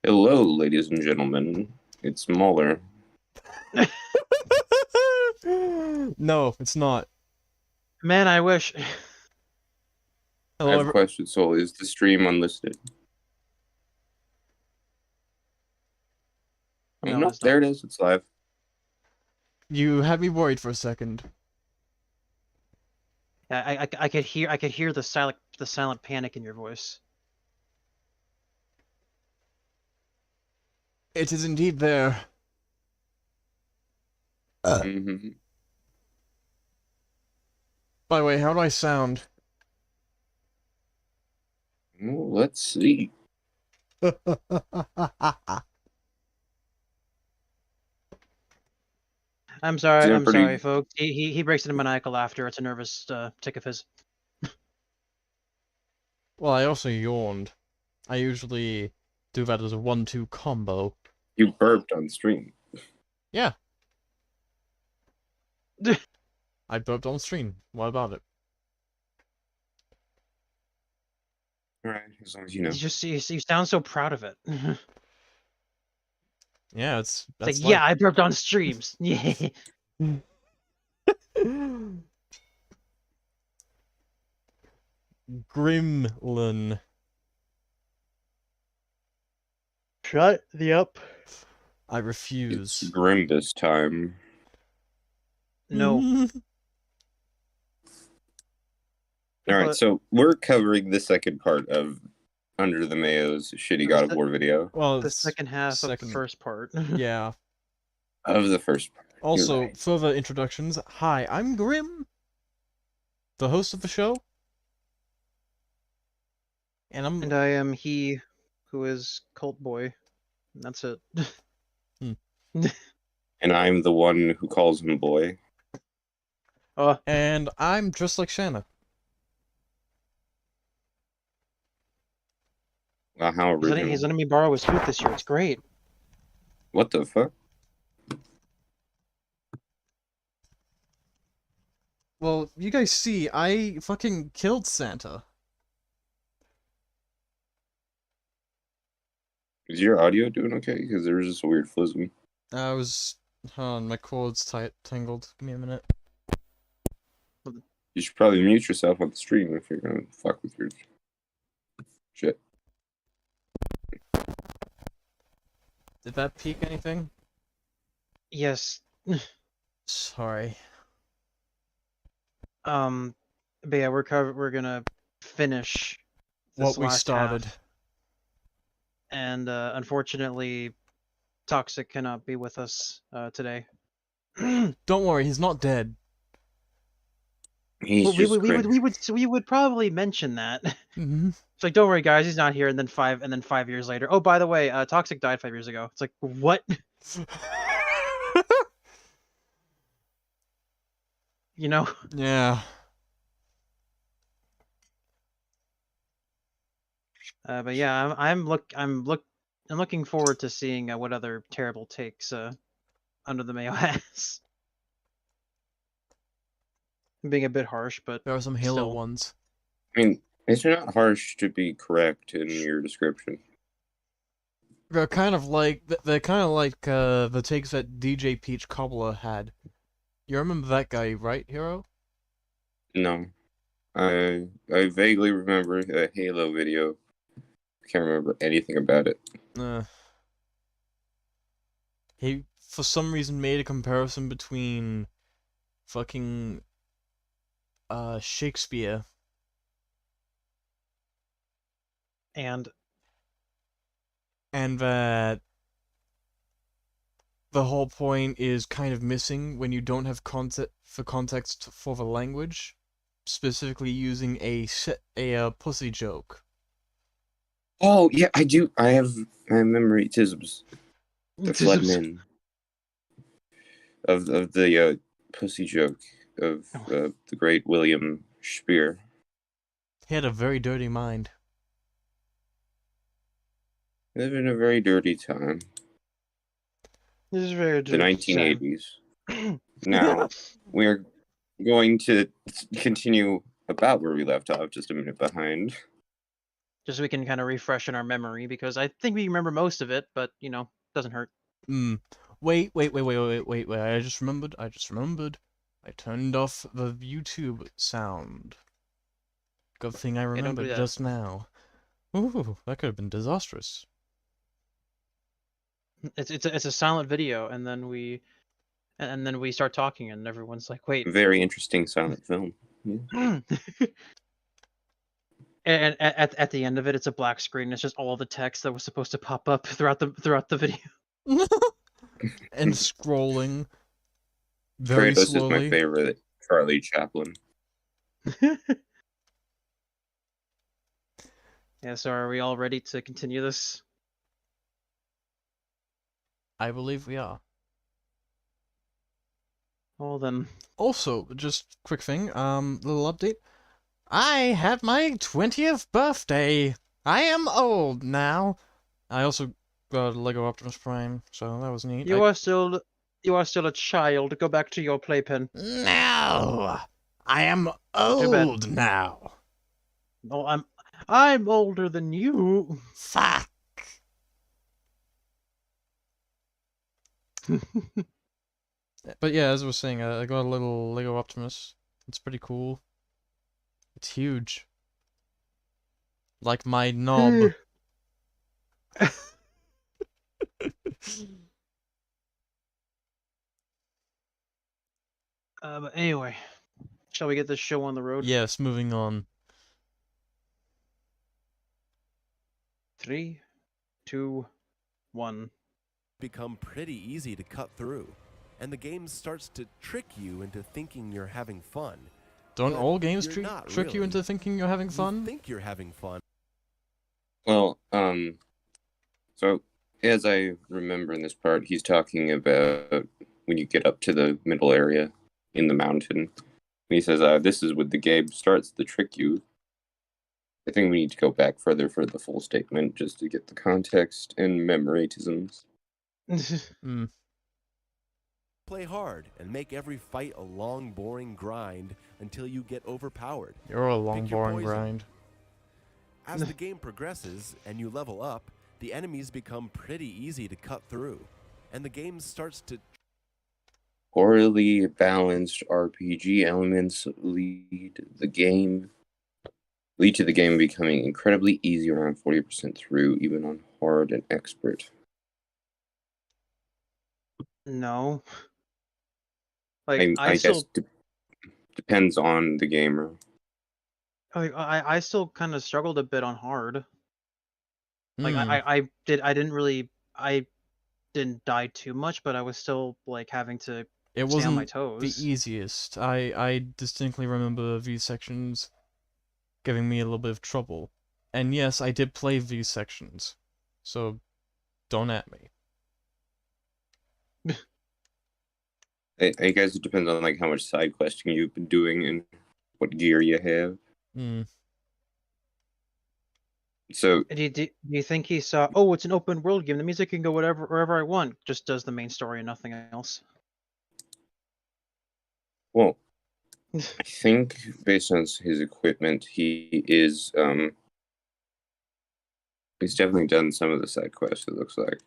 Hello, ladies and gentlemen. It's Muller. No, it's not. Man, I wish. I Hello, have a question, Soul. Is the stream unlisted? Oh, No, no, it's there not. it is. It's live. You had me worried for a second. I could hear the silent panic in your voice. It is indeed there. Mm-hmm. By the way, how do I sound? Well, let's see. I'm sorry, Doing I'm pretty- sorry, folks. He breaks into maniacal laughter. It's a nervous tick of his. Well, I also yawned. I usually do that as a 1-2 combo. You burped on stream. Yeah. I burped on stream. What about it? All right, as long as you know. You sound so proud of it. Yeah, It's that's like, yeah, I burped on streams. Yeah. Gremlin. Shut the up. I It's refuse. Grimbus time. No. All right, But- so we're covering the second part of Under the Mayo's shitty God of War video. Well, The second half of the first part. Yeah. Of the first part. You're Also, right. further introductions. Hi, I'm Grim, the host of the show. And I'm... And I am he who is Cult Boy. And that's it. And I'm the one who calls him boy. And I'm just like Shanna. Wow, how original. He's letting me borrow his flute this year. It's great. What the fuck? Well, you guys see, I fucking killed Santa. Is your audio doing okay? Because there was just a weird flism. I was... Hold on, my cord's tangled. Give me a minute. You should probably mute yourself on the stream if you're gonna fuck with your shit. Did that peak anything? Yes. Sorry. But yeah, we're gonna finish this What we last started. half. And unfortunately, Toxic cannot be with us today. Don't worry, he's not dead. He's Well, just we would probably mention that. Mm-hmm. It's like, don't worry, guys, he's not here. And then 5 years later, oh, by the way, Toxic died 5 years ago. It's like, what? You know? Yeah. But yeah, I'm looking forward to seeing what other terrible takes Under the Mayo has. I'm being a bit harsh, but There are some Halo still. ones. I mean, it's not harsh to be correct in your description. They're kind of like the takes that DJ Peach Cobbler had. You remember that guy, right, Hero? No. I vaguely remember a Halo video. I can't remember anything about it. He, for some reason, made a comparison between fucking Shakespeare And that the whole point is kind of missing when you don't have context for the language, specifically using a pussy joke. Oh yeah, I do. I have memory tisms. The flooding in of the pussy joke of the great William Shakespeare. He had a very dirty mind. Live in a very dirty time. this is very The 1980s. Now, we're going to continue about where we left off, just a minute behind. just so we can kind of refresh in our memory, because I think we remember most of it, but you know, doesn't hurt. Wait. I just remembered. I turned off the YouTube sound. Good thing I Hey, don't do remembered that. just now. Ooh, that could have been disastrous. It's a silent video, and then we start talking, and everyone's like, "Wait." Very interesting silent film. Yeah. And at the end of it, it's a black screen. It's just all the text that was supposed to pop up throughout the video. And scrolling very Kratos is my slowly. favorite Charlie Chaplin. Yeah. So are we all ready to continue this? I believe we are. Well then. Also, just quick thing, little update. I had my 20th birthday. I am old now. I also got a Lego Optimus Prime, so that was neat. You are still a child. Go back to your playpen. No! I am Too bad. old now. No, I'm older than you. Fuck. But yeah, as I was saying, I got a little Lego Optimus. It's pretty cool. It's huge. Like my knob. But anyway, shall we get this show on the road? Yes, moving on. 3, 2, 1. Become pretty easy to cut through, and the game starts to trick you into thinking you're having fun. Don't But all games you're not trick you really. into thinking you're having You fun? think you're having fun. Well, so as I remember in this part, he's talking about when you get up to the middle area in the mountain. And he says, this is when the game starts to trick you. I think we need to go back further for the full statement just to get the context and memoryisms. Play hard and make every fight a long, boring grind until you get overpowered. You're a long, Pick your boring poison. grind. As the game progresses and you level up, the enemies become pretty easy to cut through, and the game starts to Poorly balanced RPG elements lead to the game becoming incredibly easy around 40% through, even on hard and expert. No. Like I still, guess depends on the gamer. I still kind of struggled a bit on hard. Like Hmm. I didn't die too much, but I was still like having to It stay on my wasn't toes. the easiest. I distinctly remember these sections giving me a little bit of trouble. And yes, I did play these sections. So, don't at me. I guess it depends on like how much side questing you've been doing and what gear you have. So Do you think he saw? Oh, it's an open world game. That means I can go wherever I want. Just does the main story and nothing else. well, I think based on his equipment, he's definitely done some of the side quests. It looks like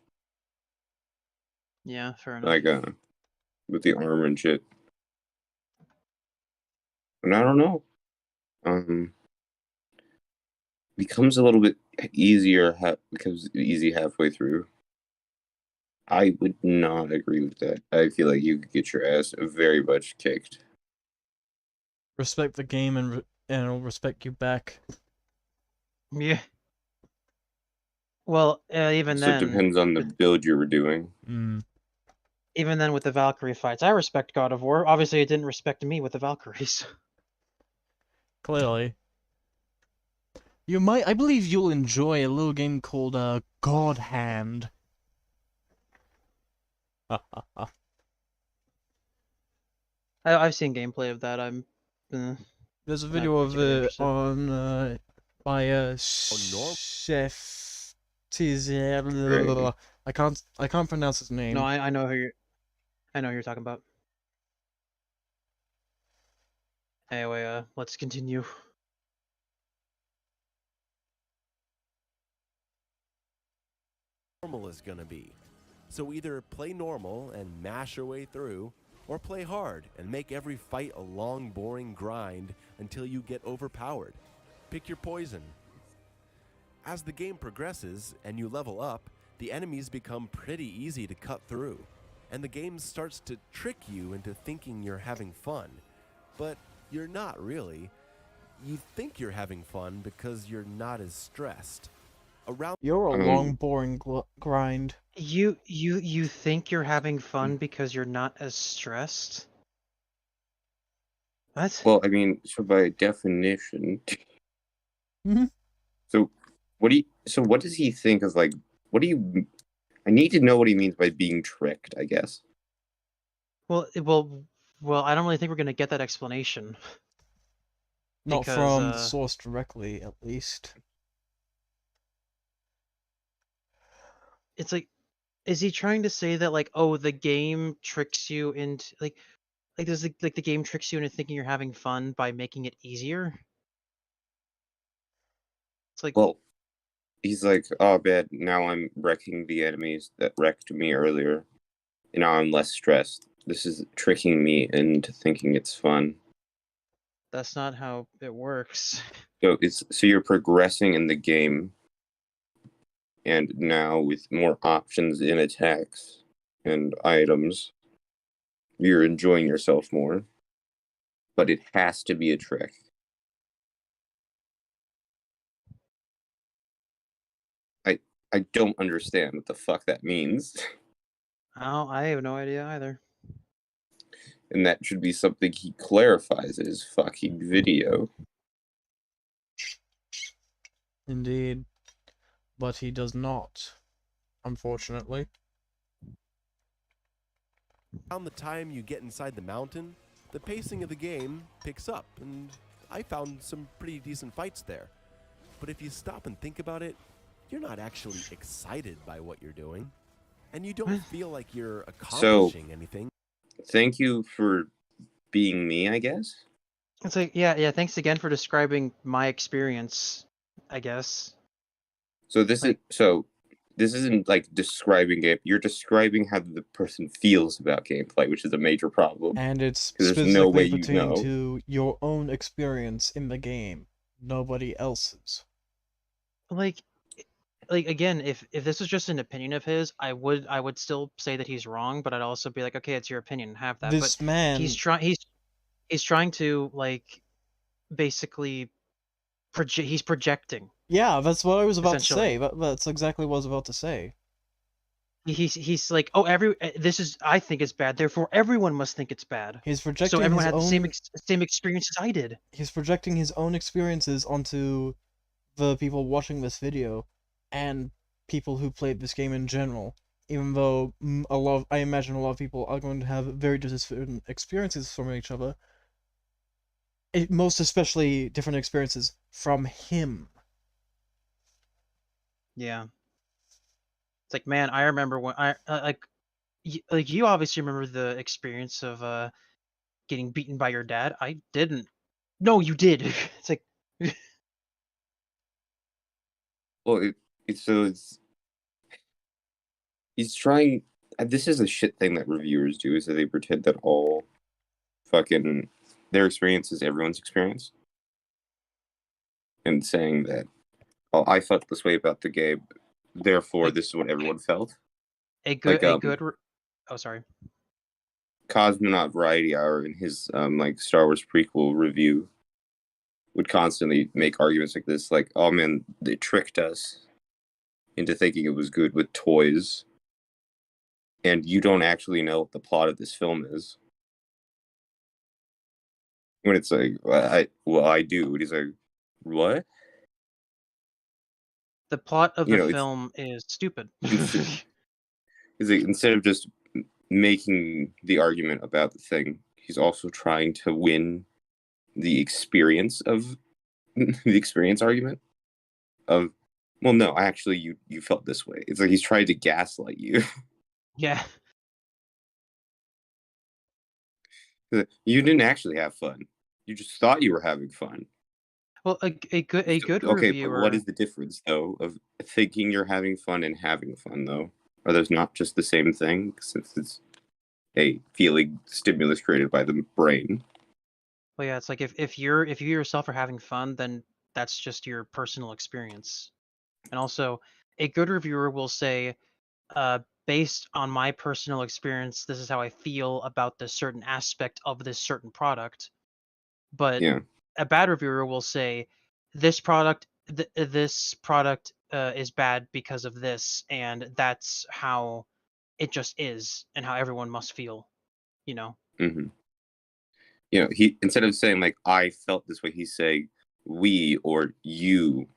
Yeah, fair enough. like with the armor and shit. And I don't know. Becomes a little bit easier. Becomes easy halfway through. I would not agree with that. I feel like you could get your ass very much kicked. Respect the game and it'll respect you back. Yeah. Well, even So then, it depends on the build you were doing. even then with the Valkyrie fights, I respect God of War. Obviously, it didn't respect me with the Valkyries. Clearly. I believe you'll enjoy a little game called, God Hand. I've seen gameplay of that. There's a Not video of particularly it interested. on, by, Chef Tiz. I can't pronounce his name. No, I know who you're talking about. Anyway, let's continue. normal is going to be. So either play normal and mash your way through, or play hard and make every fight a long, boring grind until you get overpowered. Pick your poison. As the game progresses and you level up, the enemies become pretty easy to cut through, and the game starts to trick you into thinking you're having fun. But you're not really. You think you're having fun because you're not as stressed. Around You're a long, boring grind. You think you're having fun because you're not as stressed? What? Well, I mean, so by definition. Mhm. So what does he think of, like, I need to know what he means by being tricked, I guess. Well, I don't really think we're gonna get that explanation. Not Because, from the source directly, at least. It's like, is he trying to say that, like, oh, the game tricks you into does the game tricks you into thinking you're having fun by making it easier? It's like, Well, he's like, oh, bad, now I'm wrecking the enemies that wrecked me earlier, and now I'm less stressed. This is tricking me into thinking it's fun. that's not how it works. So you're progressing in the game, and now with more options in attacks and items, you're enjoying yourself more. But it has to be a trick. I don't understand what the fuck that means. Oh, I have no idea either. And that should be something he clarifies in his fucking video. Indeed. But he does not, unfortunately. around the time you get inside the mountain, the pacing of the game picks up, and I found some pretty decent fights there. But if you stop and think about it, you're not actually excited by what you're doing, and you don't feel like you're accomplishing anything. Thank you for being me, I guess. It's like, yeah, thanks again for describing my experience, I guess. So this isn't like describing it. You're describing how the person feels about gameplay, which is a major problem. And it's 'Cause there's specifically no way you pertaining know. to your own experience in the game, nobody else's. Like again, if this was just an opinion of his, I would still say that he's wrong, but I'd also be like, okay, it's your opinion, have that. This But man, he's trying to, like, basically he's projecting. yeah, that's what I was about to say. Essentially. That's exactly what I was about to say. He's like, oh, this is, I think it's bad, therefore everyone must think it's bad. He's So projecting everyone his had the own. same experience as I did. He's projecting his own experiences onto the people watching this video, and people who played this game in general. Even though I imagine a lot of people are going to have very different experiences from each other. Most especially different experiences from him. Yeah. It's like, man, I remember when you obviously remember the experience of getting beaten by your dad. I didn't. No, you did. It's like, Well, he's trying. This is a shit thing that reviewers do, is that they pretend that all fucking their experience is everyone's experience, and saying that, oh, I felt this way about the game, therefore Like- this is what everyone felt. oh, sorry. Cosmonaut Variety Hour in his like Star Wars prequel review would constantly make arguments like this, like, oh man, they tricked us into thinking it was good with toys, and you don't actually know what the plot of this film is. When it's like, I do. And he's like, what? The plot of You the know, film is stupid. He's like, instead of just making the argument about the thing, he's also trying to win the experience of the experience argument of, well, no, actually, you felt this way. It's like he's trying to gaslight you. Yeah. You didn't actually have fun. You just thought you were having fun. Well, a good Okay, but what reviewer. is the difference though of thinking you're having fun and having fun though? Are those not just the same thing since it's a feeling stimulus created by the brain? Well, yeah, it's like if you yourself are having fun, then that's just your personal experience. And also, a good reviewer will say, uh, based on my personal experience, this is how I feel about this certain aspect of this certain product. But Yeah. a bad reviewer will say, this product is bad because of this, and that's how it just is, and how everyone must feel. You know. Hmm. You know, he instead of saying like I felt this way, he's saying we or you,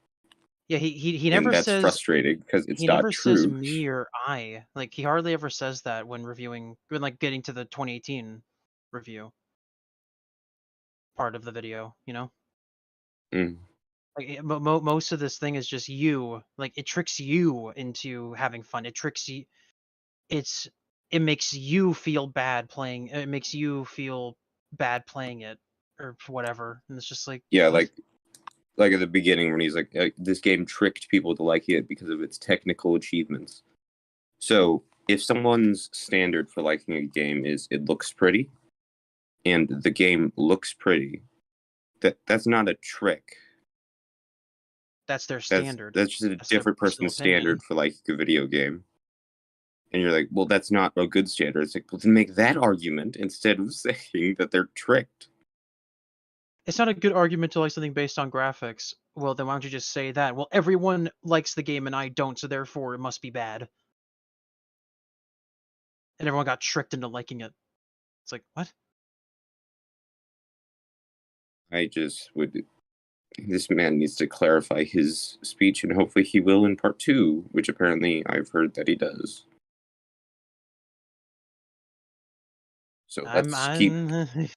Yeah, he and never that's says frustrating because it's he not never says true. me or I. Like he hardly ever says that when reviewing, when like getting to the 2018 review part of the video. You know. Mm. Like most of this thing is just you. Like it tricks you into having fun. It tricks you. It's it makes you feel bad playing. It makes you feel bad playing it or whatever. And it's just like Yeah, what? like at the beginning when he's like, this game tricked people to like it because of its technical achievements. So if someone's standard for liking a game is it looks pretty, and the game looks pretty, that's not a trick. That's their That's standard. that's just a That's their different personal person's opinion. standard for liking a video game. And you're like, well, that's not a good standard. It's like, well, then make that argument instead of saying that they're tricked. It's not a good argument to like something based on graphics. Well, then why don't you just say that? Well, everyone likes the game and I don't, so therefore it must be bad. And everyone got tricked into liking it. It's like what? I just would. This man needs to clarify his speech, and hopefully he will in part two, which apparently I've heard that he does. So let's keep I'm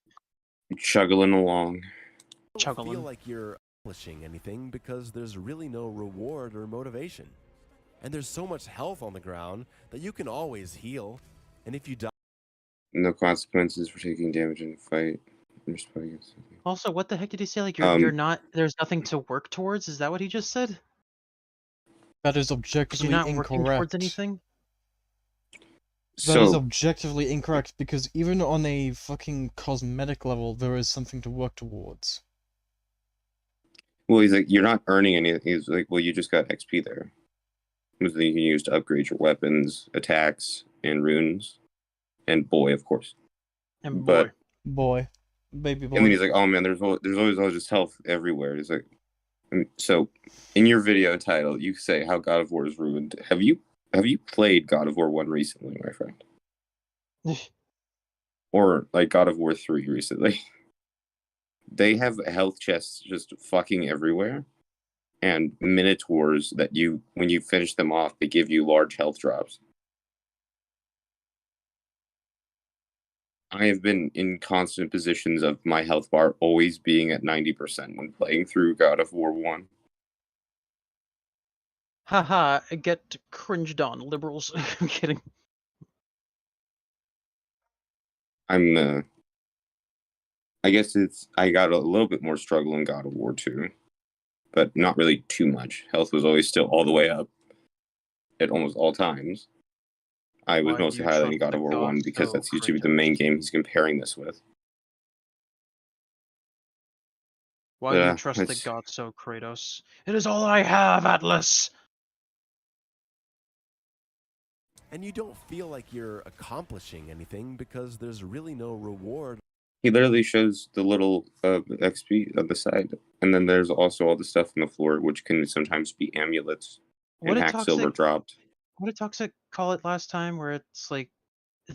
chuggling along. Don't feel chuggling. like you're accomplishing anything because there's really no reward or motivation. And there's so much health on the ground that you can always heal. And if you die, No consequences for taking damage in a fight. Also, what the heck did he say? Like you're Um, not. There's nothing to work towards. Is that what he just said? That is Like you're objectively not working towards incorrect. anything. That is so objectively incorrect because even on a fucking cosmetic level, there is something to work towards. well, he's like, you're not earning anything. He's like, well, you just got XP there. Which then you can use to upgrade your weapons, attacks, and runes, and boy, of course. And boy, But Boy. Baby boy. and then he's like, oh man, there's always all this health everywhere. He's like, so in your video title, you say how God of War is ruined. Have you played God of War 1 recently, my friend? Or like God of War 3 recently? They have health chests just fucking everywhere, and minotaurs that you, when you finish them off, they give you large health drops. I have been in constant positions of my health bar always being at 90% when playing through God of War 1. haha, get cringed on, liberals. I'm kidding. I'm I guess I got a little bit more struggle in God of War 2, but not really too much. Health was always still all the way up at almost all times. I was Why do mostly you trust highlighting God the of War 1 gods because so, that's usually the Kratos? main game he's comparing this with. Why But do you trust the it's gods so, Kratos? It is all I have, Atlas. and you don't feel like you're accomplishing anything because there's really no reward. he literally shows the little XP on the side, and then there's also all the stuff on the floor, which can sometimes be amulets What and did hack silver toxic? dropped. What did toxic call it last time? Where it's like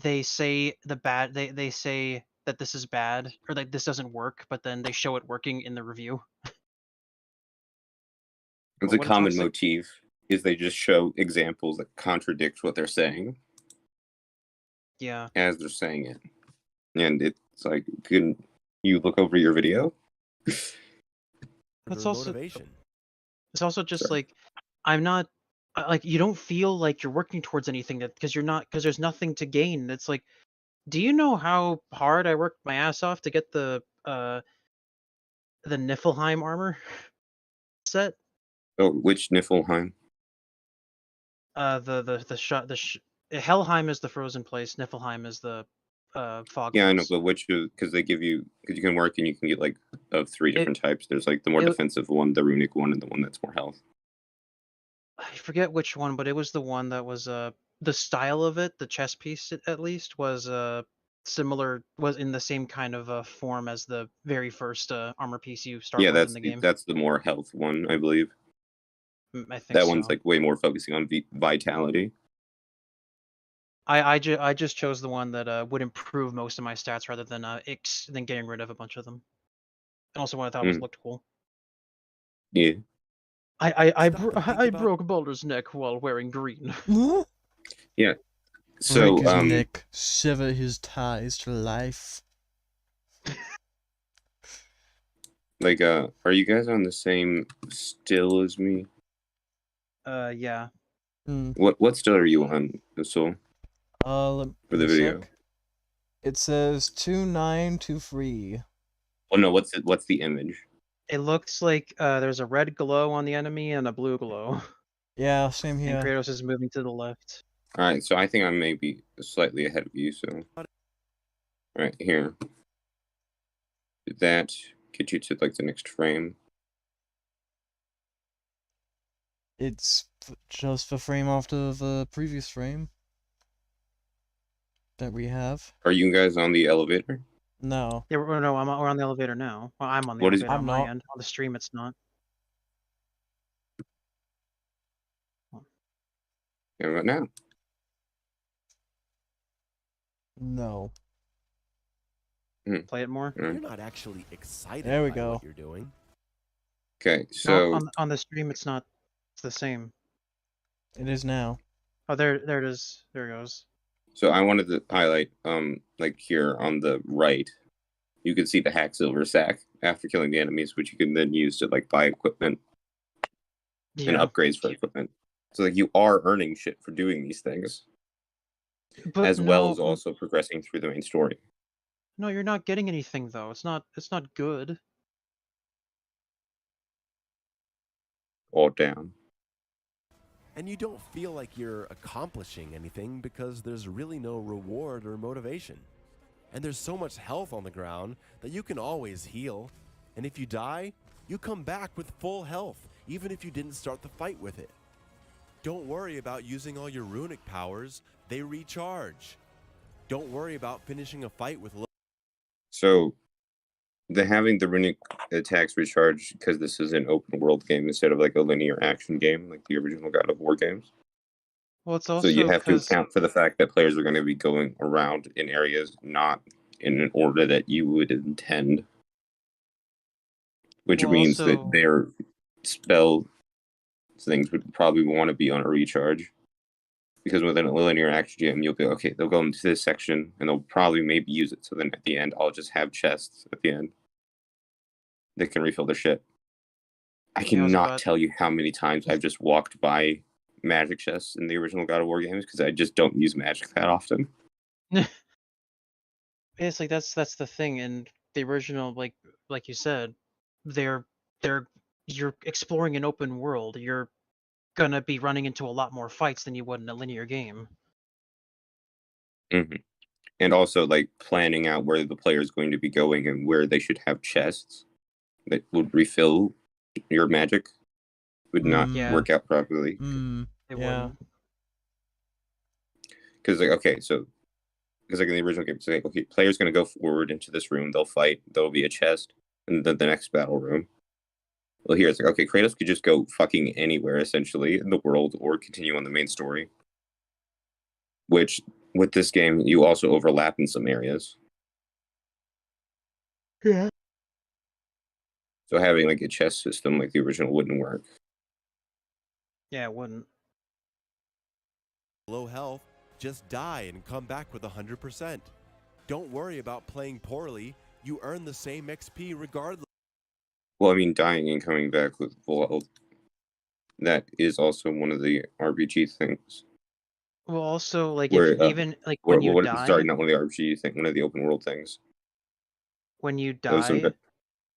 they say the bad. They say that this is bad or like this doesn't work, but then they show it working in the review. It's a What did common toxic? motif is they just show examples that contradict what they're saying Yeah. as they're saying it. And it's like, can you look over your video? That's Or also motivation. it's also just Sorry. like I'm not like you don't feel like you're working towards anything that because you're not because there's nothing to gain. It's like, do you know how hard I worked my ass off to get the the Niflheim armor set. Oh, which Niflheim? Helheim is the frozen place. Niflheim is the fog Yeah, I know, place. but which, because they give you, because you can work and you can get like of 3 different types. There's like the more it- defensive one, the runic one, and the one that's more health. I forget which one, but it was the one that was the style of it, the chess piece at least was similar, was in the same kind of form as the very first armor piece you start Yeah, with in the game. that's the more health one, I believe. I think That so. one's like way more focusing on vitality. I just chose the one that would improve most of my stats rather than than getting rid of a bunch of them. And also one I thought was looked cool. Yeah. I broke Boulder's neck while wearing green. Yeah. So break his neck, sever his ties to life. like are you guys on the same still as me? Yeah. What still are you on, Soul? For the video. It says 2923. Oh no, what's the image? It looks like there's a red glow on the enemy and a blue glow. Yeah, same And here. Kratos is moving to the left. Alright, so I think I'm maybe slightly ahead of you, so alright, here. Did that get you to like the next frame? It's just the frame after the previous frame that we have. Are you guys on the elevator? No. Yeah, no, we're on the elevator now. Well, I'm on the What is- elevator on I'm my not. end. On the stream, it's not. Yeah, right now. No. Play it more. You're not actually excited There we by go. what you're doing. Okay, so No, on the stream, it's not. It's the same. It is now. Oh, there it is. There it goes. so I wanted to highlight like here on the right, you can see the hack silver sack after killing the enemies, which you can then use to like buy equipment and Yeah, upgrades for equipment. So like you are earning shit for doing these things, but as well as also progressing through the main story. no, you're not getting anything though. It's not good. All down. And you don't feel like you're accomplishing anything because there's really no reward or motivation. And there's so much health on the ground that you can always heal. And if you die, you come back with full health, even if you didn't start the fight with it. Don't worry about using all your runic powers, they recharge. Don't worry about finishing a fight with So having the runic attacks recharge because this is an open world game instead of like a linear action game like the original God of War games. Well, it's also So you have to 'cause- account for the fact that players are going to be going around in areas not in an order that you would intend, which Well, means that also- their spell things would probably want to be on a recharge. Because within a linear action game, you'll be okay. They'll go into this section and they'll probably maybe use it. So then at the end, I'll just have chests at the end. They can refill their shit. I cannot tell you how many times I've just walked by magic chests in the original God of War games because I just don't use magic that often. It's like that's the thing. In the original, like you said, you're exploring an open world. You're gonna be running into a lot more fights than you would in a linear game. Mm-hmm. And also like planning out where the player is going to be going and where they should have chests that would refill your magic would not work out properly. It Yeah. wouldn't. Because like because like in the original game, it's like okay, player's gonna go forward into this room, they'll fight, there'll be a chest, and then the next battle room. Well, here it's like okay, Kratos could just go fucking anywhere essentially in the world or continue on the main story. Which with this game, you also overlap in some areas. Yeah. So having like a chest system like the original wouldn't work. Yeah, it wouldn't. low health, just die and come back with 100%. Don't worry about playing poorly. You earn the same XP regardless. Well, I mean, dying and coming back with full health. That is also one of the RPG things. Well, also like Where, if even like when you die, sorry, not one of the RPG thing, one of the open world things. when you Those are die, the-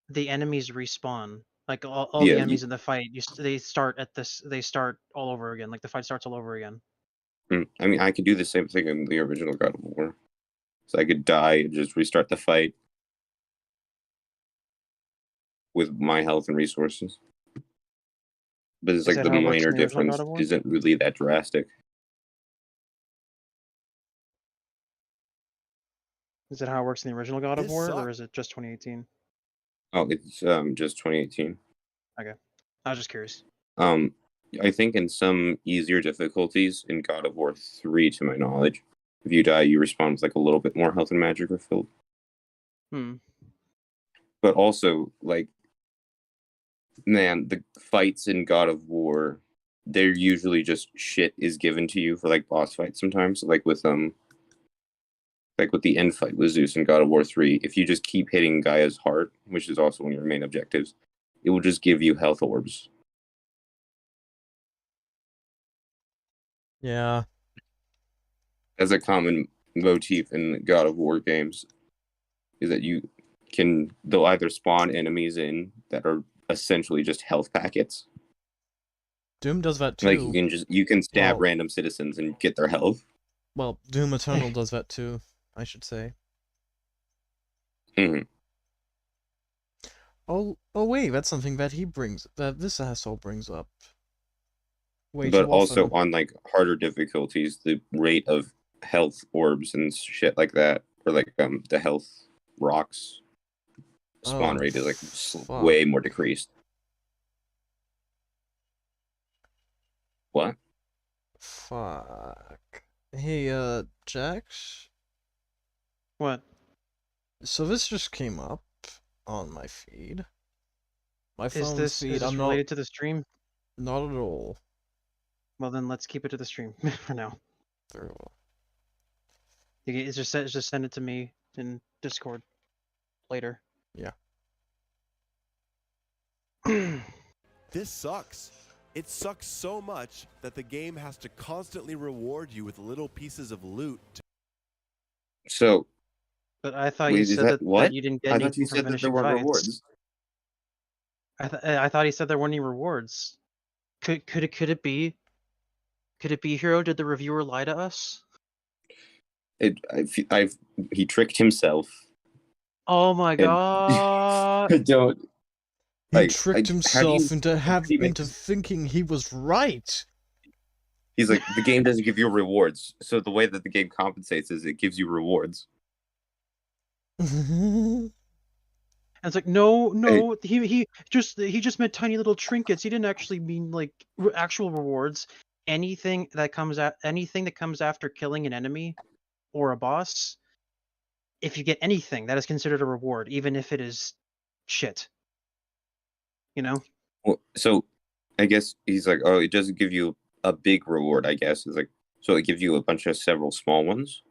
the enemies respawn. Like all Yeah, the enemies in the fight, they start at this. They start all over again. Like the fight starts all over again. I mean, I could do the same thing in the original God of War. So I could die and just restart the fight with my health and resources. But it's Is like that the how it works minor in the original God difference of War? isn't really that drastic. Is that how it works in the original God of This War, sucks. or is it just 2018? Oh, it's just 2018. Okay, I was just curious. I think in some easier difficulties in God of War 3, to my knowledge, if you die, you respawn with like a little bit more health and magic refilled. Hmm. But also, like, man, the fights in God of War, they're usually just shit is given to you for like boss fights sometimes. Like with the end fight with Zeus in God of War 3, if you just keep hitting Gaia's heart, which is also one of your main objectives, it will just give you health orbs. Yeah. As a common motif in God of War games, is that they'll either spawn enemies in that are essentially just health packets. Doom does that too. Like you can stab Well- random citizens and get their health. Well, Doom Eternal does that too, I should say. Mhm. Oh wait, that's something that this asshole brings up. Way But too also often. on like harder difficulties, the rate of health orbs and shit like that, or like the health rocks spawn Oh, rate is like fuck. way more decreased. What? Fuck. Hey, Jax? What? So this just came up on my feed. My Is phone this feed, is this I'm related to the stream? not at all. Well, then let's keep it to the stream for now. Very well. Just send it to me in Discord later. Yeah. This sucks. It sucks so much that the game has to constantly reward you with little pieces of loot. So But I thought wait, you is said that what? that you didn't get I thought anything you from said that there finishing weren't fights. rewards. I thought he said there weren't any rewards. Could it be? Could it be, Hero? Did the reviewer lie to us? He tricked himself. Oh my And god! I don't. He Like, tricked how do you- himself into make into thinking he was right. He's like, the game doesn't give you rewards, so the way that the game compensates is it gives you rewards. And it's like, no, he just meant tiny little trinkets. He didn't actually mean like actual rewards. Anything that comes after killing an enemy or a boss, if you get anything, that is considered a reward, even if it is shit. You know? Well, so I guess he's like, oh, it doesn't give you a big reward. I guess it's like, so it gives you a bunch of several small ones.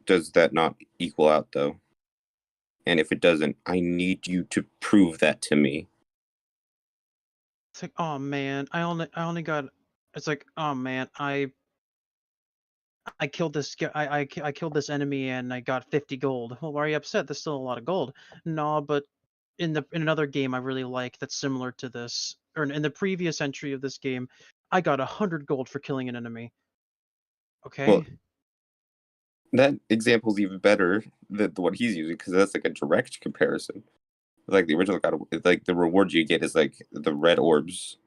Does that not equal out though? And if it doesn't, I need you to prove that to me. It's like, oh man, I only got. It's like, oh man, I killed I killed this enemy and I got 50 gold. Well, why are you upset? There's still a lot of gold. No, but in another game I really like that's similar to this, or in the previous entry of this game, I got 100 gold for killing an enemy. Okay. Well, that example's even better than what he's using because that's like a direct comparison. Like the original God, like the reward you get is like the red orbs.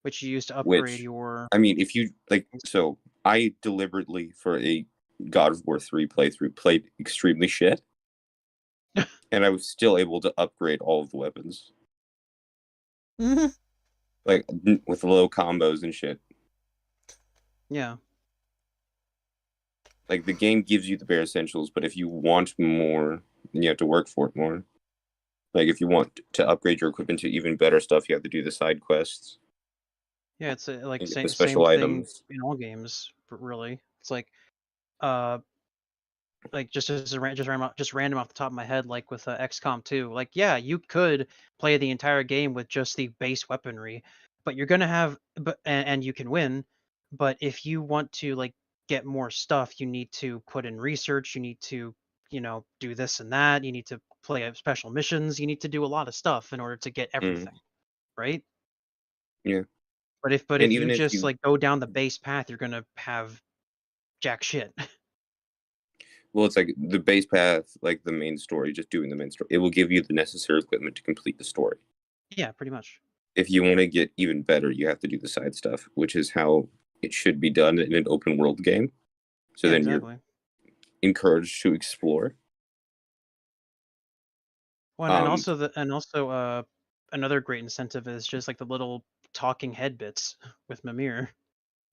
Which you use to upgrade Which, your. I mean, if you like, so I deliberately for a God of War 3 playthrough played extremely shit, and I was still able to upgrade all of the weapons, like with low combos and shit. Yeah. Like the game gives you the bare essentials, but if you want more, then you have to work for it more. Like if you want to upgrade your equipment to even better stuff, you have to do the side quests. Yeah, it's like And get same the special thing items. in all games, really. It's like just random off the top of my head, like with XCOM 2. Like, yeah, you could play the entire game with just the base weaponry, but you're gonna have, and you can win. But if you want to like get more stuff, you need to put in research. You need to, do this and that. You need to play special missions. You need to do a lot of stuff in order to get everything, right? Yeah. But And if you even if just you like go down the base path, you're gonna have jack shit. Well, it's like the base path, like the main story, just doing the main story. It will give you the necessary equipment to complete the story. Yeah, pretty much. If you want to get even better, you have to do the side stuff, which is how it should be done in an open world game. So Yeah, then exactly. you're encouraged to explore. Well, and Um, also another great incentive is just like the little talking head bits with Mimir,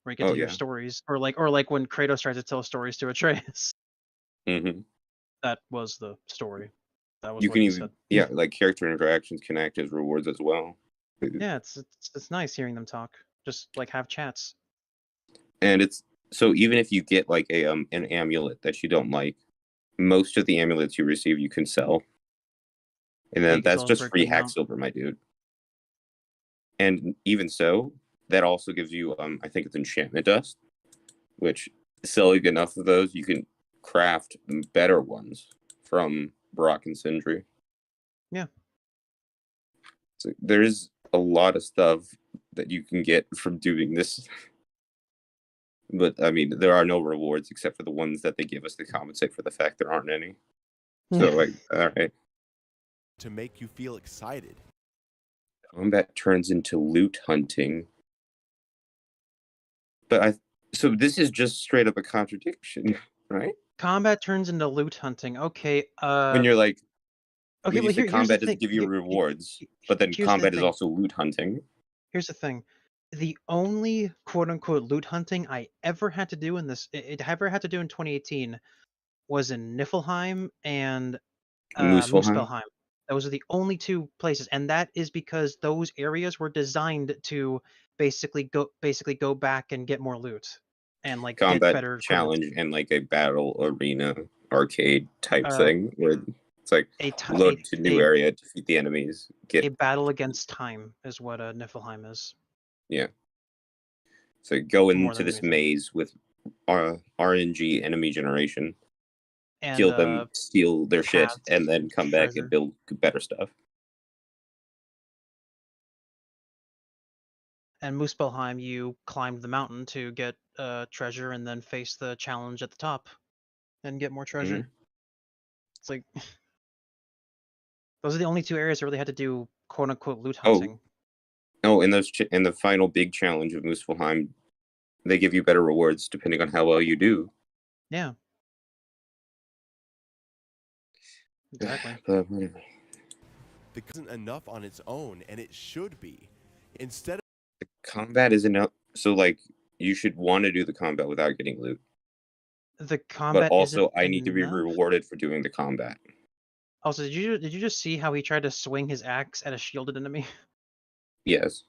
where you get oh to hear yeah. stories, or like when Kratos tries to tell stories to Atreus. hmm That was the story. That was You what can he even said. like character interactions can act as rewards as well. Yeah, it's nice hearing them talk. Just like have chats. And it's so even if you get like a an amulet that you don't like, most of the amulets you receive you can sell. And Yeah, then you can that's sell them just for a free good hack amount. silver, my dude. And even so, that also gives you I think it's enchantment dust, which selling enough of those you can craft better ones from Brock and Sindri. Yeah. So there's a lot of stuff that you can get from doing this. But I mean, there are no rewards except for the ones that they give us to compensate for the fact there aren't any. So like, all right, To make you feel excited. combat turns into loot hunting. So this is just straight up a contradiction, right? Combat turns into loot hunting. Okay. When you're like, Okay. when you Well, say here's the combat doesn't thing. give you rewards, but then Here's the combat is thing. also loot hunting. Here's the thing. The only quote unquote loot hunting I ever had to do in this, it ever had to do in 2018, was in Niflheim and Muspelheim, Muspelheim. Those are the only two places, and that is because those areas were designed to basically go back and get more loot and like get combat better equipment. challenge, and like a battle arena arcade type Uh, thing where it's like a ti- load to new area, defeat the enemies, a get battle against time is what Niflheim is. yeah. So go More into than this anything. maze with RNG enemy generation, And kill them, steal their shit, and paths, then come back and treasure. build better stuff. And Muspelheim, you climbed the mountain to get treasure and then face the challenge at the top and get more treasure. Mhm. It's like those are the only two areas I really had to do quote unquote loot Oh, hunting. oh, and in the final big challenge of Muspelheim, they give you better rewards depending on how well you do. Yeah. Exactly. But whatever. Because it isn't enough on its own, and it should be. Instead of Combat isn't out, so like you should want to do the combat without getting loot. The But combat isn't also, I need to be enough. rewarded for doing the combat. Also, did you just see how he tried to swing his axe at a shielded enemy? Yes.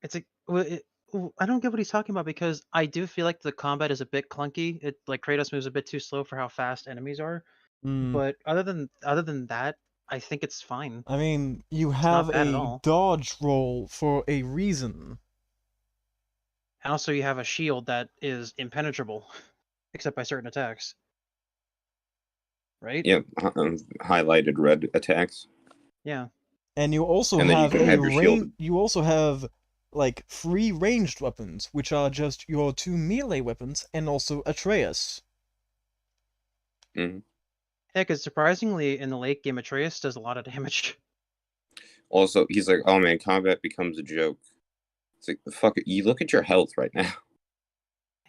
It's like I don't get what he's talking about because I do feel like the combat is a bit clunky. It like Kratos moves a bit too slow for how fast enemies are. But other than that, I think it's fine. I mean, you It's not have bad at a all. dodge roll for a reason. And also, you have a shield that is impenetrable, except by certain attacks. Right? Yep. Highlighted red attacks, Yeah. And you also and then you have can a have your shield. You also have like 3 ranged weapons, which are just your 2 melee weapons, and also Atreus. Mm-hmm. Yeah, because surprisingly, in the late game, Atreus does a lot of damage. Also, he's like, "Oh man, combat becomes a joke." It's like, "Fuck it, you look at your health right now."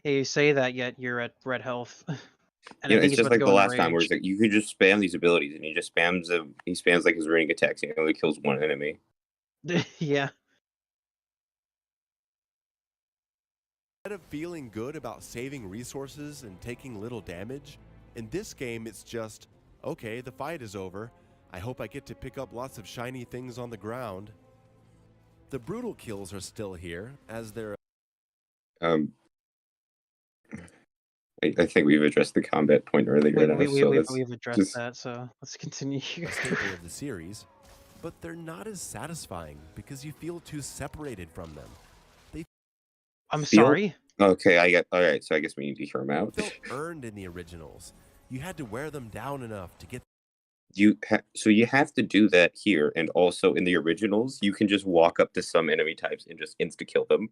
Yeah, you say that, yet you're at red health. And You I know, think it's he's just about to like go the in a last time where rage. he's like, "You could just spam these abilities," and he just spams them. He spams like his raining attacks, and he only kills one enemy. Yeah. Instead of feeling good about saving resources and taking little damage, in this game it's just, okay, the fight is over. I hope I get to pick up lots of shiny things on the ground. The brutal kills are still here, as they're I think we've addressed the combat point earlier now, so We've addressed just that, so let's continue. a staple of the series, but they're not as satisfying because you feel too separated from them. I'm feel- sorry. Okay, all right. So I guess we need to hear them out. They felt earned in the originals. You had to wear them down enough to get So you have to do that here, and also in the originals, you can just walk up to some enemy types and just insta kill them.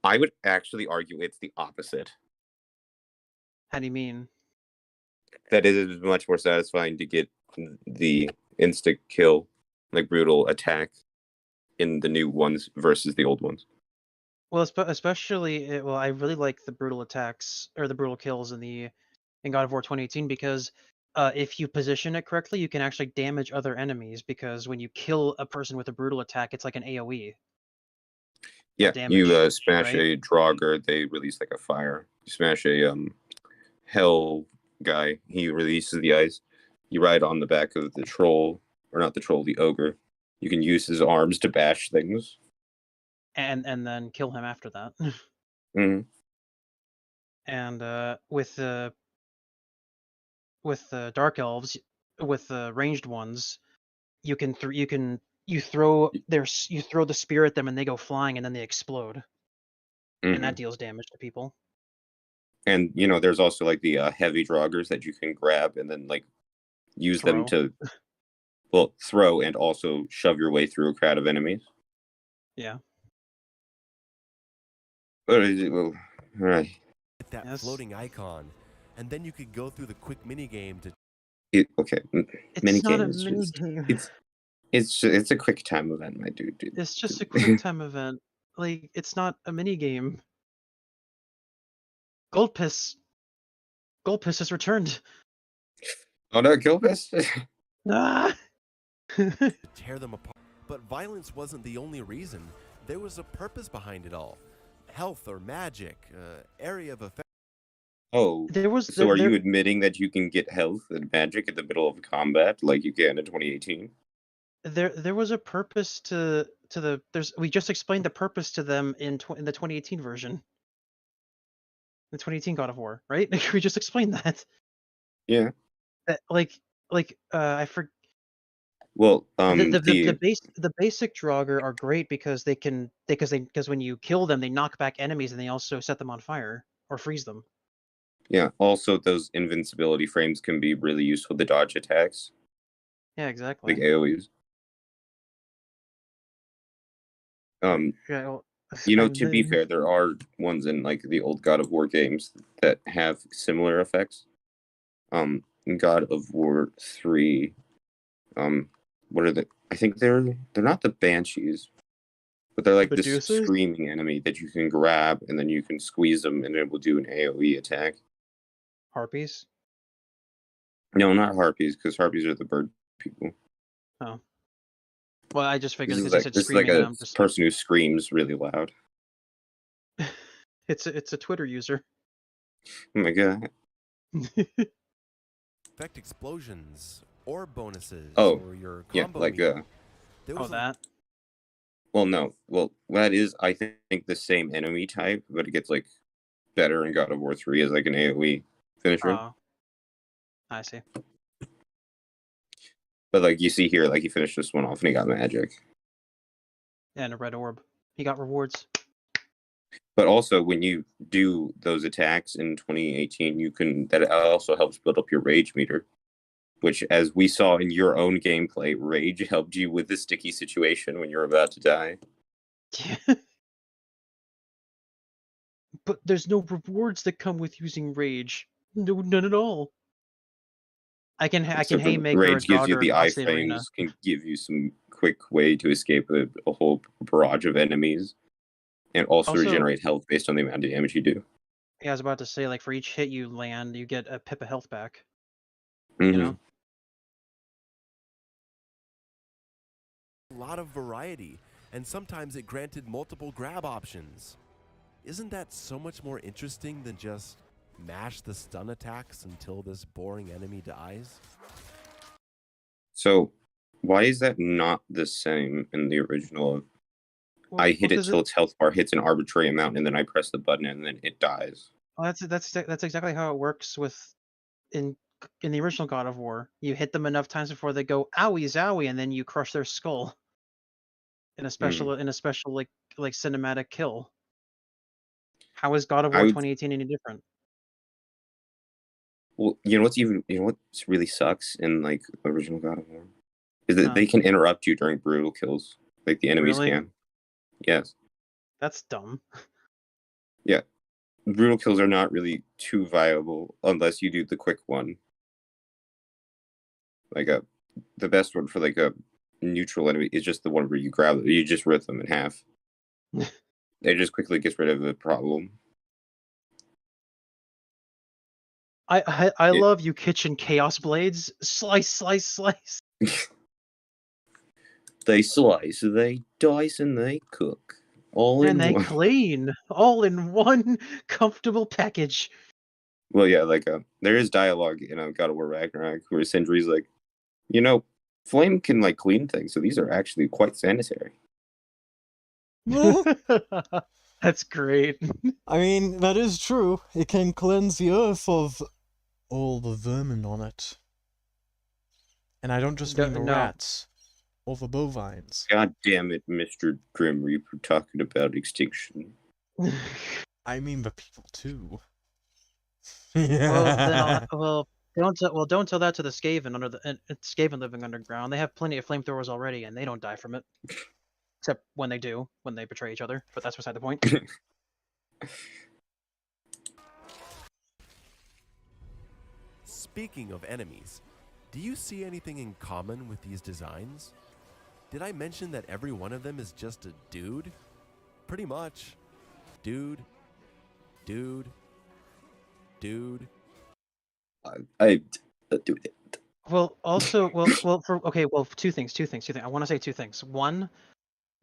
I would actually argue it's the opposite. How do you mean? That it is much more satisfying to get the insta kill, like brutal attack, in the new ones versus the old ones. Well, especially, well, I really like the brutal attacks or the brutal kills in God of War 2018 because if you position it correctly, you can actually damage other enemies because when you kill a person with a brutal attack, it's like an AOE Yeah, of damage, you smash right? a Draugr, they release like a fire. You smash a hell guy, he releases the ice. You ride on the back of the troll, or not the troll, the ogre. You can use his arms to bash things. And then kill him after that. Mhm. And with the dark elves, with the ranged ones, you can you throw you throw the spear at them and they go flying and then they explode, and that Mhm. deals damage to people. And there's also like the heavy Draugrs that you can grab and then like use them Throw. to throw and also shove your way through a crowd of enemies. Yeah. But all right. Hit that Yes. floating icon, and then you could go through the quick mini game to Okay. Mini It's not game a is mini just game. it's a quick time event, my dude. It's just a quick time event. Like, it's not a mini game. Gold Piss. Gold Piss has returned. Oh no, Gilbis. Ah! tear them apart. But violence wasn't the only reason. There was a purpose behind it all. Health or magic, area of effect. Oh, There was so are there you admitting that you can get health and magic in the middle of combat like you can in 2018? there was a purpose to the we just explained the purpose to them in the 2018 version. The 2018 God of War, right? We just explained that. Yeah. That I forget. Well, The basic Draugr are great because because when you kill them they knock back enemies and they also set them on fire or freeze them. yeah. Also, those invincibility frames can be really useful to dodge attacks, Yeah, like exactly. AOE's. Yeah, well, To be fair, there are ones in like the old God of War games that have similar effects. In God of War 3, what are the? I think they're not the Banshees, but they're like this Medusa's? screaming enemy that you can grab and then you can squeeze them and it will do an AOE attack. Harpies? No, not harpies, because harpies are the bird people. Oh. Well, I just figured This is because you like said this is like screaming and a I'm just person who screams really loud. it's a Twitter user. Oh my god. Effect explosions or bonuses Oh, or your yeah, combo like meter. There Oh, was a that. well, no, well, that is I think the same enemy type, but it gets like better in God of War 3 as like an AOE finisher. Oh. I see. But like you see here, like he finished this one off and he got magic. And a red orb. He got rewards. But also, when you do those attacks in 2018, that also helps build up your rage meter, which, as we saw in your own gameplay, rage helped you with the sticky situation when you're about to die. But there's no rewards that come with using rage. No, none at all. I can Except for haymaker a rage gives you Draugr the across the arena. iframes, can give you some quick way to escape a whole barrage of enemies, and also Also, regenerate health based on the amount of damage you do. yeah, I was about to say, like, for each hit you land, you get a pip of health back. Mm-hmm. You know? a lot of variety, and sometimes it granted multiple grab options. Isn't that so much more interesting than just mash the stun attacks until this boring enemy dies? So, why is that not the same in the original? Well, I hit it 'cause till its health bar hits an arbitrary amount, and then I press the button, and then it dies. well, that's exactly how it works in in the original God of War. You hit them enough times before they go owie zowie, and then you crush their skull in a Hmm. special like cinematic kill. How is God of I War would 2018 any different? Well, you know what's really sucks in like original God of War is that Huh. they can interrupt you during brutal kills, like the enemies Really? can. Yes, That's dumb. yeah. Brutal kills are not really too viable unless you do the quick one. Like the best one for like a neutral enemy is just the one where you grab it, you just rip them in half. It just quickly gets rid of the problem. I It- love you, kitchen chaos blades. Slice, slice, slice. They slice, they dice, and they cook all And in they one. clean all in one comfortable package. Well, yeah, like there is dialogue in God of War Ragnarok where Sindri's like, Flame can like clean things, so these are actually quite sanitary. Well, That's great. I mean, that is true. It can cleanse the earth of all the vermin on it. And I don't just mean the No. rats. Or the bovines. God damn it, Mr. Grim Reaper, talking about extinction. I mean the people too. Well, then don't tell that to the Skaven Skaven living underground. They have plenty of flamethrowers already, and they don't die from it. Except when they do, when they betray each other. But that's beside the point. Speaking of enemies, do you see anything in common with these designs? Did I mention that every one of them is just a dude? Pretty much. Dude. Dude. Dude. I do it. Well, also, two things. I want to say two things. One,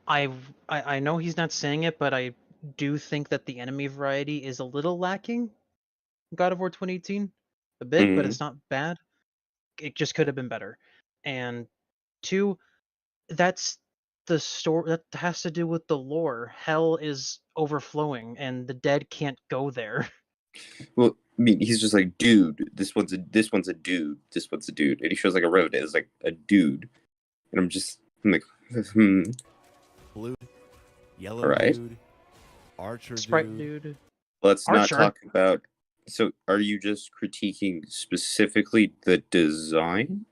I know he's not saying it, but I do think that the enemy variety is a little lacking in God of War 2018. A bit, but it's not bad. It just could have been better. And two, that's the story that has to do with the lore. Hell is overflowing, and the dead can't go there. Well, I mean, he's just like, dude, this one's a dude, this one's a dude, and he shows like a revenant is like a dude, and I'm like, Blue. Yellow Alright. dude. Archer Sprite dude. dude. let's Archer. not talk about. So, are you just critiquing specifically the design?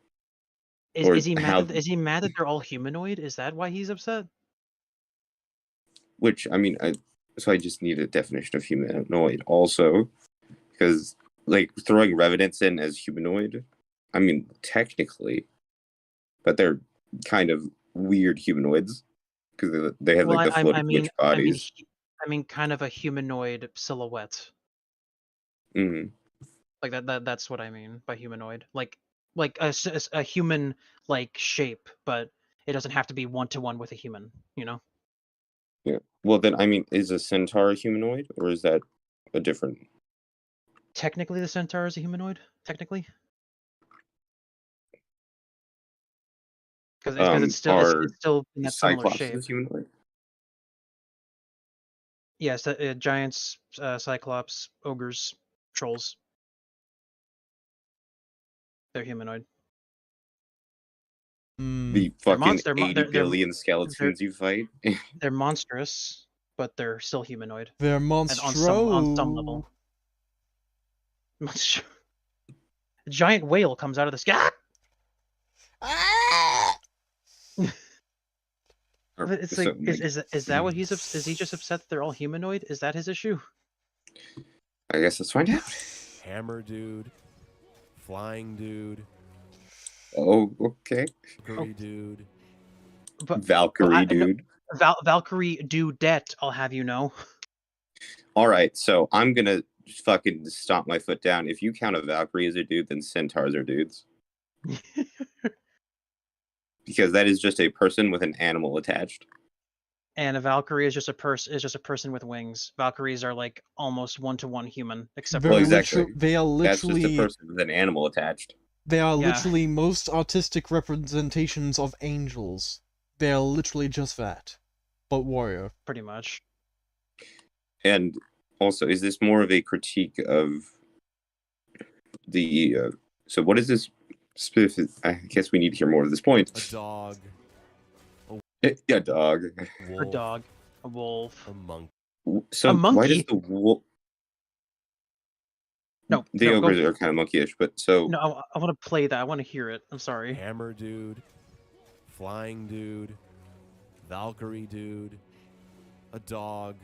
Or Is he how- mad? Is he mad that they're all humanoid? Is that why he's upset? Which I mean, I just need a definition of humanoid also, because like throwing revenants in as humanoid, I mean technically, but they're kind of weird humanoids because they have like the floating witch bodies. I mean, kind of a humanoid silhouette. Mhm. Like that's what I mean by humanoid. Like a human like shape, but it doesn't have to be one-to-one with a human. You know. Yeah. Well, then I mean, is a centaur a humanoid, or is that a different? Technically, the centaur is a humanoid. Technically, because it's still in that similar Cyclops shape. is humanoid? Yes, giants, cyclops, ogres, trolls. They're humanoid. The They're fucking they're 80 billion skeletons you fight. They're monstrous, but they're still humanoid. They're And monstro. on some level. A giant whale comes out of the sky. Ah! But it's like, is that what he's is he just upset that they're all humanoid? Is that his issue? I guess let's find out. Hammer dude. Flying dude. Oh, okay. Valkyrie dude. But Valkyrie dude. Valkyrie dudette, I'll have you know. All right, so I'm gonna fucking stomp my foot down. If you count a Valkyrie as a dude, then centaurs are dudes. Because that is just a person with an animal attached. And a Valkyrie is just a person with wings. Valkyries are like almost one-to-one human, except They're Well, exactly. they are That's just a literally person with an animal attached. they are Yeah. literally most artistic representations of angels. They are literally just that, but warrior. pretty much. And also, is this more of a critique of the? So, what is this? I guess we need to hear more of this point. A dog. Yeah, dog. Wolf. A dog, a wolf. A monkey. So A monkey? why does the wolf? No, The no, ogres go. are kind of monkeyish, but so No, I want to play that. I want to hear it. I'm sorry. Hammer dude, flying dude, Valkyrie dude, a dog,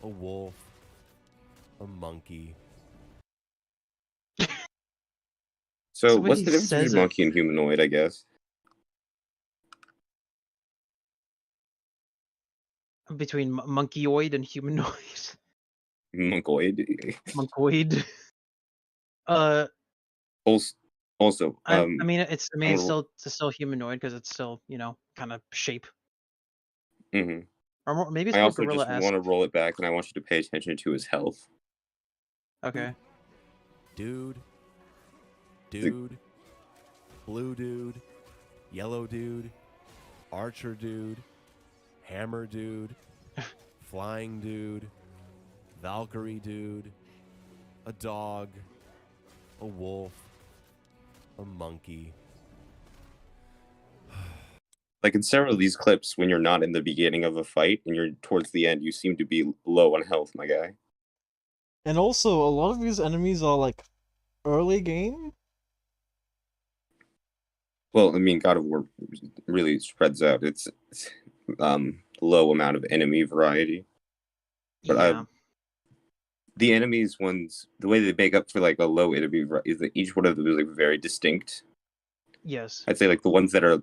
a wolf, a monkey. so the way what's he the difference says between it. monkey and humanoid? I guess. Between monkeyoid and humanoid. Monkoid. Monkoid. Uh, Also, I mean, it's I'm gonna. still humanoid because it's still kind of shape, Mhm. or maybe it's I more also just gorilla-esque. want to roll it back, and I want you to pay attention to his health. Okay. Dude, dude, blue dude, yellow dude, archer dude, hammer dude, flying dude, Valkyrie dude, a dog, a wolf, a monkey. Like in several of these clips, when you're not in the beginning of a fight and you're towards the end, you seem to be low on health, my guy. And also, a lot of these enemies are like early game. Well, I mean, God of War really spreads out. It's low amount of enemy variety, but Yeah. the enemies ones, the way they make up for like a low enemy is that each one of them is like very distinct. Yes. I'd say like the ones that are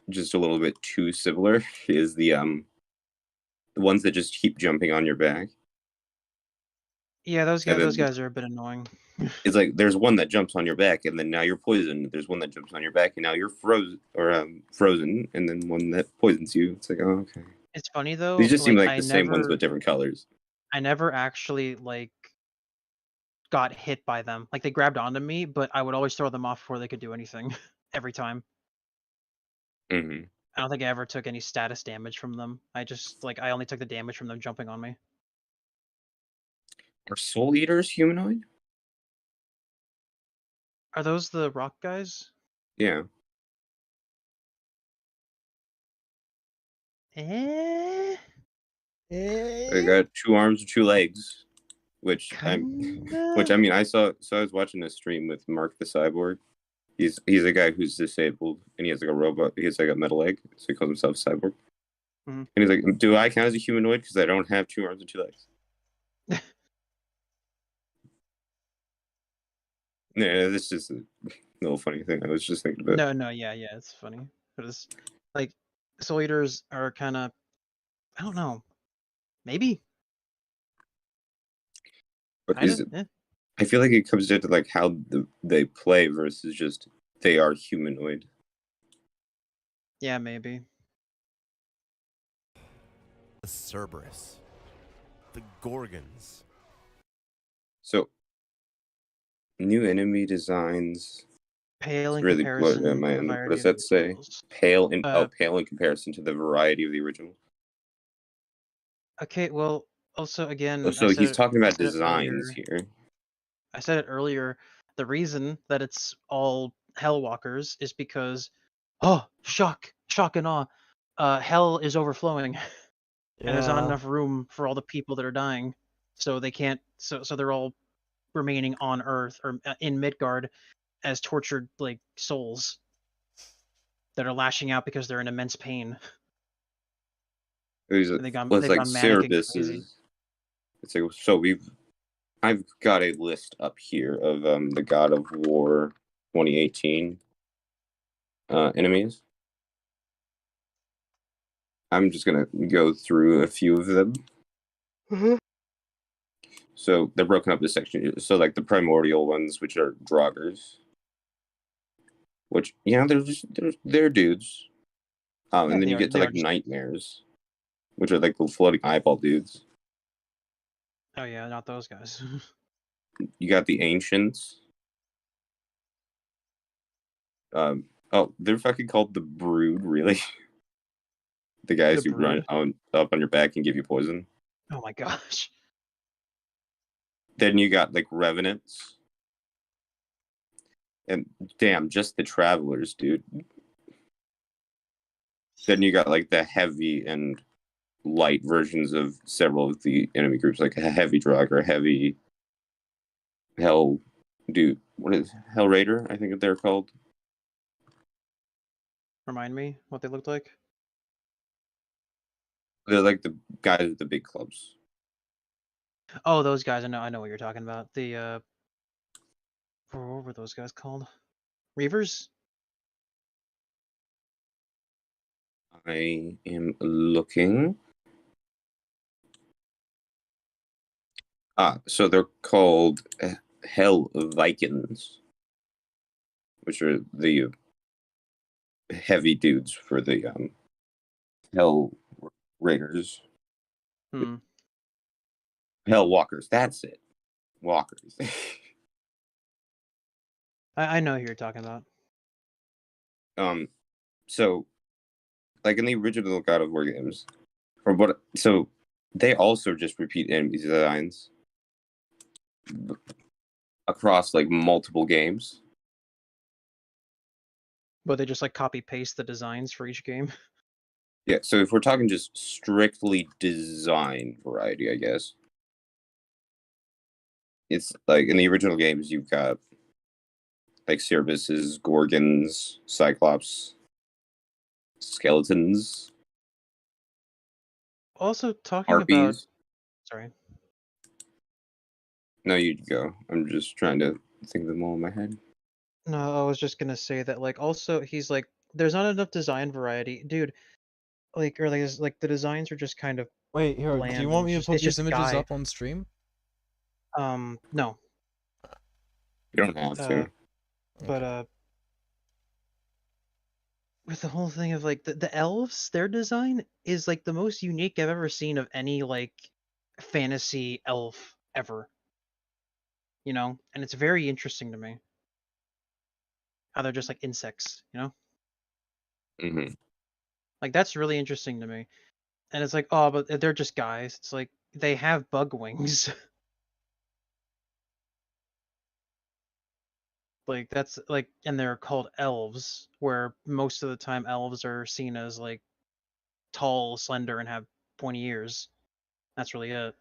just a little bit too similar is the ones that just keep jumping on your back. Yeah, those And then guys are a bit annoying. it's like there's one that jumps on your back, and then now you're poisoned. There's one that jumps on your back, and now you're frozen, and then one that poisons you. It's like, oh, okay. It's funny These though, just seem like like the same ones with different colors. I never actually like got hit by them. Like they grabbed onto me, but I would always throw them off before they could do anything every time. Mm-hmm. I don't think I ever took any status damage from them. I only took the damage from them jumping on me. Are Soul Eaters humanoid? Are those the rock guys? Yeah. Eh, They got 2 arms and 2 legs, which I kinda. mean, I saw. So I was watching a stream with Mark the Cyborg. He's a guy who's disabled, and he has like a robot. He has like a metal leg, so he calls himself Cyborg. Mhm. And he's like, "Do I count as a humanoid because I don't have 2 arms and 2 legs?" Yeah, this is just a little funny thing I was just thinking about. No, yeah, it's funny. But it's like Soul Eaters are kind of, I don't know, maybe But kind is of. it? I feel like it comes down to like how they play versus just they are humanoid. Yeah, maybe. The Cerberus, the Gorgons. So new enemy designs. Pale in Really, what comparison. am I? to the What variety does of that the say? originals. Pale in Uh, pale in comparison to the variety of the original. Okay, well, also again, Oh, so he's talking I about said it designs earlier. here. I said it earlier. The reason that it's all Hellwalkers is because, oh, shock and awe. Hell is overflowing, and there's not Yeah. enough room for all the people that are dying, so they can't. So they're all remaining on Earth or in Midgard as tortured like souls that are lashing out because they're in immense pain. Well, it's They've like gone manic and Cerebus crazy. is. It's like so I've got a list up here of the God of War 2018 enemies. I'm just gonna go through a few of them. Mm-hmm. So they're broken up into sections. So like the primordial ones, which are Draugrs, which they're dudes. Yeah, And then you get to they are like just. nightmares, which are like the floating eyeball dudes. Oh yeah, not those guys. You got the ancients. Oh, they're fucking called the Brood, really? The guys The who run Brood. up on your back and give you poison. Oh my gosh. Then you got like revenants. And damn, just the travelers, dude. Then you got like the heavy and light versions of several of the enemy groups, like a heavy Draugr, a heavy Hell, dude, what is Hell Raider? I think they're called. Remind me what they looked like. They're like the guys with the big clubs. Oh, those guys. I know what you're talking about. The what were those guys called? Reavers? I am looking. So they're called Hell Vikings, which are the heavy dudes for the Hell Raiders. Hmm. Hell Walkers, that's it. Walkers. I know who you're talking about. So like in the original God of War games, so they also just repeat enemy designs across like multiple games. But they just like copy paste the designs for each game. Yeah, so if we're talking just strictly design variety, I guess it's like in the original games you've got like Cerberuses, Gorgons, Cyclops, skeletons, Also talking about. harpies. Sorry. No, you go. I'm just trying to think of them all in my head. No, I was just gonna say that like also he's like there's not enough design variety, dude. Like the designs are just kind of Wait, here, do bland. you And want me to put it's these just images guy. up on stream? No. You don't have to. But with the whole thing of like the elves, their design is like the most unique I've ever seen of any like fantasy elf ever. You know, and it's very interesting to me how they're just like insects. You know, Mm-hmm. like that's really interesting to me. And it's like, oh, but they're just guys. It's like they have bug wings. Like that's like, and they're called elves, where most of the time elves are seen as like tall, slender, and have pointy ears. That's really it.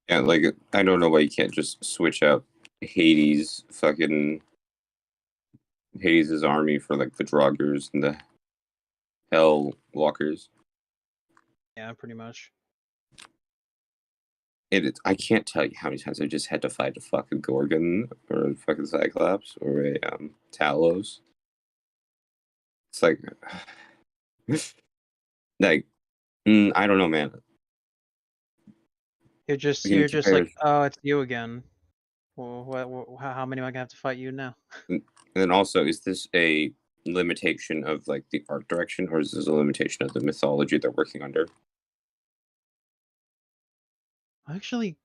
Yeah, like I don't know why you can't just switch out Hades' army for like the Draugrs and the Hell Walkers. Yeah, pretty much. I can't tell you how many times I just had to fight a fucking Gorgon or a fucking Cyclops or a Talos. It's like, like, I don't know, man. You're just We can compare, like, oh, it's you again. Well, how many am I gonna have to fight you now? and then also, is this a limitation of like the art direction, or is this a limitation of the mythology they're working under? Actually,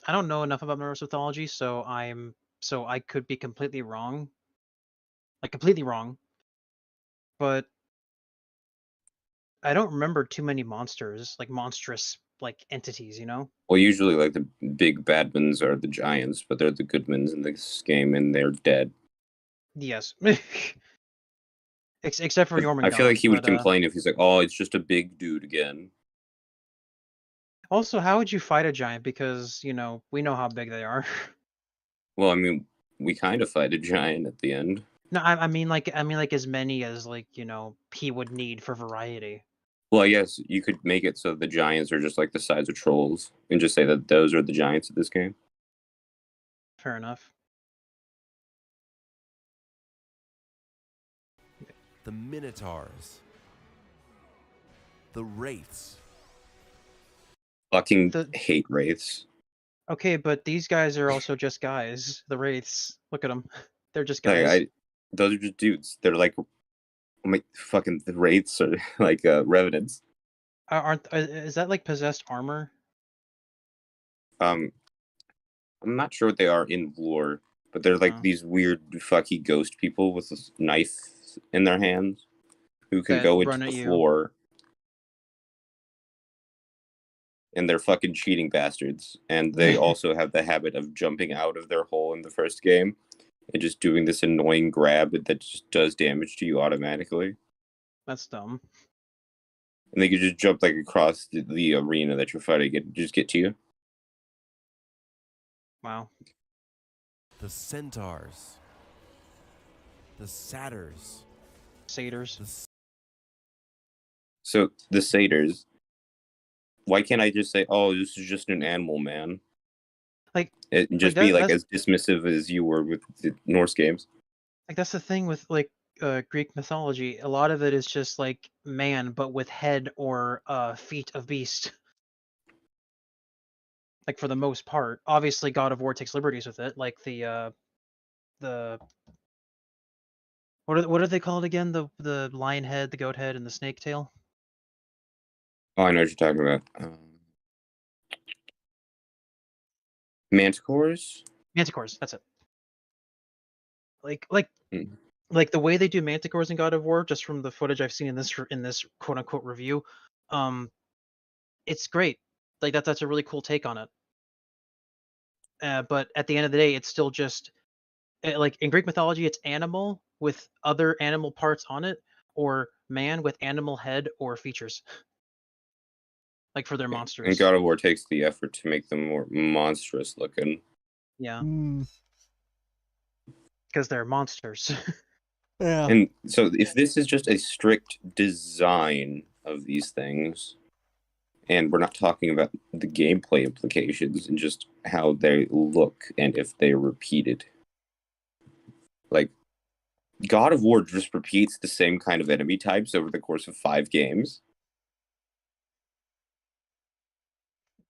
I don't know enough about Norse mythology, so I could be completely wrong. Like completely wrong. But I don't remember too many monsters, like monstrous like entities, you know? Well, usually, like the big bad ones are the giants, but they're the good ones in this game, and they're dead. Yes. Except for I feel like Jormungand, he would but complain if he's like, "Oh, it's just a big dude again." also, how would you fight a giant? Because we know how big they are. Well, I mean, we kind of fight a giant at the end. No, I mean like as many as like he would need for variety. Well, I guess you could make it so the giants are just like the size of trolls, and just say that those are the giants of this game. Fair enough. The Minotaurs. The Wraiths. Fucking hate wraiths. Okay, but these guys are also just guys. The wraiths. Look at them. They're just guys. Like, those are just dudes. They're like, fucking the wraiths are like revenants. Is that like possessed armor? I'm not sure what they are in lore, but they're like these weird fucky ghost people with a knife in their hands who can That go into run at the you. floor. And they're fucking cheating bastards. And they also have the habit of jumping out of their hole in the first game and just doing this annoying grab that just does damage to you automatically. That's dumb. and they could just jump like across the arena that you're fighting and just get to you. Wow. The centaurs. The satyrs. Satyrs. The So the satyrs. Why can't I just say, "Oh, this is just an animal, man"? Like, And just like be like that's as dismissive as you were with the Norse games. like that's the thing with like Greek mythology. A lot of it is just like man, but with head or feet of beast. Like for the most part, obviously God of War takes liberties with it, like the what are they called again? The lion head, the goat head, and the snake tail. Oh, I know what you're talking about. Manticores. Manticores. That's it. Like Mm. like the way they do manticores in God of War, just from the footage I've seen in this quote unquote review, it's great. Like that's a really cool take on it. But at the end of the day, it's still just like in Greek mythology, it's animal with other animal parts on it, or man with animal head or features, like for their And monsters. God of War takes the effort to make them more monstrous looking. Yeah, Mm, because they're monsters. yeah. And so, if this is just a strict design of these things, and we're not talking about the gameplay implications and just how they look and if they're repeated, like God of War just repeats the same kind of enemy types over the course of 5 games.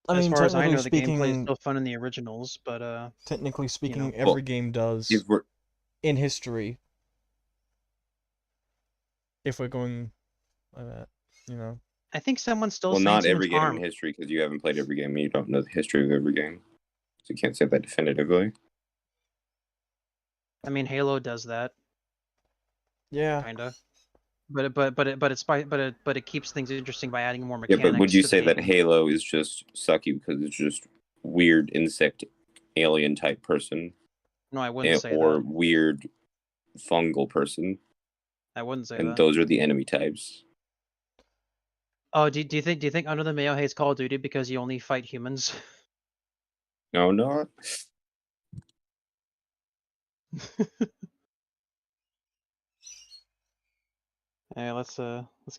I As mean, far as I technically know, the gameplay is speaking, still fun in the originals, but technically speaking, know. every Well, game does If we're in history. If we're going like that, you know. I think someone's still well, saying not someone's every game arm. in history because you haven't played every game and you don't know the history of every game, so you can't say that definitively. I mean, Halo does that, Yeah. kinda. But it keeps things interesting by adding more Yeah, mechanics but would you to the say that game. Halo is just sucky because it's just weird insect alien type person No, I wouldn't say or that. weird fungal person, I wouldn't say and that. those are the enemy types? Oh, do you think Under the Mayo hates Call of Duty because you only fight humans? No, not. Hey, let's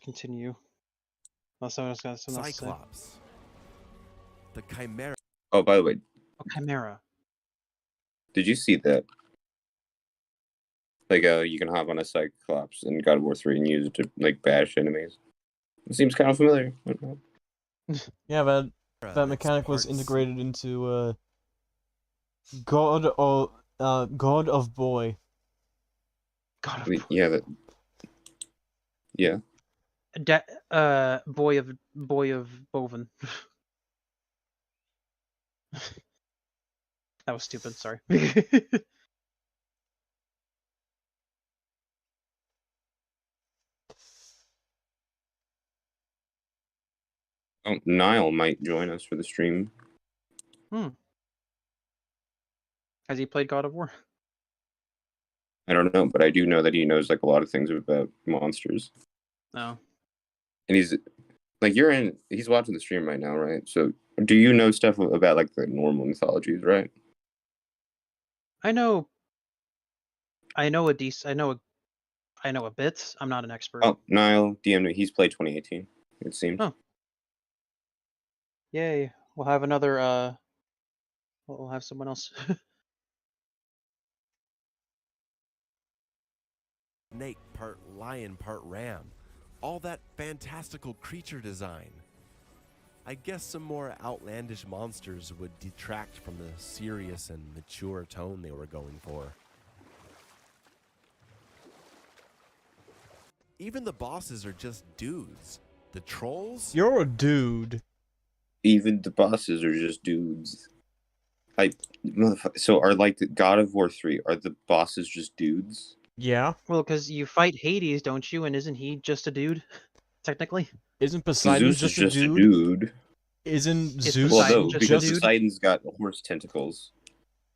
continue. Unless someone's got something else to say. Cyclops. The Chimera. Oh, by the way, Oh, Chimera. did you see that? Like, you can hop on a Cyclops in God of War 3 and use it to like bash enemies. It seems kind of familiar. I don't know. Yeah, that that's mechanic was parts- integrated into God of Boy. God of Yeah, yeah. Boy of Boven. That was stupid. Sorry. Oh, Niall might join us for the stream. Has he played God of War? I don't know, but I do know that he knows like a lot of things about monsters. No. And he's like, he's watching the stream right now, right? So do you know stuff about like the normal mythologies, right? I know a bit. I'm not an expert. Oh, Niall DM, he's played 2018, it seems. Oh. Yay. We'll have another we'll have someone else. Snake, part lion, part ram. All that fantastical creature design. I guess some more outlandish monsters would detract from the serious and mature tone they were going for. Even the bosses are just dudes. The trolls? You're a dude. Even the bosses are just dudes. So are like the God of War 3, are the bosses just dudes? Yeah. Well, because you fight Hades, don't you? And isn't he just a dude, technically? Isn't Poseidon Zeus is just a just dude? a dude. Isn't Is Zeus Well, Poseidon no, just a because dude? Poseidon's got horse tentacles.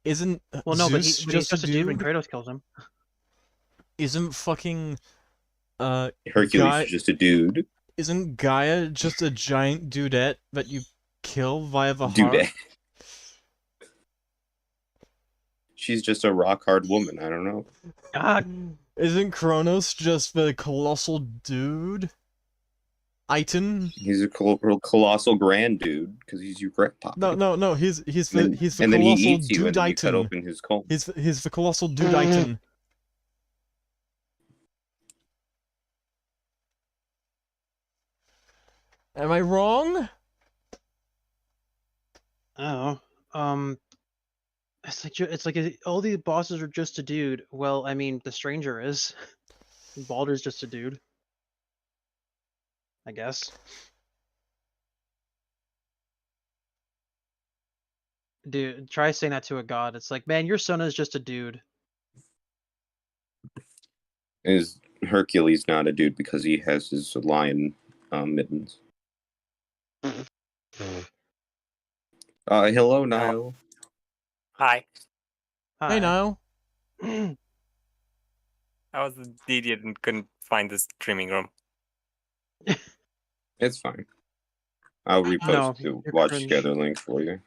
Isn't Well, no, Zeus but he's just a dude when dude? Kratos kills him. Isn't fucking Hercules guy is just a dude. Isn't Gaia just a giant dudette that you kill via the Dude, heart? she's just a rock hard woman. I don't know. God, Isn't Kronos just the colossal dude? Iton? He's a colossal grand dude because he's your grandpa. No. He's the And then he colossal eats you, and then you cut dude-iton. open his colon. He's the colossal dude-iton. Am I wrong? oh, it's like all the bosses are just a dude. Well, I mean, the stranger is. Baldur's just a dude, I guess. Dude, try saying that to a god. It's like, man, your son is just a dude. Is Hercules not a dude because he has his lion mittens? Hello, Niall. Hi. Hey, Niall. Niall. I was an idiot and couldn't find the streaming room. It's fine. I'll repost No, the you're watch cringe. together link for you.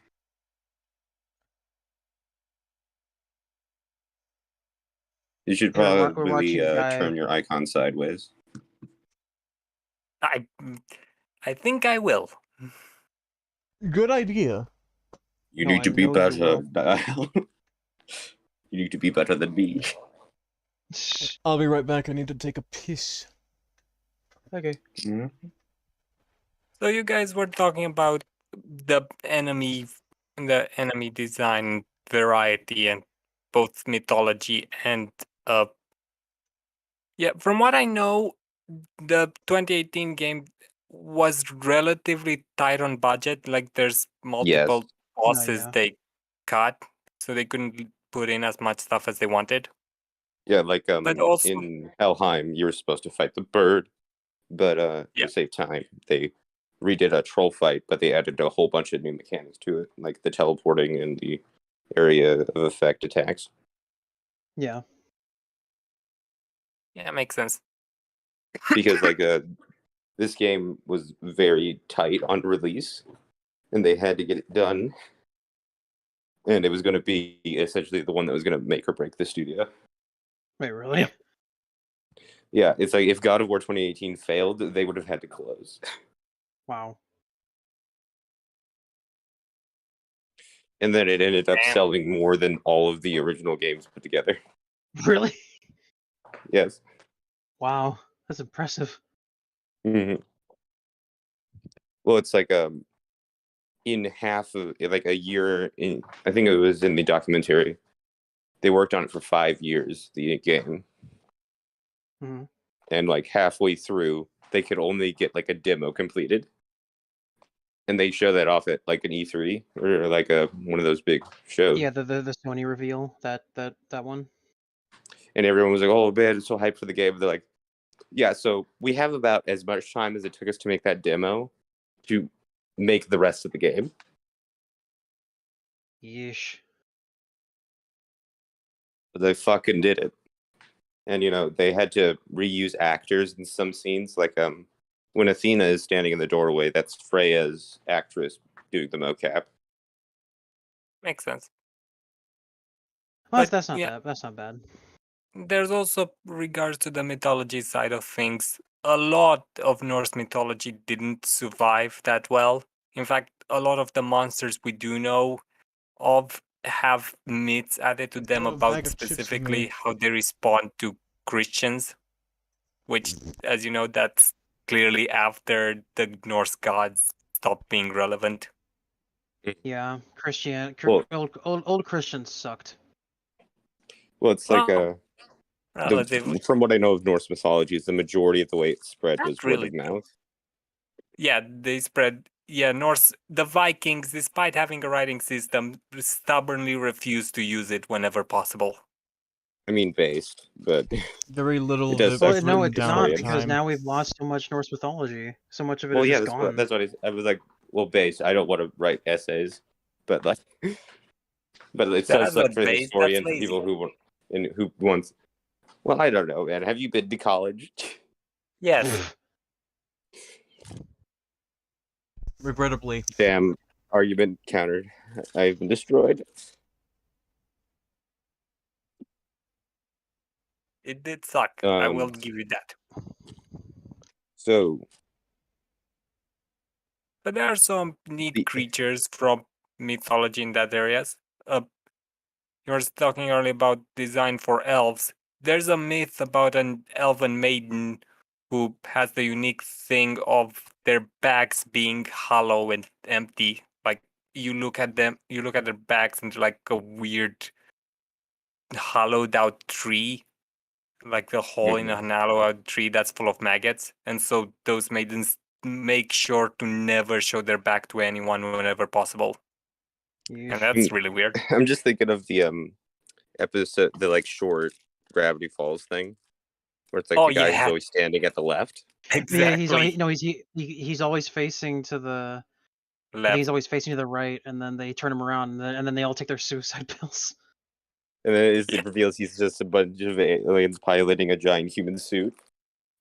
You should Yeah, we're probably watching Gaia. turn your icon sideways. I think I will. Good idea. You No, need to I be know you better. will. Dial. You need to be better than me. I'll be right back. I need to take a piss. Okay. So you guys were talking about the enemy design variety and both mythology and yeah, from what I know, the 2018 game was relatively tight on budget. Like there's multiple bosses yeah. they cut, so they couldn't put in as much stuff as they wanted. Yeah, like But also- in Helheim, you were supposed to fight the bird, but Yeah. to save time, they redid a troll fight, but they added a whole bunch of new mechanics to it, like the teleporting and the area of effect attacks. Yeah. Yeah, makes sense. Because like this game was very tight on release, and they had to get it done, and it was going to be essentially the one that was going to make or break the studio. Wait, really? Yeah, it's like if God of War 2018 failed, they would have had to close. Wow. And then it ended up Damn. selling more than all of the original games put together. Really? Yes. Wow. That's impressive. Mm-hmm. Well, it's like in half of like a year. I think it was in the documentary. They worked on it for 5 years. The game, Mhm. and like halfway through, they could only get like a demo completed, and they show that off at like an E3 or like one of those big shows. Yeah, the Sony reveal, that one. And everyone was like, "Oh man, it's so hyped for the game." They're like, "Yeah, so we have about as much time as it took us to make that demo to make the rest of the game." Yeesh. But they fucking did it. And they had to reuse actors in some scenes, like when Athena is standing in the doorway, that's Freya's actress doing the mocap. Makes sense. Well, But, that's not yeah. bad. That's not bad. There's also regards to the mythology side of things. A lot of Norse mythology didn't survive that well. In fact, a lot of the monsters we do know of have myths added to them got a about bag of chips for specifically me. how they respond to Christians, which, as you know, that's clearly after the Norse gods stopped being relevant. Yeah, Well- old Christians sucked. Well, it's like Well, relatively. from what I know of Norse mythology, is the majority of the way it spread Not was really. word of mouth. Yeah, they spread. Yeah, Norse. The Vikings, despite having a writing system, stubbornly refused to use it whenever possible. I mean, based, but Very little It of does it suck. was Well, no, written it's down not, at the because time. now we've lost so much Norse mythology. So much of it is well, yeah, just gone. that's what I was like. Well, based. I don't want to write essays, but like, but it That's does suck not for based, historians that's and people who wants. Well, I don't know, man. Have you been to college? Yes. regrettably. Damn, argument countered. I've been destroyed. It did suck. I will give you that. So But there are some neat creatures from mythology in that areas. You were talking earlier about design for elves. There's a myth about an elven maiden who has the unique thing of their backs being hollow and empty. Like you look at their backs and they're like a weird hollowed out tree. Like the hole in an hollowed out tree that's full of maggots. And so those maidens make sure to never show their back to anyone whenever possible. And that's really weird. I'm just thinking of the episode, the like short Gravity Falls thing, where it's like the guy who's always standing at the left. Exactly. He's always facing to the I think he's always facing to the right, and then they turn him around, and then they all take their suicide pills. And then it reveals he's just a bunch of aliens piloting a giant human suit.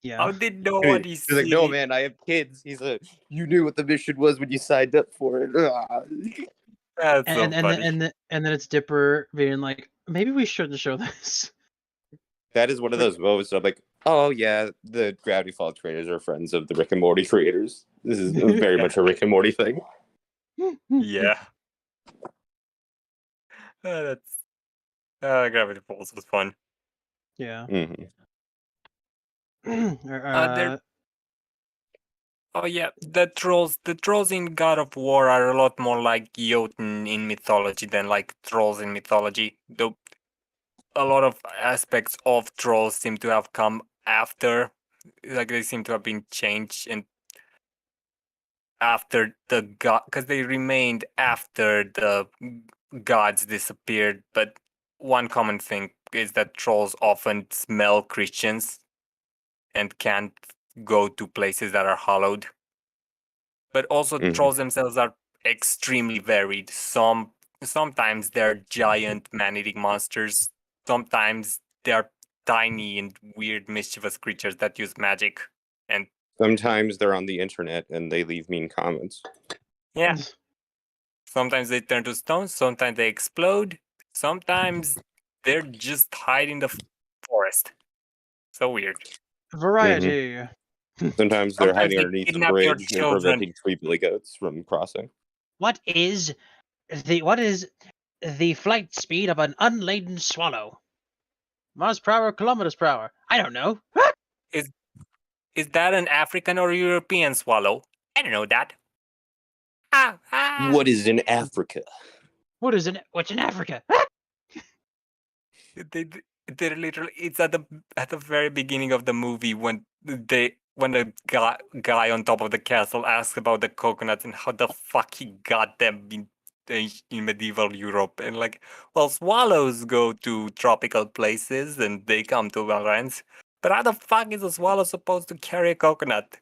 Yeah. How did nobody He's see? like, no, man, I have kids. He's like, you knew what the mission was when you signed up for it. That's and so funny. then it's Dipper being like, maybe we shouldn't show this. That is one of those moments where I'm like, oh yeah, the Gravity Falls creators are friends of the Rick and Morty creators. This is very much a Rick and Morty thing. Yeah. That's Gravity Falls was fun. Yeah. Mm-hmm. Oh yeah, the trolls in God of War are a lot more like Jotun in mythology than like trolls in mythology. Though a lot of aspects of trolls seem to have come after, like they seem to have been changed and after the god, because they remained after the gods disappeared. But one common thing is that trolls often smell Christians and can't go to places that are hallowed. But also trolls themselves are extremely varied. Sometimes they're giant man-eating monsters. Sometimes they're tiny and weird mischievous creatures that use magic. And sometimes they're on the internet and they leave mean comments. Yeah. Sometimes they turn to stones, sometimes they explode, sometimes they're just hide in the forest. So weird. Variety. Sometimes they're hiding they underneath the kidnap your bridge and children. preventing 3 billy goats from crossing. What is the flight speed of an unladen swallow? Miles per hour, kilometers per hour. I don't know. Is that an African or European swallow? I don't know that. What is in Africa? What's in Africa? They literally, it's at the very beginning of the movie when the guy on top of the castle asks about the coconuts and how the fuck he got them in medieval Europe, and like, well, swallows go to tropical places and they come to Valence, but how the fuck is a swallow supposed to carry a coconut?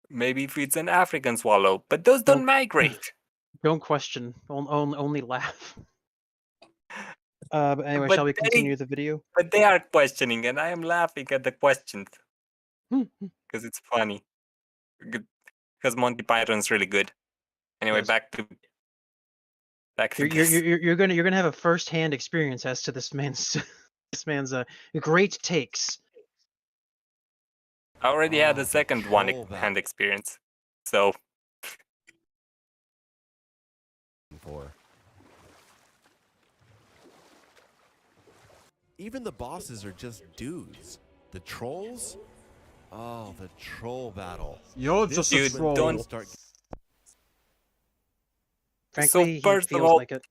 Maybe if it's an African swallow, but those don't migrate. Don't question. Only laugh. But anyway, shall we continue the video? But they are questioning, and I am laughing at the questions because it's funny. Because Monty Python's really good. Anyway, Yes. back to You're gonna have a first-hand experience as to this man's great takes. I already had the second hand experience, so. Even the bosses are just dudes. The trolls? Oh, the troll battle. You're just a troll. Frankly, So first he of feels all, like it.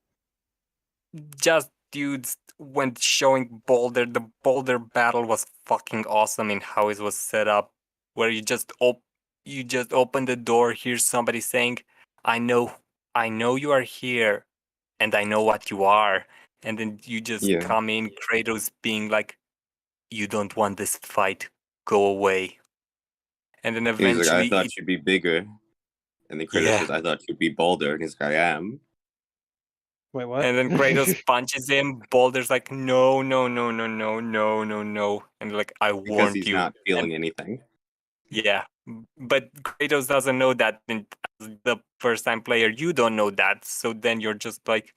just dudes when showing Boulder. The Boulder battle was fucking awesome in how it was set up, where you just open the door, hear somebody saying, I know you are here, and I know what you are. And then you just come in, Kratos being like, you don't want this fight, go away. And then eventually... He's like, I thought you'd be bigger. And then Kratos says, I thought you'd be bolder. And he's like, I am. Wait, what? And then Kratos punches him. Boulder's like, no. And like, I warned you. Because he's not feeling anything. Yeah. But Kratos doesn't know that. And the first time player, you don't know that. So then you're just like,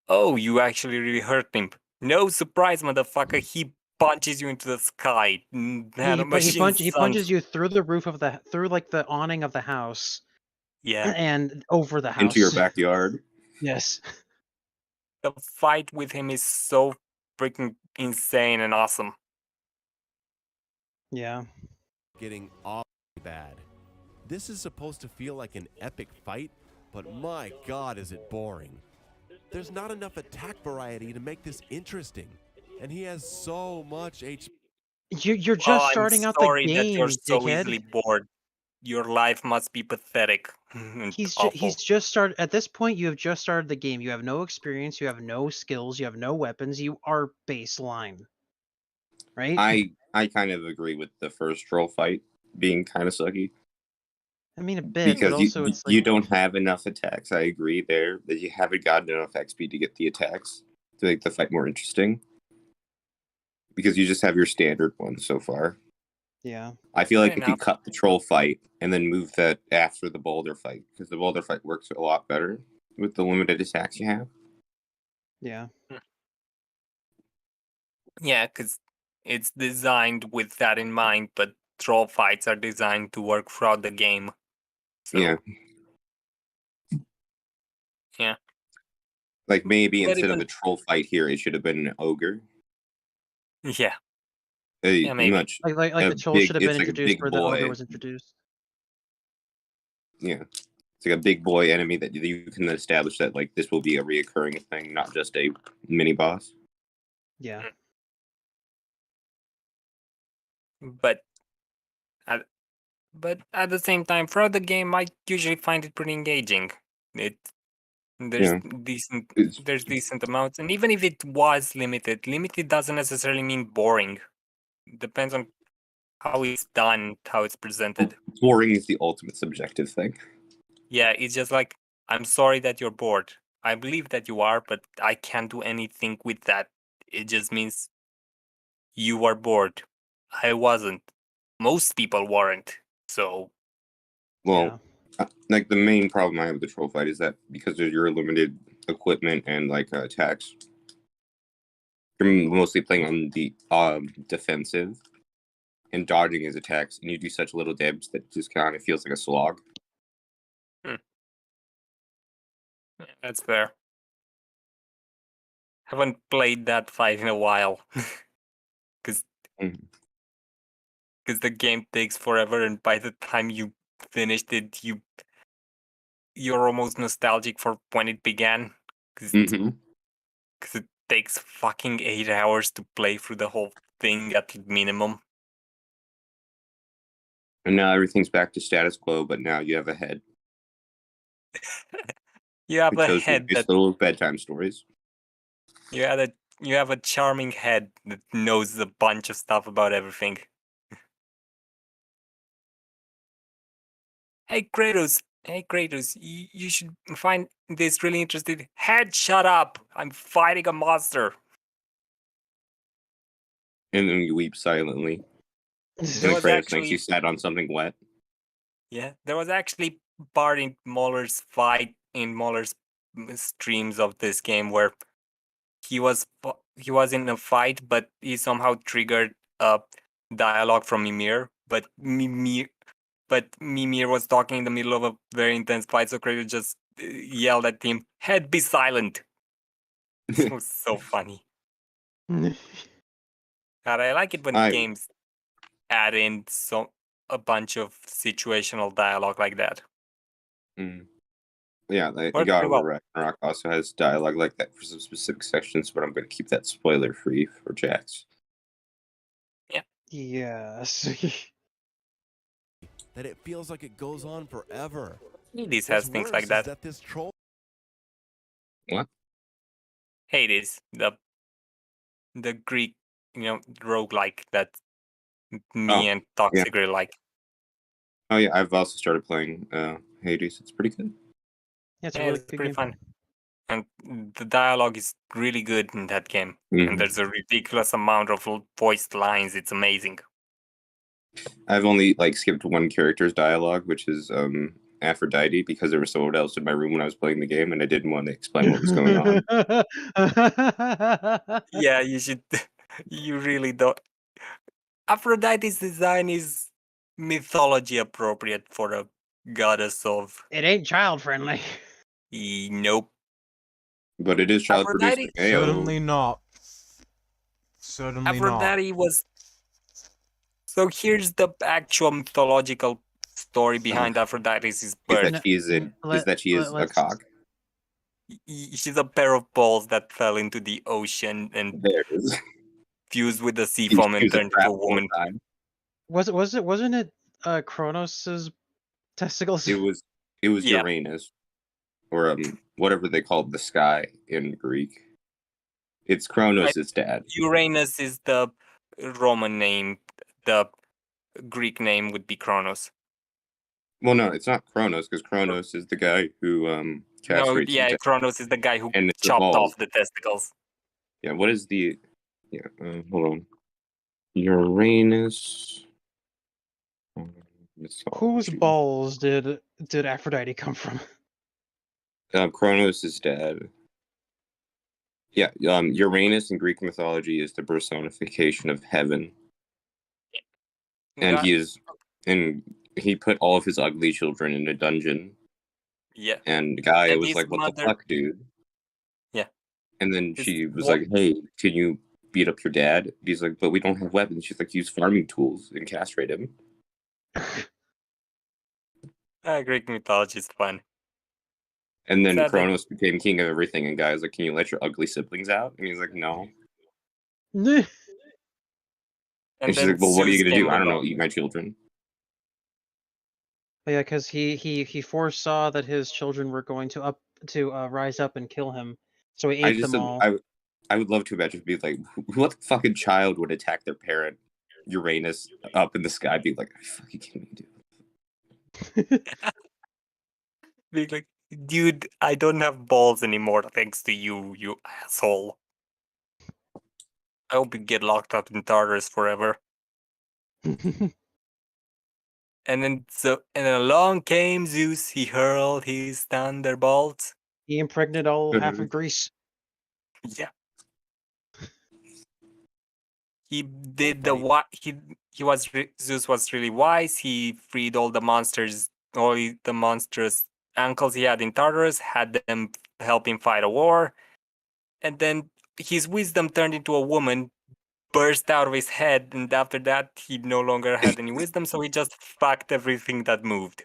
oh, you actually really hurt him. No surprise, motherfucker. He punches you into the sky. He punches you through the roof of through like the awning of the house Yeah. and over the house. Into your backyard. Yes. The fight with him is so freaking insane and awesome. Yeah. Getting awfully bad. This is supposed to feel like an epic fight, but my god is it boring. There's not enough attack variety to make this interesting, and he has so much HP. You're just starting out the Sorry that game, you're so dickhead. easily bored. Your life must be pathetic. And He's awful. just started. At this point, you have just started the game. You have no experience. You have no skills. You have no weapons. You are baseline, right? I kind of agree with the first troll fight being kind of sucky. I mean, a bit, Because but also it's like you don't have enough attacks. I agree there that you haven't gotten enough XP to get the attacks to make the fight more interesting. Because you just have your standard ones so far. yeah. I feel like Fair if you enough. cut the troll fight and then move that after the boulder fight, because the boulder fight works a lot better with the limited attacks you have. Yeah. Yeah, because it's designed with that in mind, but troll fights are designed to work throughout the game. So, Yeah. Yeah. Like maybe But instead of even- a troll fight here, it should have been an ogre. Yeah. A Yeah, maybe. much Like a the troll big- should have been it's like a introduced big where the ogre boy. was introduced. Yeah. It's like a big boy enemy that you can establish that like this will be a reoccurring thing, not just a mini boss. Yeah. But at the same time, throughout the game, I usually find it pretty engaging. There's Yeah. decent It's, there's decent amounts, and even if it was limited doesn't necessarily mean boring. Depends on how it's done, how it's presented. boring is the ultimate subjective thing. Yeah, it's just like, I'm sorry that you're bored. I believe that you are, but I can't do anything with that. It just means you are bored. I wasn't. Most people weren't. So, Well, like the main problem I have with the troll fight is that because of your limited equipment and like attacks, you're mostly playing on the defensive and dodging his attacks, and you do such little damage that it just kind of feels like a slog. that's fair. Haven't played that fight in a while. Because Mhm. the game takes forever, and by the time you finished it, you're almost nostalgic for when it began. Because Mhm. it takes fucking 8 hours to play through the whole thing at minimum. And now everything's back to status quo, but now you have a head. You have It a shows you head nice that little bedtime stories. you have a charming head that knows a bunch of stuff about everything. Hey Kratos, you should find this really interesting. Head, shut up! I'm fighting a monster. And then you weep silently. There And then was Kratos actually- thinks you sat on something wet. Yeah, there was actually part in Muller's fight in Muller's streams of this game where he was in a fight, but he somehow triggered a dialogue from Mimir, but Mimir was talking in the middle of a very intense fight, so Kratos just yelled at him, "Head, be silent." It was so funny. God, I like it when games add in a bunch of situational dialogue like that. Mm. Yeah, like Works God pretty of well. War Ragnarok also has dialogue like that for some specific sections, but I'm going to keep that spoiler free for Jax. Yes. That it feels like it goes on forever. Hades What's has things worse like is that. that this troll Hades, the Greek, roguelike that me and Toxic really like. Oh yeah, I've also started playing Hades. It's pretty good. Yeah, it's a Yeah, really it's good pretty game. fun. And the dialogue is really good in that game. Mhm. And there's a ridiculous amount of voiced lines. It's amazing. I've only like skipped one character's dialogue, which is Aphrodite because there was someone else in my room when I was playing the game, and I didn't want to explain what was going on. Yeah, you should. You really don't. Aphrodite's design is mythology appropriate for a goddess of. It ain't child friendly. Nope. But it is child produced. Aphrodite- Certainly not. Certainly not. Aphrodite was. So here's the actual mythological story behind Aphrodite's Is birth. that she is a let's- cock? She's a pair of balls that fell into the ocean and There it is. fused with the sea She foam and was a turned crap into a woman. whole time. Wasn't it Kronos's testicles? It was Yeah. Uranus, or whatever they called the sky in Greek. It's Kronos' dad. Uranus is the Roman name. The Greek name would be Kronos. Well, no, it's not Kronos because Kronos is the guy who No, castrates. yeah, his dad. Kronos is the guy who And it's the chopped balls. off the testicles. Yeah, what is the? Yeah, hold on. Uranus. Whose balls did Aphrodite come from? Kronos' dad. Yeah, Uranus in Greek mythology is the personification of heaven, and he put all of his ugly children in a dungeon. Yeah. And Gaia And was his like, "What the mother- fuck, dude?" Yeah. And then His she was wa- like, "Hey, can you beat up your dad?" And he's like, "But we don't have weapons." She's like, "Use farming tools and castrate him." Greek mythology is fun. And then Sadly- Kronos became king of everything, and Gaia's like, "Can you let your ugly siblings out?" And he's like, "No." And, And she's then like, "Well, what are you Zeus gonna do?" came "I don't know. along. Eat my children." Yeah, because he foresaw that his children were going to rise up and kill him, so he ate them all. I would love to imagine be like, what fucking child would attack their parent, Uranus, up in the sky? Be like, "Are you fucking kidding me, dude?" Being like, dude, I don't have balls anymore thanks to you, you asshole. I hope you get locked up in Tartarus forever. And then along came Zeus. He hurled his thunderbolts. He impregnated all half of Greece. Yeah. He did the what Zeus was really wise. He freed all the monsters, the monstrous uncles he had in Tartarus, had them help him fight a war, and then his wisdom turned into a woman, burst out of his head, and after that he no longer had any wisdom, so he just fucked everything that moved.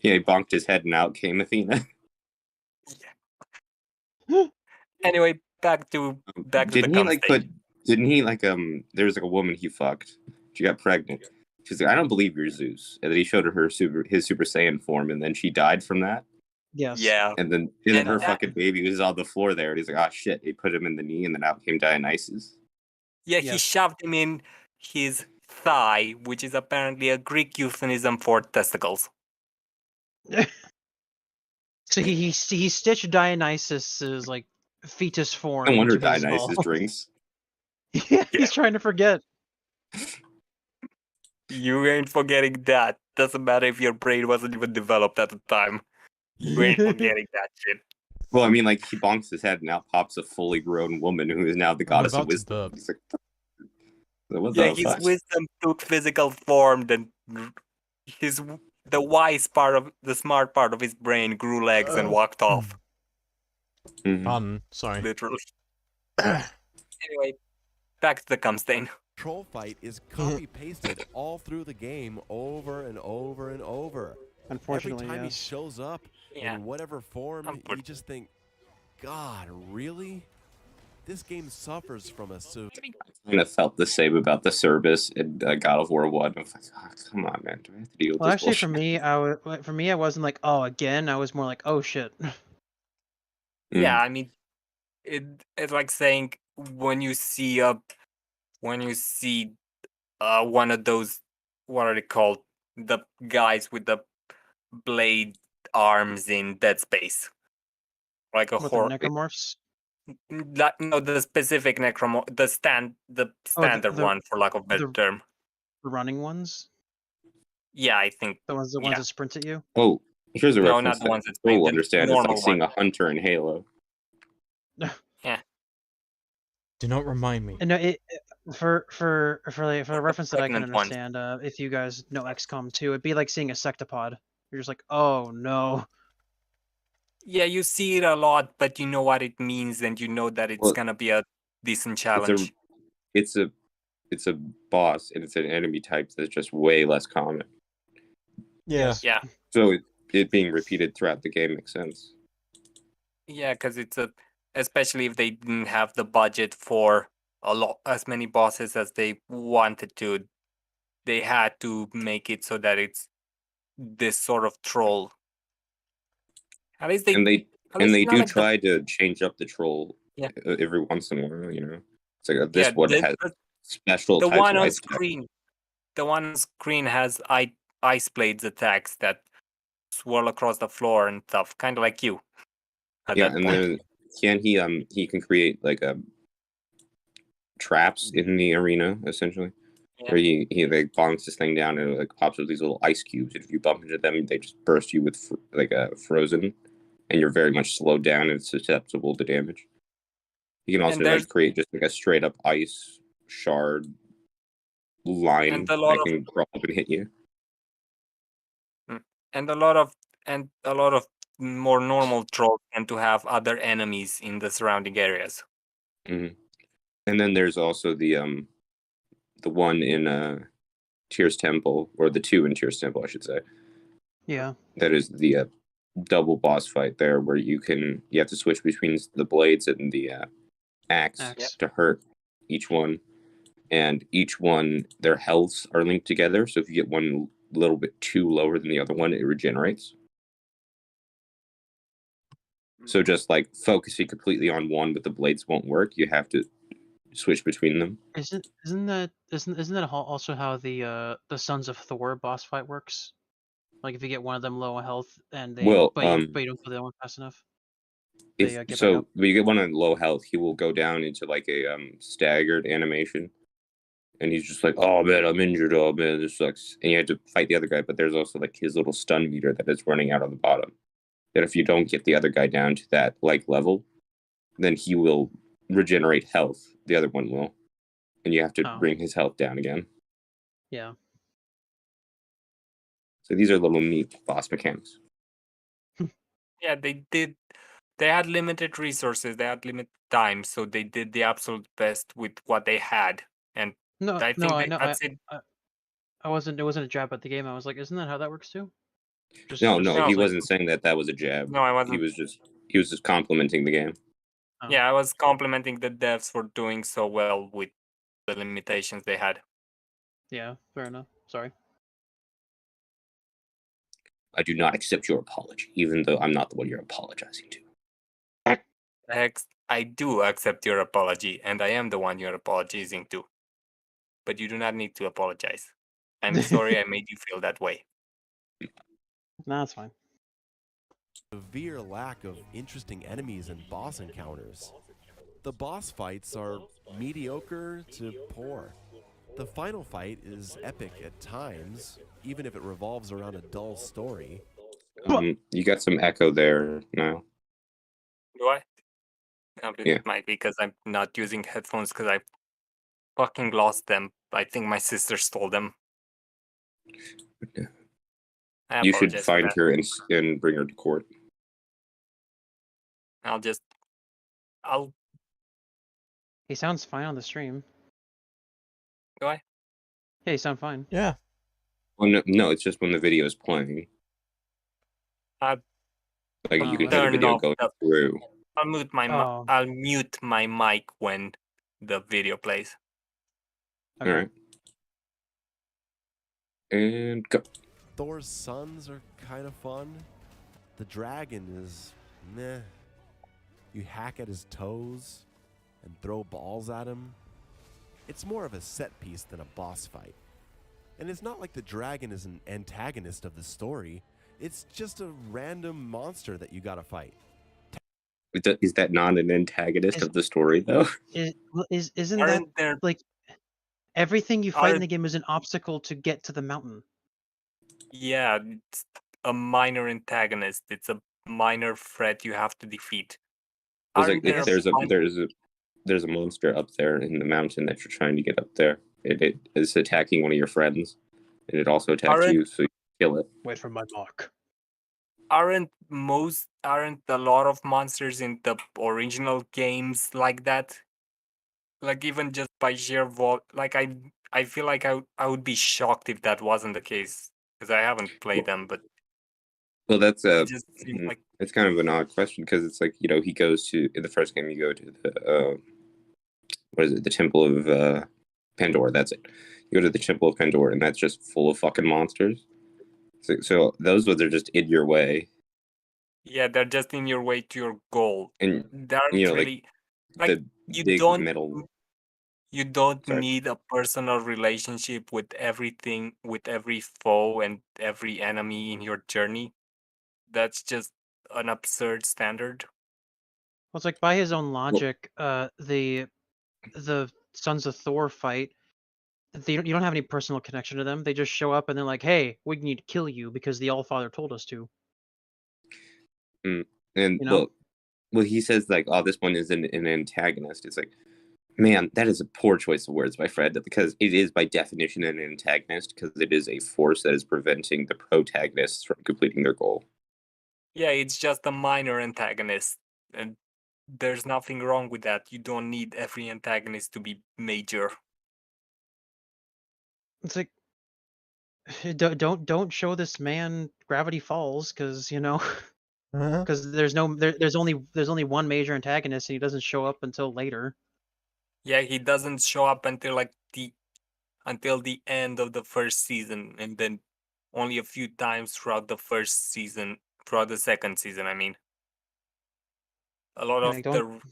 Yeah, he bonked his head, and out came Athena. Anyway, back to the Didn't he cum like stage. Didn't he like there was like a woman he fucked. She got pregnant. She's like, "I don't believe you're Zeus." And then he showed her his Super Saiyan form, and then she died from that. Yes. Yeah. And then And her that- fucking baby was on the floor there, and he's like, "Ah, shit!" He put him in the knee, and then out came Dionysus. Yeah, he Yes. shoved him in his thigh, which is apparently a Greek euphemism for testicles. So he stitched Dionysus's like fetus form. No wonder into his Dionysus ball. drinks. Yeah, he's trying to forget. You ain't forgetting that. Doesn't matter if your brain wasn't even developed at the time. You ain't forgetting that shit. Well, I mean, like he bonks his head, and out pops a fully grown woman who is now the goddess of about to wisdom. burp. He's like, "What Yeah, the his fuck?" wisdom took physical form, then the smart part of his brain grew legs and walked off. Mhm. Pardon. Sorry. Literally. Anyway, back to the cum stain. Troll fight is copy pasted all through the game over and over and over. Unfortunately, Every time yes. he shows up Yeah. in whatever form, you Unfortunately. just think, God, really? This game suffers from a kind of felt the same about the service in God of War 1. I was like, "Oh, come on, man. Do I have to deal with Well, this actually, bullshit?" for me, I wasn't like, oh, again. I was more like, oh shit. Yeah, I mean, it's like saying when you see one of those, what are they called, the guys with the blade arms in Dead Space, like a What, the horror. necromorphs? No, the specific the standard Oh, one, for lack of a better the- term. The running ones? Yeah, I think. The ones Yeah. that sprint at you. Oh, here's a No, reference not the that ones that you'll sprint, the understand. It's like normal seeing one. a hunter in Halo. Do not remind me. And no, for a reference that I can Pregnant ones. understand, if you guys know XCOM 2, it'd be like seeing a sectopod. You're just like, oh no. Yeah, you see it a lot, but you know what it means, and you know that it's Well, gonna be a decent challenge. It's a boss, and it's an enemy type that's just way less common. Yeah. Yeah, So it being repeated throughout the game makes sense. yeah, because especially if they didn't have the budget for as many bosses as they wanted to, they had to make it so that it's this sort of troll. At least And they not do like try to change up the troll Yeah. every once in a while. It's like this Yeah, one has special the types one of on ice attacks. screen. The one on screen has ice blades attacks that swirl across the floor and stuff, kind of like you. At Yeah, that and point. then he can create like traps in the arena essentially, where he like bonks this thing down and it like pops up these little ice cubes. If you bump into them, they just burst you with like a frozen, and you're very much slowed down and susceptible to damage. You can also like create just like a straight up ice shard line And that can crawl up and hit you. And a lot of more normal trolls tend to have other enemies in the surrounding areas. Mm-hmm. And then there's also the one in Tyr's Temple, or the two in Tyr's Temple, I should say. Yeah. That is the double boss fight there, where you have to switch between the blades and the axe to hurt each one, and each one, their healths are linked together. So if you get one a little bit too lower than the other one, it regenerates. So just like focusing completely on one, but the blades won't work. You have to switch between them. Isn't that also how the Sons of Thor boss fight works? Like if you get one of them low health and they but you don't kill the other one fast enough. When you get one on low health, he will go down into like a staggered animation, and he's just like, "Oh man, I'm injured. Oh man, this sucks." And you have to fight the other guy, but there's also like his little stun meter that is running out on the bottom. That if you don't get the other guy down to that like level, then he will regenerate health. The other one will, and you have to bring his health down again. Yeah. So these are little neat boss mechanics. Yeah, they did. They had limited resources. They had limited time, so they did the absolute best with what they had. And I think that's it. It wasn't a jab at the game. I was like, isn't that how that works too? No, he wasn't saying that was a jab. No, I wasn't. He was just complimenting the game. Oh. Yeah, I was complimenting the devs for doing so well with the limitations they had. Yeah, fair enough. Sorry. I do not accept your apology, even though I'm not the one you're apologizing to. I do accept your apology, and I am the one you're apologizing to. But you do not need to apologize. I'm sorry I made you feel that way. No, that's fine. Severe lack of interesting enemies and boss encounters. The boss fights are mediocre to poor. The final fight is epic at times, even if it revolves around a dull story. You got some echo there now. Do I? It might be because I'm not using headphones because I fucking lost them. I think my sister stole them. You should find her and bring her to court. He sounds fine on the stream. Do I? Yeah, you sound fine. Yeah. Well, no, it's just when the video is playing. Like you can hear the video going through. I'll mute my mic when the video plays. Okay. All right. And go. Thor's sons are kind of fun. The dragon is meh. You hack at his toes and throw balls at him. It's more of a set piece than a boss fight. And it's not like the dragon is an antagonist of the story. It's just a random monster that you gotta fight. Is that not an antagonist of the story, though? Isn't that like everything you fight in the game is an obstacle to get to the mountain? Yeah, it's a minor antagonist. It's a minor threat you have to defeat. It's like Aren't there guess- there's a monster up there in the mountain that you're trying to get up there. It is attacking one of your friends, and it also attacks Aren't- you, so you kill it. Wait for my mark. aren't a lot of monsters in the original games like that? Like even just by sheer like I feel like I would be shocked if that wasn't the case because I haven't played them, but Well, that's it just seems like it's kind of an odd question because it's like he goes to in the first game you go to the what is it, the Temple of Pandora. That's it. You go to the Temple of Pandora, and that's just full of fucking monsters. So those ones are just in your way, yeah, they're just in your way to your goal. and They aren't like really like the you big don't metal. you don't Sorry. need a personal relationship with everything, with every foe and every enemy in your journey. That's just an absurd standard. Well, it's like by his own logic, the Sons of Thor fight. You don't have any personal connection to them. They just show up and they're like, "Hey, we need to kill you because the Allfather told us to." And You know? well, he says like, "Oh, this one is an antagonist." It's like, man, that is a poor choice of words, my friend, because it is by definition an antagonist because it is a force that is preventing the protagonists from completing their goal. Yeah, it's just a minor antagonist, and there's nothing wrong with that. You don't need every antagonist to be major. It's like don't show this man Gravity Falls because Uh-huh. because there's only one major antagonist and he doesn't show up until later. Yeah, he doesn't show up until like until the end of the first season, and then only a few times throughout the second season. I mean, a lot of Like, don't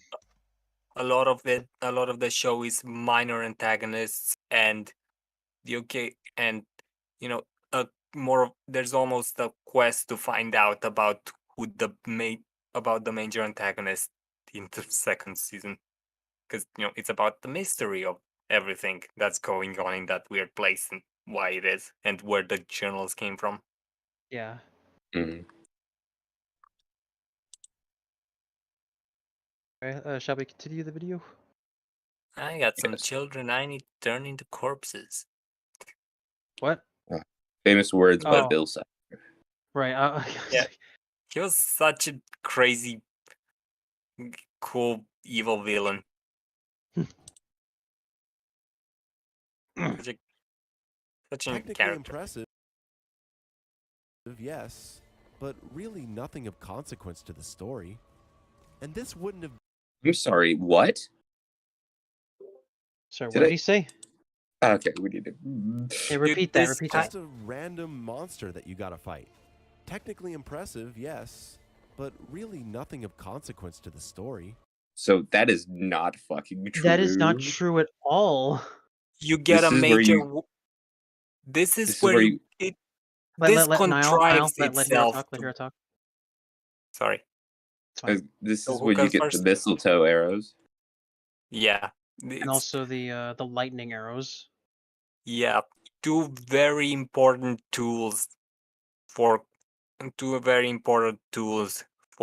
a lot of the show is minor antagonists and and you know there's almost a quest to find out about the major antagonist in the second season because it's about the mystery of everything that's going on in that weird place and why it is and where the journals came from. yeah. Mhm. Okay, shall we continue the video? I got some Yes. children I need to turn into corpses. What? Famous words by Oh. Bill Sutton. Right. Yeah. He was such a crazy, cool, evil villain. Such a Technically character. impressive, yes, but really nothing of consequence to the story. And this wouldn't have I'm sorry, what? Sorry, Did what did I- he say? Okay, we need to. Hey, repeat that. this Repeat guy- that. just a random monster that you gotta fight. Technically impressive, yes, but really nothing of consequence to the story. So that is not fucking true. That is not true at all. You get This a is where major. you- This is This is where where you. you. This Let Niall contrives let Hero itself. talk. Let to- Hero talk. Sorry. It's fine. This So is who when you goes get first? the mistletoe arrows. Yeah. And also the lightning arrows. Yeah, two very important tools for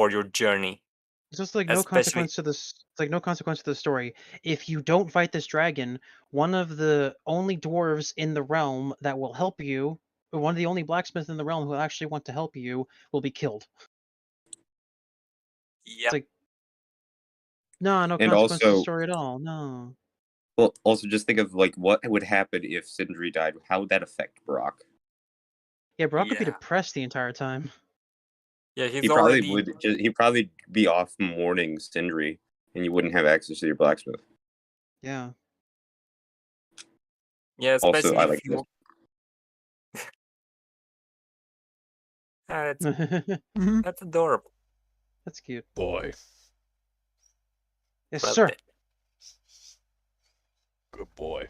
your journey. It's just like no Especially- consequence to this. It's like no consequence to the story. If you don't fight this dragon, one of the only dwarves in the realm that will help you, or one of the only blacksmiths in the realm who actually want to help you, will be killed. Yeah. like- No And consequence to the also- story at all. No. Well, also just think of like what would happen if Sindri died. How would that affect Brock? Yeah, Brock would be Yeah. depressed the entire time. Yeah, he's He probably already would. He'd probably be off mourning Sindri, and you wouldn't have access to your blacksmith. Yeah. Yeah, especially Also, I if like you that's Mhm. that's adorable. That's cute. Boy. Yes, Well, sir. Good boy.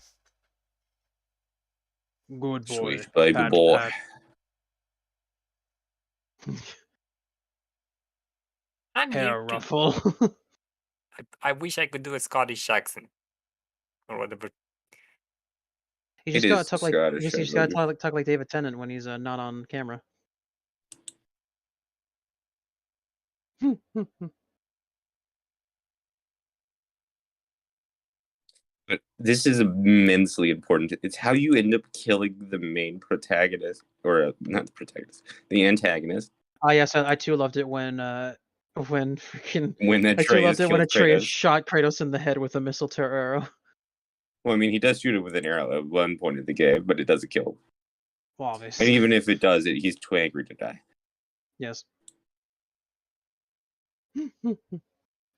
Good boy. Sweet baby Pat, boy. pat. I'm Hair here to- ruffle. I wish I could do a Scottish accent or whatever. He It just gotta is talk like Scottish, he's I just gotta believe. talk like David Tennant when he's not on camera. But this is immensely important. It's how you end up killing the main protagonist, or not the protagonist, the antagonist. Ah, yes, I too loved it when freaking When I too loved Atreus it when kills Atreus Kratos. shot Kratos in the head with a mistletoe arrow. Well, I mean, he does shoot it with an arrow at one point in the game, but it doesn't kill him. Well, And obviously. even if it does, he's too angry to die. Yes.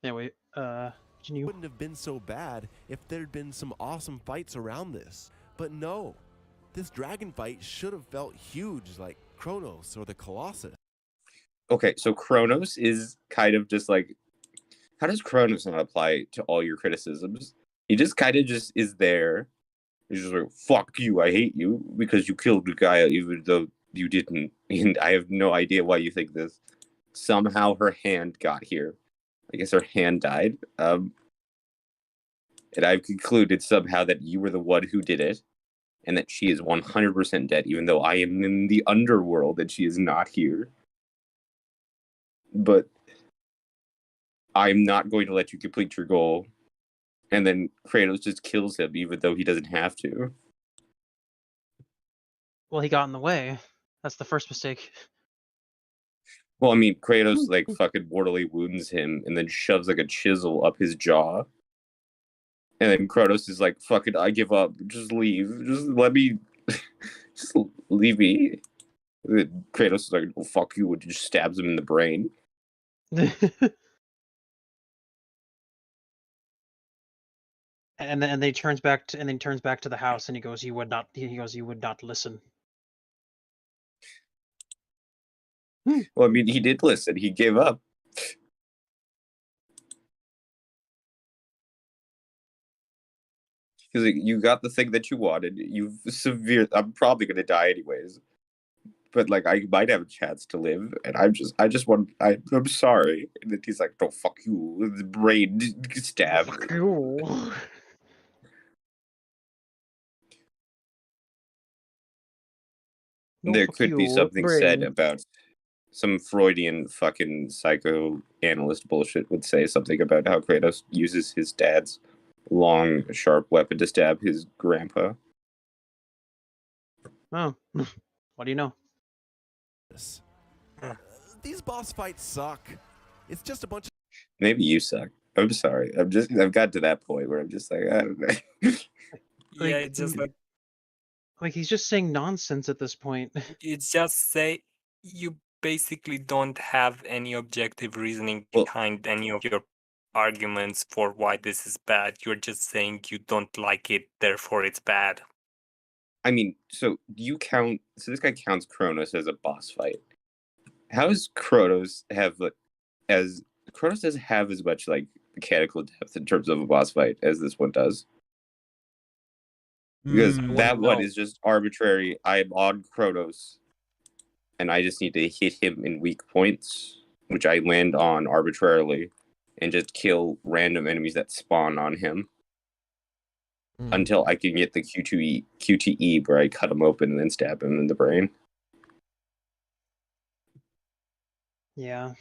Anyway, continue. Wouldn't have been so bad if there'd been some awesome fights around this. But no, this dragon fight should have felt huge like Kronos or the Colossus. Okay, so Kronos is kind of just like, how does Kronos not apply to all your criticisms? He just kind of just is there. He's just like, fuck you, I hate you because you killed the guy even though you didn't. And I have no idea why you think this. Somehow her hand got here. I guess her hand died. And I've concluded somehow that you were the one who did it. And that she is 100% dead, even though I am in the underworld and she is not here. But I'm not going to let you complete your goal. And then Kratos just kills him, even though he doesn't have to. Well, he got in the way. That's the first mistake. Well, I mean, Kratos, like, fucking mortally wounds him and then shoves, like, a chisel up his jaw. And then Kratos is like, fucking, I give up. Just leave. Just let me... just leave me. And then Kratos is like, oh, fuck you, and just stabs him in the brain. And then he turns back to the house and he goes, you would not listen. Well, I mean, he did listen. He gave up. He's like, you got the thing that you wanted. I'm probably gonna die anyways. But like, I might have a chance to live, and I'm sorry. And then he's like, "No, fuck you." The brain stab. Fuck you. No, There fuck could be you, something said brain. about some Freudian fucking psychoanalyst bullshit would say something about how Kratos uses his dad's long, sharp weapon to stab his grandpa. Oh, what do you know? These boss fights suck. It's just a bunch of Maybe you suck. I'm sorry. I've got to that point where I'm just like, I don't know. Yeah, it's just Like he's just saying nonsense at this point. it's just say you basically don't have any objective reasoning Well- behind any of your arguments for why this is bad. You're just saying you don't like it, therefore it's bad. I mean, so this guy counts Kronos as a boss fight. How does Kronos Kronos doesn't have as much like mechanical depth in terms of a boss fight as this one does? Because that one is just arbitrary. I'm on Kronos, and I just need to hit him in weak points, which I land on arbitrarily, and just kill random enemies that spawn on him until I can get the QTE where I cut him open and then stab him in the brain. Yeah.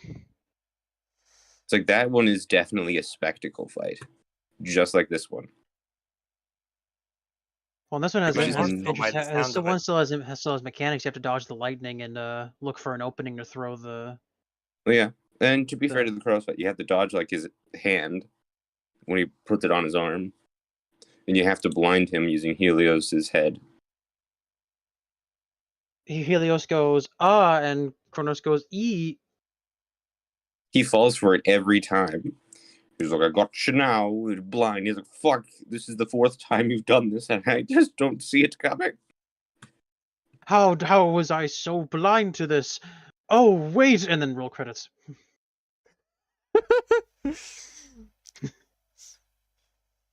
It's like that one is definitely a spectacle fight, just like this one. Well, this one has, Which is by the sound of it. still has mechanics. You have to dodge the lightning and look for an opening to throw the. Well, yeah, and to be fair to the Kronos fight, you have to dodge like his hand when he puts it on his arm, and you have to blind him using Helios's head. Helios goes and Kronos goes e. He falls for it every time. He's like, I got you now. We're blind. He's like, fuck, this is the 4th time you've done this, and I just don't see it coming. How was I so blind to this? Oh wait, and then roll credits.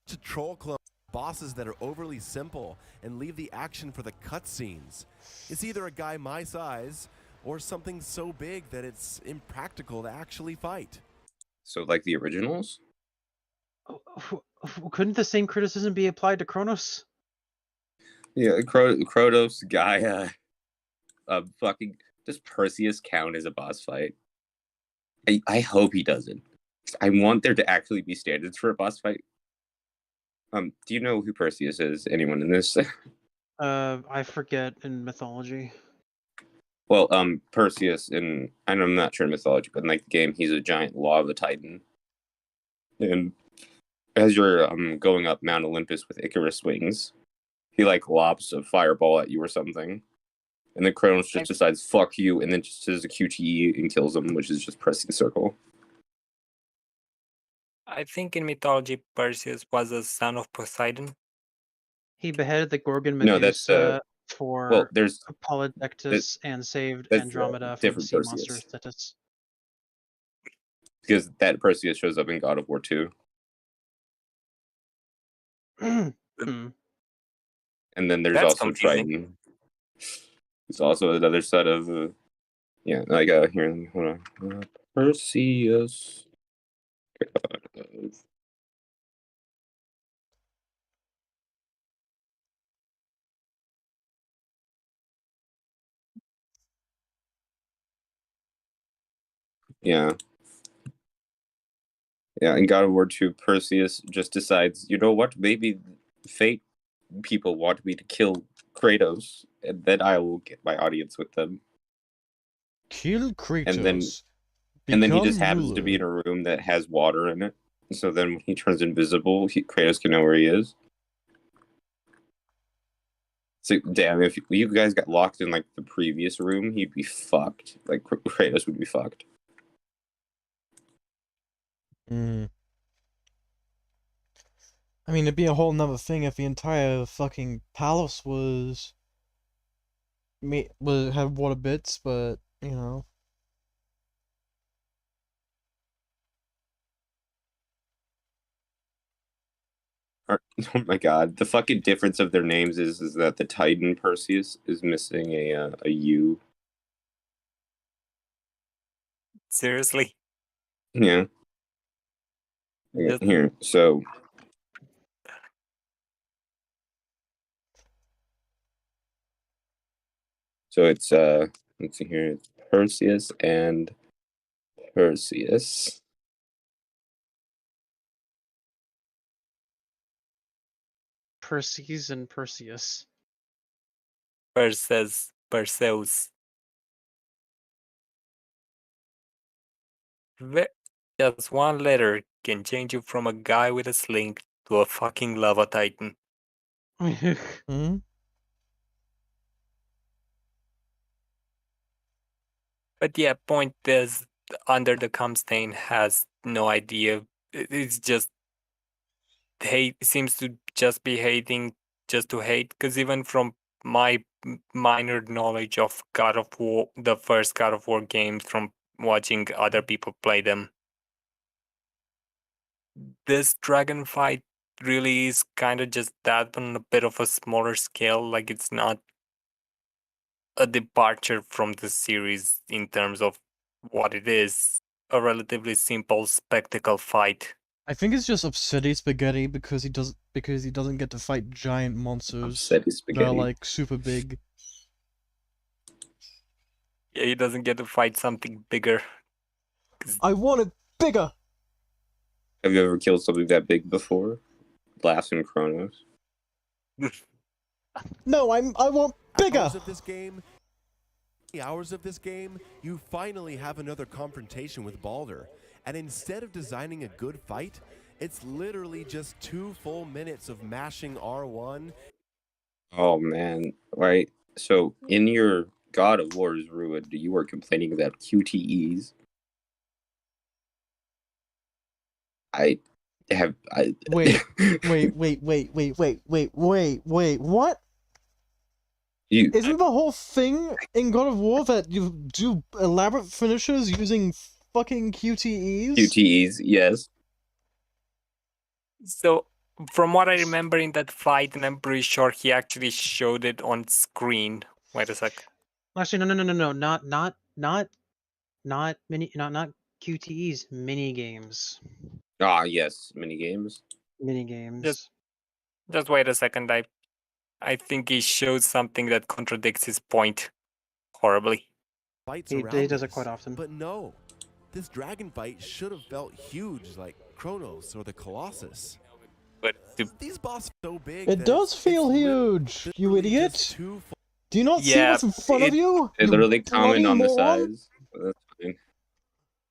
to troll clone bosses that are overly simple and leave the action for the cutscenes. It's either a guy my size or something so big that it's impractical to actually fight. So, like the originals? Couldn't the same criticism be applied to Kronos? Yeah, Kronos, Gaia, fucking. Does Perseus count as a boss fight? I hope he doesn't. I want there to actually be standards for a boss fight. Do you know who Perseus is? Anyone in this? I forget in mythology. Well, Perseus and I'm not sure in mythology, but in like the game, he's a giant lava titan. And as you're going up Mount Olympus with Icarus wings, he like lobs a fireball at you or something. And then Kronos just decides fuck you and then just does a QTE and kills him, which is just pressing circle. I think in mythology Perseus was a son of Poseidon. He beheaded the Gorgon No, that's Medusa well, for there's Polydectus and saved that's Andromeda from the different sea Perseus. monster Thetis. Because that Perseus shows up in God of War 2. Hmm. And then there's That's also confusing. Triton. It's also another set of like here, hold on. Perseus. Yeah. Yeah, in God of War 2, Perseus just decides, you know what, maybe fate people want me to kill Kratos, and then I will get my audience with them. Kill Kratos. And then he just become happens to be in ruler. a room that has water in it. So then when he turns invisible, Kratos can know where he is. So damn, if you guys got locked in like the previous room, he'd be fucked. Like Kratos would be fucked. Mm. I mean, it'd be a whole nother thing if the entire fucking palace was have water bits, but you know. Oh my god, the fucking difference of their names is that the Titan Perseus is missing a U. Seriously? Yeah. Just- Here, so it's let's see here, it's Perseus and Perseus. Perseus and Perseus. Perseus. Just one letter can change you from a guy with a sling to a fucking lava titan. Hmm? But yeah, point is, Under the Comstain has no idea. It's just hate. Seems to just be hating just to hate. Because even from my minor knowledge of God of War, the first God of War games, from watching other people play them, this dragon fight really is kind of just that on a bit of a smaller scale. Like, it's not a departure from the series in terms of what it is. A relatively simple spectacle fight. I think it's just Obsidian Spaghetti because he doesn't get to fight giant monsters Upsetty that are spaghetti. like super big. Yeah, he doesn't get to fight something bigger. I want it bigger. Have you ever killed something that big before? Blast and Kronos. No, I want bigger. Hours of this game, you finally have another confrontation with Baldur. And instead of designing a good fight, it's literally just 2 full minutes of mashing R1. Oh man, right. So in your God of War's Ruined, you were complaining about QTEs. I Wait, what? You Isn't the whole thing in God of War that you do elaborate finishes using fucking QTEs? QTEs, yes. So, from what I remember in that fight, and I'm pretty sure he actually showed it on screen. Wait a sec. Actually, no, not QTEs, mini games. Ah, yes, mini games. Mini games. Just wait a second. I think he shows something that contradicts his point horribly. Fights He around does it this. quite often. But no, this dragon fight should have felt huge like Kronos or the Colossus. But These bosses are so big. It that does it's feel huge, you literally just idiot. too Do you not see Yeah, what's in front of you? They You literally comment bloody on the moron? size. But that's fine.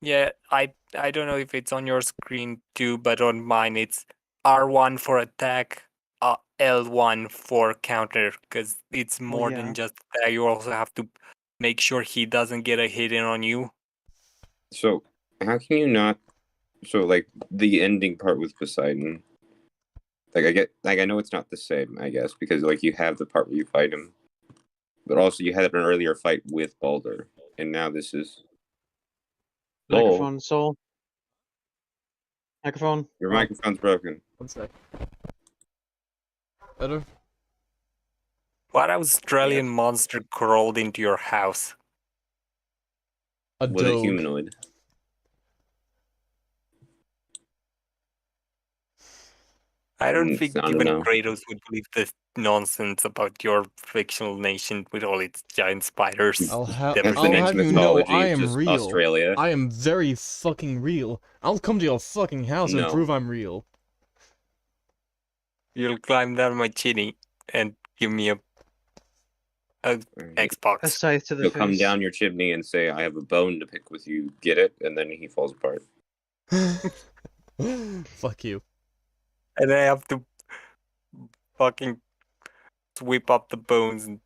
yeah, I don't know if it's on your screen too, but on mine it's R1 for attack, L1 for counter, because it's more yeah. than just that. You also have to make sure he doesn't get a hit in on you. So how can you not? So like the ending part with Poseidon. I know it's not the same, I guess, because like you have the part where you fight him, but also you had an earlier fight with Baldur, and now this is. Microphone, Soul. Microphone. Your Oh, microphone's broken. One sec. Better? What Australian monster crawled into your house? A Was it dog. humanoid? I don't It's think not even enough. Kratos would believe this nonsense about your fictional nation with all its giant spiders. I'll That's the have next you know, mythology, I it's am just real. Australia. I am very fucking real. I'll come to your fucking house and No. prove I'm real. You'll climb down my chimney and give me a a Xbox. scythe to the He'll face. come down your chimney and say, "I have a bone to pick with you. Get it?" And then he falls apart. Fuck you. And I have to fucking sweep up the bones. And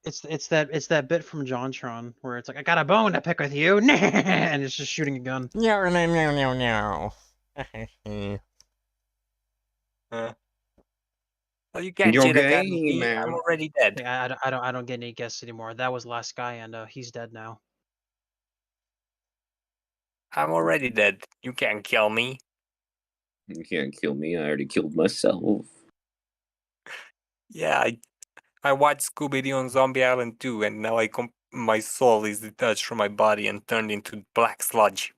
It's that bit from JonTron where it's like, I got a bone to pick with you, and it's just shooting a gun. No, no, no, no, no. well, you can't You're shoot a gun gay, at me. man. I'm already dead. Yeah, I don't get any guesses anymore. That was last guy, and he's dead now. I'm already dead. You can't kill me. You can't kill me. I already killed myself. Yeah, I watched Scooby-Doo on Zombie Island 2, and now my soul is detached from my body and turned into black sludge.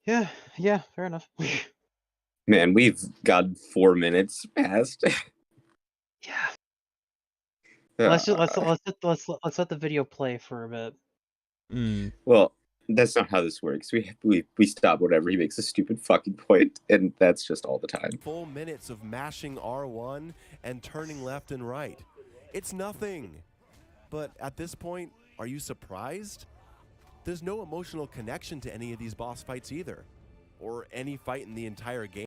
Yeah, fair enough. Man, we've got 4 minutes past. Yeah. Let's let the video play for a bit. Well, that's not how this works. We stop whenever he makes a stupid fucking point, and that's just all the time. full minutes of mashing R1 and turning left and right. It's nothing. But at this point, are you surprised? There's no emotional connection to any of these boss fights either, or any fight in the entire game.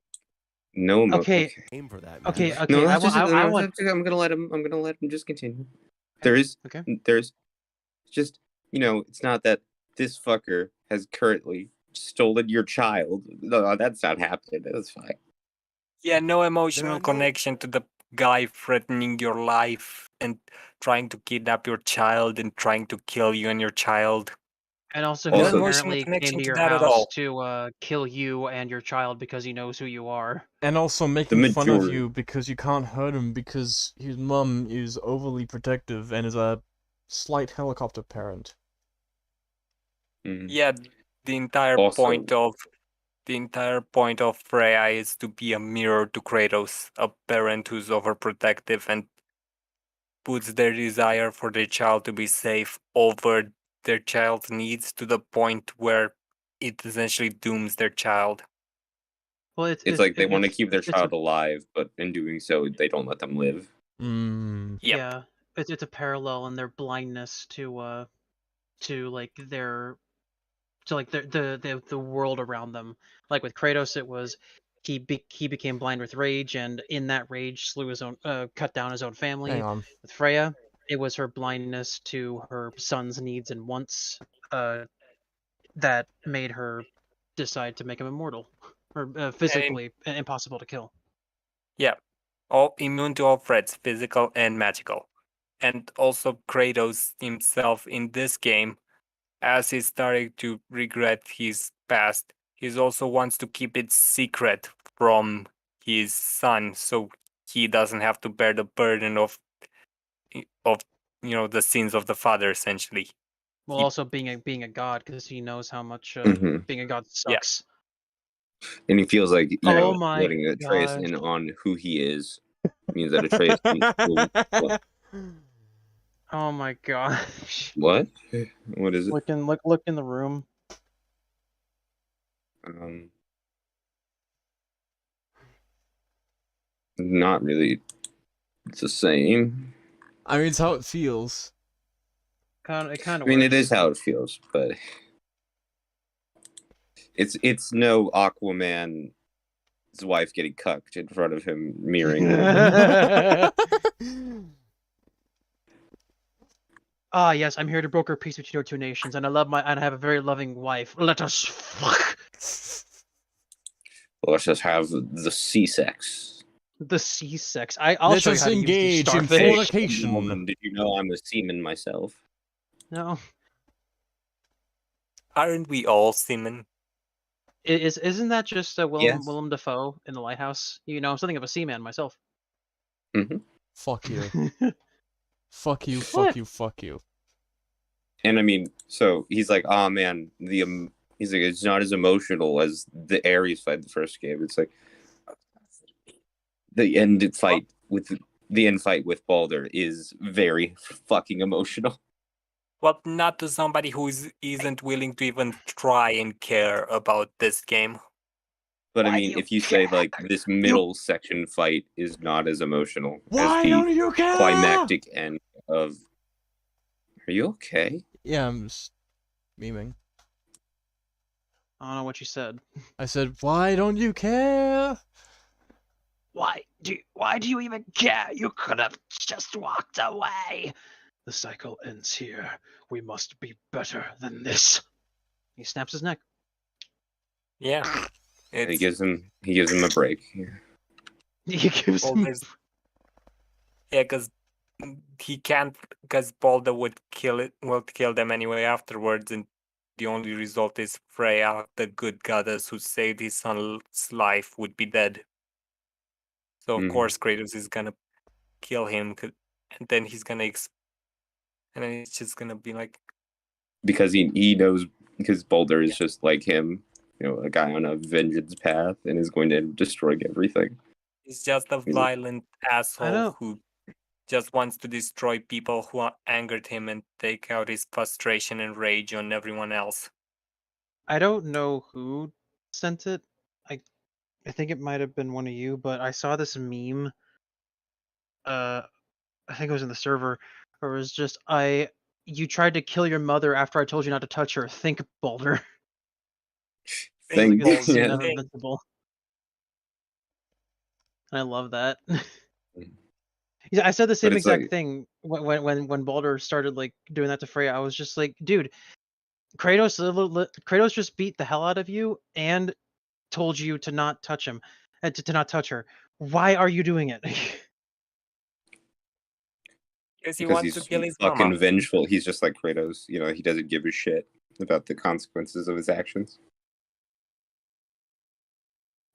No. Okay. Game for that. Okay. matter. No, I want. I'm gonna let him just continue. There's just, it's not that this fucker has currently stolen your child. No, that's not happening. That's fine. Yeah, no emotional no- connection to the guy threatening your life and trying to kidnap your child and trying to kill you and your child. And also, No who emotional apparently connection came to to your that at house all. to kill you and your child because he knows who you are. And also making fun of majority. you because you can't hurt him because his mum is overly protective and is a slight helicopter parent. Mhm. Yeah, the entire point of Freya is to be a mirror to Kratos, a parent who's overprotective and puts their desire for their child to be safe over their child's needs to the point where it essentially dooms their child. Well, It's like they want to it's- keep their it's a- child alive, but in doing so, they don't let them live. Mm. Yep. Yeah, it's a parallel in their blindness to like their the world around them. Like with Kratos, it was he became blind with rage, and in that rage slew his own cut down his own family. Hang on. With Freya, it was her blindness to her son's needs and wants that made her decide to make him immortal or physically impossible to kill. Yeah, all immune to all threats, physical and magical. And also Kratos himself in this game, as he's starting to regret his past, he also wants to keep it secret from his son, so he doesn't have to bear the burden of the sins of the father, essentially. Well, also being a god, because he knows how much Mhm. being a god Yeah. sucks. And he feels like, you Oh know, my letting Atreus gosh. in on who he is means that Atreus will, Oh my gosh. what? What is it? Look in the room. Um, not really. It's the same. I mean, it's how it feels. It kind I of mean, works. it is how it feels, but it's no Aquaman's wife getting cucked in front of him mirroring. Ah, yes, I'm here to broker peace between your two nations, and I have a very loving wife. Let us fuck. Let's just have the C-sex. The C-sex. I'll Let show you us how to use the engage in starfish. fornication. Woman, did you know I'm a seaman myself? No, Aren't we all seamen? isn't that just Yes. Willem Dafoe in The Lighthouse? You know, I'm something of a seaman myself. Mm-hmm. Fuck you. Fuck you, What? fuck you, fuck you. And I mean, so he's like, oh man, he's like, it's not as emotional as the Ares fight the first game. It's like the end fight with Balder is very fucking emotional. Well, not to somebody who isn't willing to even try and care about this game. But I mean, if you say like this middle section fight is not as emotional as Why the don't you care? climactic end of. Are you okay? Yeah, I'm just memeing. I don't know what you said. I said, why don't you care? Why do you even care? You could have just walked away. The cycle ends here. We must be better than this. He snaps his neck. Yeah. And he It's gives him a break. He gives him. Balder's. Yeah, because he can't, because Balder would kill them anyway afterwards, and the only result is Freya, the good goddess who saved his son's life, would be dead. So of Mhm. course Kratos is gonna kill him, and then he's gonna and then it's just gonna be like, Because he knows, because Boulder is just like him, you know, a guy on a vengeance path and is going to destroy everything. he's just a He's like- violent asshole who just wants to destroy people who angered him and take out his frustration and rage on everyone else. I don't know who sent it. I think it might have been one of you, but I saw this meme. I think it was in the server, where it was just you tried to kill your mother after I told you not to touch her. Think, Boulder. Think, Like, it's yeah. never invincible. I love that. Yeah, I said the same it's exact like- thing when Baldur started like doing that to Freya. I was just like, dude, Kratos just beat the hell out of you and told you to not touch him, and to not touch her. Why are you doing it? Because he because wants he's to kill his fucking mama. vengeful. He's just like Kratos, you know, he doesn't give a shit about the consequences of his actions.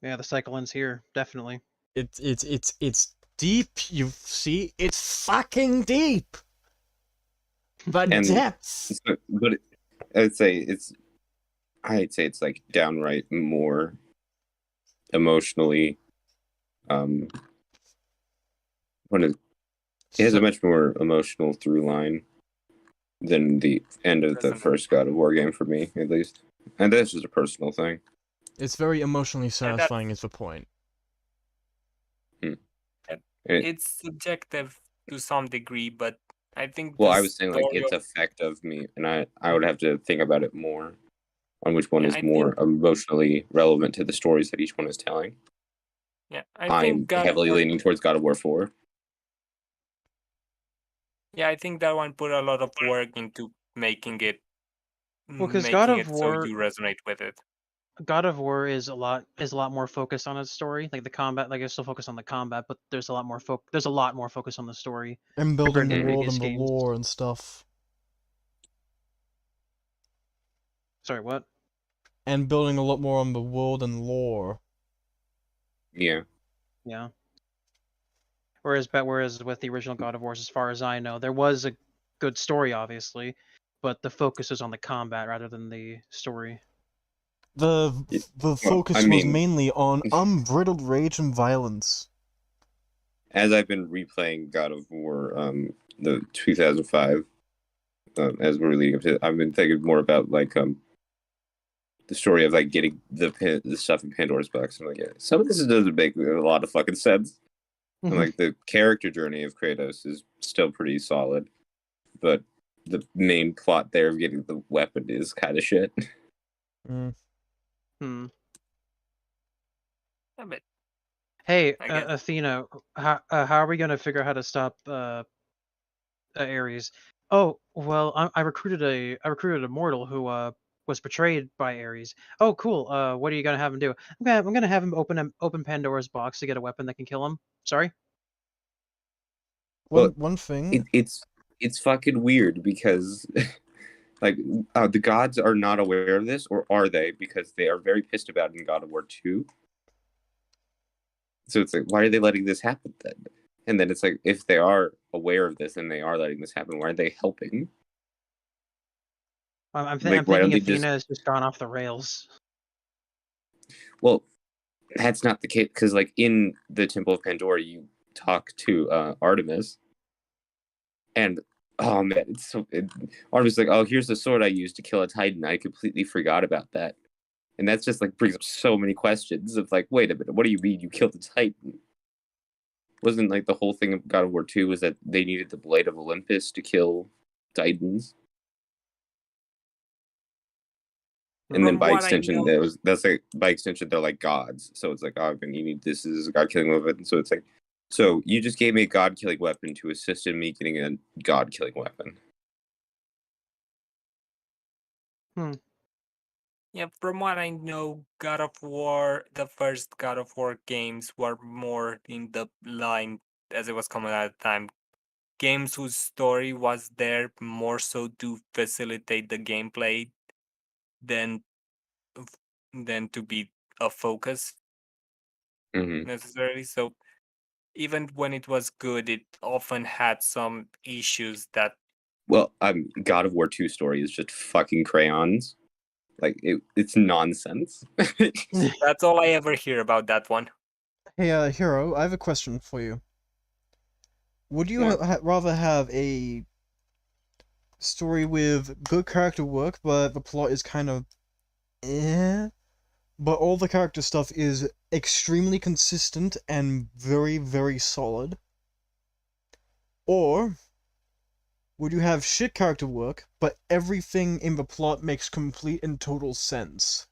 Yeah, the cycle ends here, definitely. It's deep, you see? It's fucking deep! But And- depth! But I'd say it's like downright more emotionally it has a much more emotional through line than the end of the Doesn't it? first God of War game for me, at least. And that's just a personal thing. It's very emotionally that's- satisfying is the point. It's subjective to some degree, but I think. Well, the I was saying like story its of- effect of me, and I would have to think about it more on which one Yeah, is I more emotionally relevant to the stories that each one is telling. Yeah, I I'm think God of heavily War- leaning towards God of War 4. Yeah, I think that one put a lot of work into making it. Well, 'cause making God of it War- so you resonate with it. God of War is a lot more focused on its story. Like the combat, like it's still focused on the combat, but there's a lot more focus on the story. And building to the the world previous and the games. lore and stuff. Sorry, what? And building a lot more on the world and lore. Yeah. Yeah. Whereas with the original God of Wars, as far as I know, there was a good story, obviously, but the focus is on the combat rather than the story. The focus was mainly on unbridled rage and violence. As I've been replaying God of War, the 2005, as we're leading up to, I've been thinking more about like the story of like getting the stuff in Pandora's box. I'm like, yeah, some of this doesn't make a lot of fucking sense. And like the character journey of Kratos is still pretty solid, but the main plot there of getting the weapon is kind of shit. Hmm. Yeah, but Hey, I guess. Athena, how are we gonna figure out how to stop Ares? Oh, well, I recruited a mortal who was betrayed by Ares. Oh, cool. What are you gonna have him do? I'm gonna have him open Pandora's box to get a weapon that can kill him. Sorry. Well, One thing. It's fucking weird because like the gods are not aware of this, or are they? Because they are very pissed about it in God of War 2. So it's like, why are they letting this happen then? And then it's like, if they are aware of this and they are letting this happen, why are they helping? I'm Like, why don't thinking they Athena has just gone off the rails. Well, that's not the case, because like in the Temple of Pandora, you talk to Artemis, and oh man, Artemis is like, oh, here's the sword I used to kill a Titan. I completely forgot about that. And that's just like brings up so many questions of like, wait a minute, what do you mean you killed a Titan? Wasn't like the whole thing of God of War 2 was that they needed the Blade of Olympus to kill Titans? And then From by what I extension, know, that's like by extension they're like gods. So it's like, oh, man, you need this is a god killing weapon. So it's like, so you just gave me a god killing weapon to assist in me getting a god killing weapon. yeah, from what I know, God of War, the first God of War games were more in the line, as it was common at the time, games whose story was there more so to facilitate the gameplay than than to be a focus necessarily. So even when it was good, it often had some issues that. Well, God of War 2 story is just fucking crayons. Like it's nonsense. That's all I ever hear about that one. Hey, Hero, I have a question for you. Would you rather have a story with good character work, but the plot is kind of but all the character stuff is extremely consistent and very, very solid? Or would you have shit character work, but everything in the plot makes complete and total sense?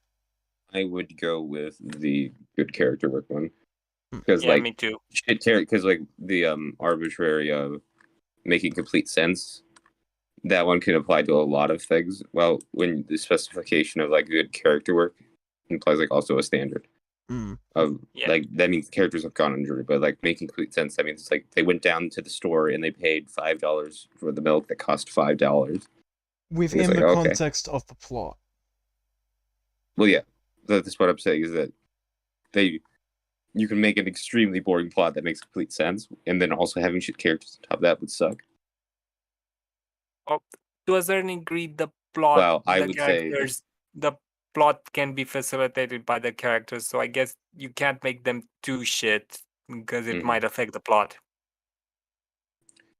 I would go with the good character work one. Because Yeah, like me too. shit character, because like the arbitrary making complete sense, that one can apply to a lot of things. Well, when the specification of like good character work implies like also a standard of like that means characters have gone under, but like making complete sense, that means it's like they went down to the store and they paid $5 for the milk that cost $5 within like, the context of the plot. Well, yeah, that's what I'm saying is that you can make an extremely boring plot that makes complete sense, and then also having shit characters on top of that would suck. Oh, to a certain degree, the plot, Well, I the would characters, say the plot can be facilitated by the characters. So I guess you can't make them too shit because it might affect the plot.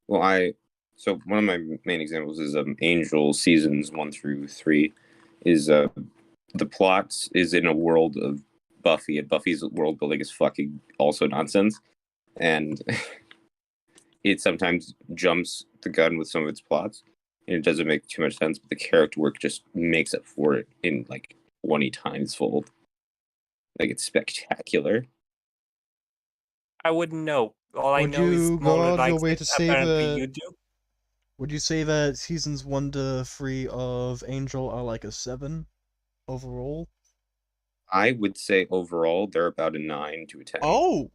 Well, so one of my main examples is Angel seasons 1 through 3 is the plot is in a world of Buffy, and Buffy's world building is fucking also nonsense, and it sometimes jumps the gun with some of its plots, and it doesn't make too much sense, but the character work just makes up for it in like 20 times fold. Like it's spectacular. I wouldn't know. All I Would know is you go Smaller out of your likes way it. to say Apparently that? you do. Would you say that seasons 1 to 3 of Angel are like a 7 overall? I would say overall they're about a 9 to a 10. Oh!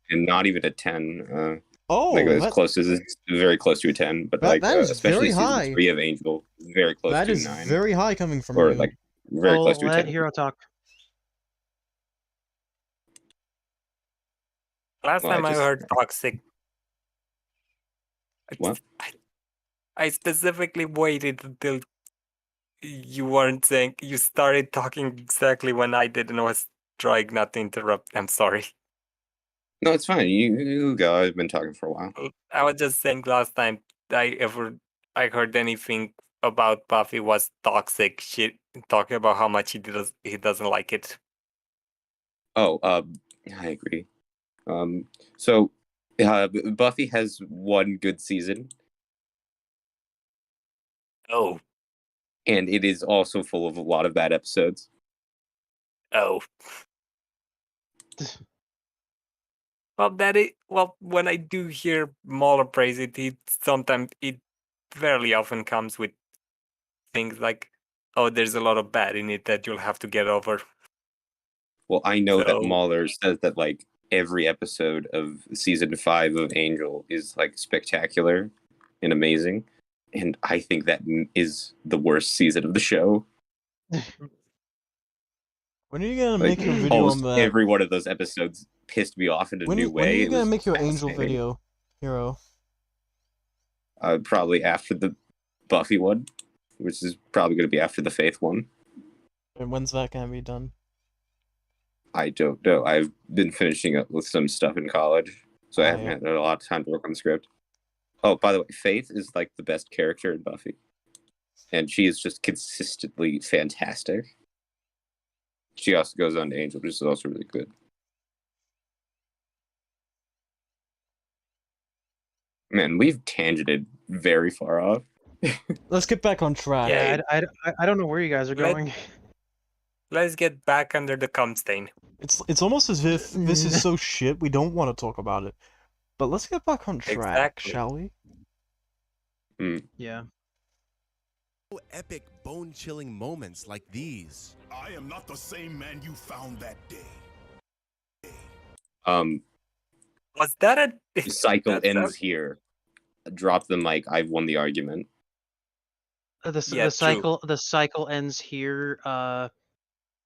And not even a 10. Oh, like as close as it's very close to a 10, but like that is especially very season high. 3 of Angel, very close That to is 9. very high coming from or you. like very close to a Let 10. Hero talk. Last time I heard toxic. What? I specifically waited until you weren't saying. You started talking exactly when I did, and I was trying not to interrupt. I'm sorry. No, it's fine. You go. I've been talking for a while. I was just saying last time I heard anything about Buffy was toxic shit, talking about how much he doesn't like it. Oh, I agree. So Buffy has one good season, Oh, and it is also full of a lot of bad episodes. oh. Well, when I do hear Mauler praise it, it fairly often comes with things like, "Oh, there's a lot of bad in it that you'll have to get over." Well, I know that So- Mahler says that like every episode of season 5 of Angel is like spectacular and amazing, and I think that is the worst season of the show. When are you gonna Like make your video almost on that? every one of those episodes pissed me off in a new When are way. you It gonna was make your Angel fascinating. video, Hero? Probably after the Buffy one, which is probably going to be after the Faith one. And when's that gonna be done? I don't know. I've been finishing up with some stuff in college, so I haven't yeah. had a lot of time to work on the script. Oh, by the way, Faith is like the best character in Buffy, and she is just consistently fantastic. She also goes on to Angel, which is also really good. Man, we've tangented very far off. Let's get back on track. Yeah. I don't know where you guys are Let- going. Let's get back under the cum stain. It's almost as if this is so shit we don't want to talk about it. But let's get back on track, Exactly. shall we? Yeah. Epic, bone-chilling moments like these. I am not the same man you found that day. Was that a The cycle That's ends a- here. Drop the mic. I've won the argument. Yeah, true. The cycle ends here.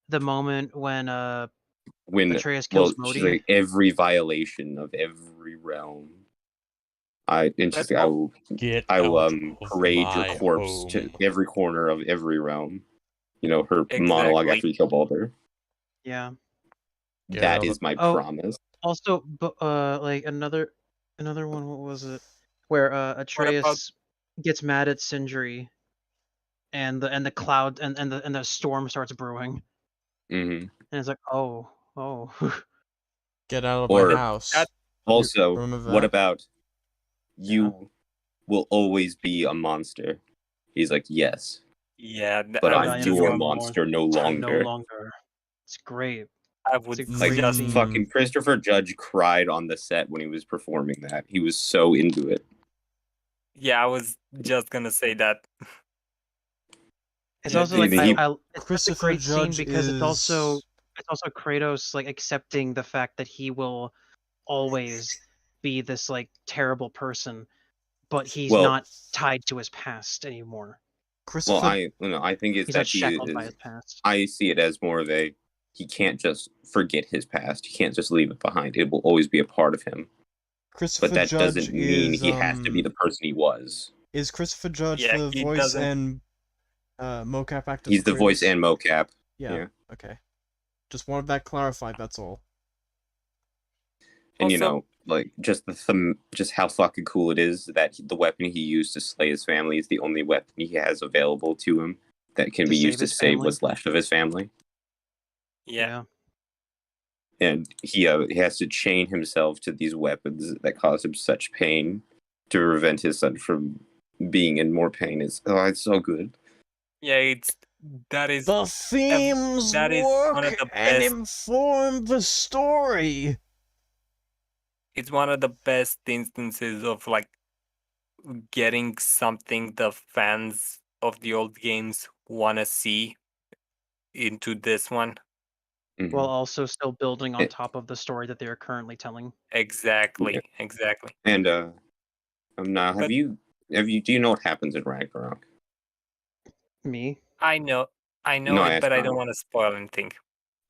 The moment when When Atreus kills she's Modi. like every violation of every realm. I will Get parade your corpse to every corner of every realm. You know, her monologue Exactly. after you kill Balder. Yeah. Get That out is my Oh. promise. Also, like another one. What was it? Where Atreus gets mad at Sindri, and the cloud and the storm starts brewing, hmm and it's like, oh. Get out of Or my house. Also, Remember what that? about you will always be a monster? He's like, yes, Yeah, but I I was I'm am just your gonna, monster no No longer. longer. It's great. I would It's a Like great just scene. fucking Christopher Judge cried on the set when he was performing that. He was so into it. Yeah, I was just gonna say that. It's Yeah, also dude, like he- it's such a Christopher great scene Judge because it's also is- Kratos like accepting the fact that he will always be this like terrible person, but he's Well- not tied to his past anymore. Well, Christopher. I think it's He's that not he shackled by is. his past. I see it as more of a he can't just forget his past. He can't just leave it behind. It will always be a part of him. Christopher But that Judge doesn't mean is he has to be the person he was. Is Christopher Judge Yeah, the he voice doesn't- and mocap actor? He's for the voice Kratos? and mocap. Yeah. yeah. Okay. Just wanted that clarified. That's all. And you Also- know, like just how fucking cool it is that the weapon he used to slay his family is the only weapon he has available to him that can To be save used to his save family? what's left of his family. Yeah. And he has to chain himself to these weapons that cause him such pain to prevent his son from being in more pain. It's so good. Yeah, that is The themes that is one of work the and best- inform the story. it's one of the best instances of like getting something the fans of the old games want to see into this one. Mhm. While also still building on It- top of the story that they are currently telling. Exactly. Yeah. Exactly. And now But- do you know what happens in Ragnarok? Me? I know No, I it, but I asked don't Karl. want to spoil anything.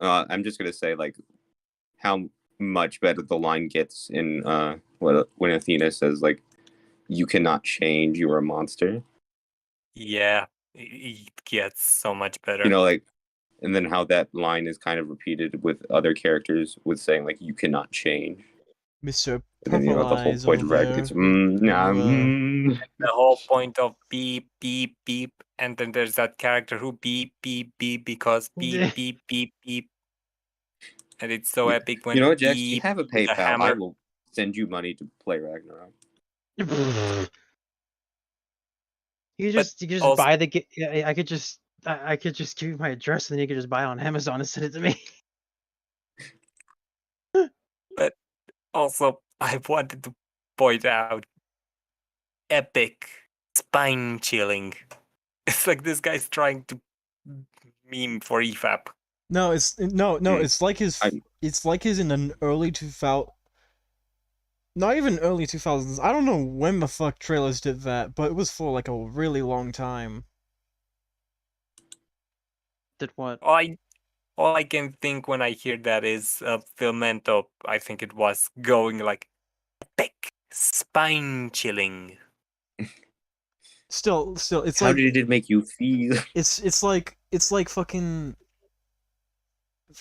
I'm just gonna say like how much better the line gets in when Athena says like you cannot change, you are a monster. Yeah. it gets so much better. You know, like, and then how that line is kind of repeated with other characters with saying like you cannot change. Mr. And then the whole Purple point of over Rag, it's there. nah, The whole point of beep, beep, beep, and then there's that character who beep, beep, beep because beep, beep, beep, beep. And it's so epic when You know what, Jax? Do you beep have a with a PayPal? I hammer. will send you money to play Ragnarok. You But just also- buy the I could just give you my address and then you could just buy it on Amazon and send it to me. Also, I wanted to point out epic, spine chilling. It's like this guy's trying to meme for E EFAP. No, no. Hmm. It's like his in an early 2000. Not even early 2000s. I don't know when the fuck trailers did that, but it was for like a really long time. Did what? All I can think when I hear that is Filmento, I think it was, going like epic, spine chilling. Still, it's How like did it make you feel? it's like fucking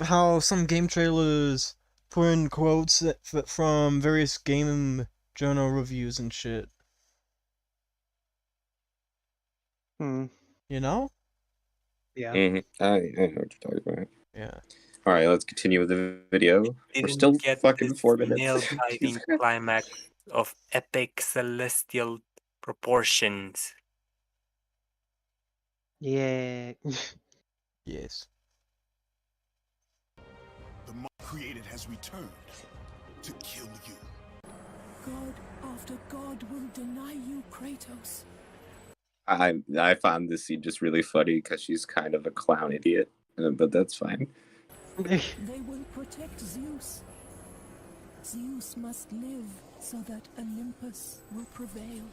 how some game trailers put in quotes from various game journal reviews and shit. Hmm. You know? Yeah. I know what you're talking about. Yeah. All right, let's continue with the video. We're Didn't still get fucking this 4 minutes. nail-biting climax of epic celestial proportions. Yeah. Yes. The monster created has returned to kill you. God after God will deny you, Kratos. I found this scene just really funny because she's kind of a clown idiot, but that's fine. They will protect Zeus. Zeus must live so that Olympus will prevail.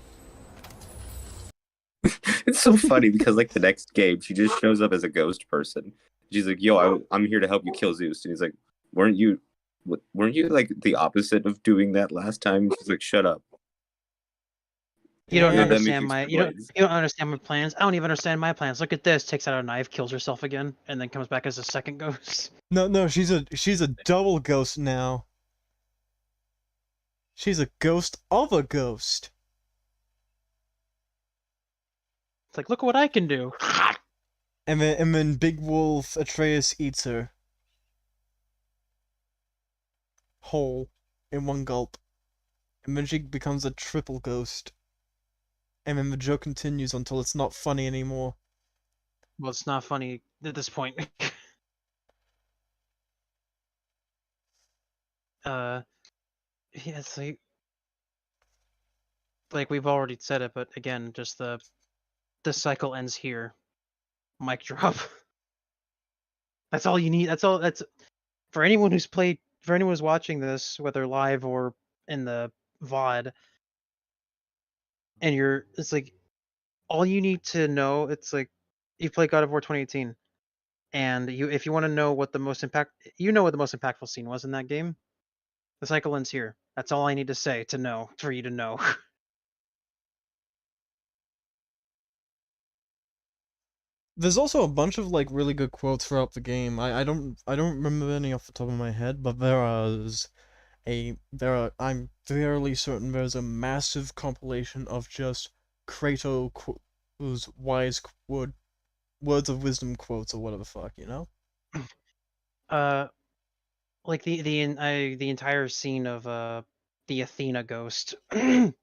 It's so funny because like the next game, she just shows up as a ghost person. She's like, "Yo, I'm here to help you kill Zeus," and he's like, weren't you like the opposite of doing that last time?" She's like, "Shut up." You don't Yeah. understand you don't understand my plans. I don't even understand my plans. Look at this. Takes out a knife, kills herself again, and then comes back as a second ghost. No, she's a double ghost now. She's a ghost of a ghost. It's like, look what I can do. And then Big Wolf Atreus eats her. Whole. In one gulp. And then she becomes a triple ghost. And then the joke continues until it's not funny anymore. Well, it's not funny at this point. Yeah, it's like we've already said it, but again, just the cycle ends here. Mic drop. That's all you need. That's for anyone who's watching this, whether live or in the VOD, and it's like all you need to know. It's like you play God of War 2018, and if you want to know what the most impactful scene was in that game, the cycle ends here. That's all I need to say for you to know. There's also a bunch of like really good quotes throughout the game. I don't remember any off the top of my head, but I'm fairly certain there's a massive compilation of just Kratos' words of wisdom quotes or whatever the fuck, you know? Like the entire scene of the Athena ghost. That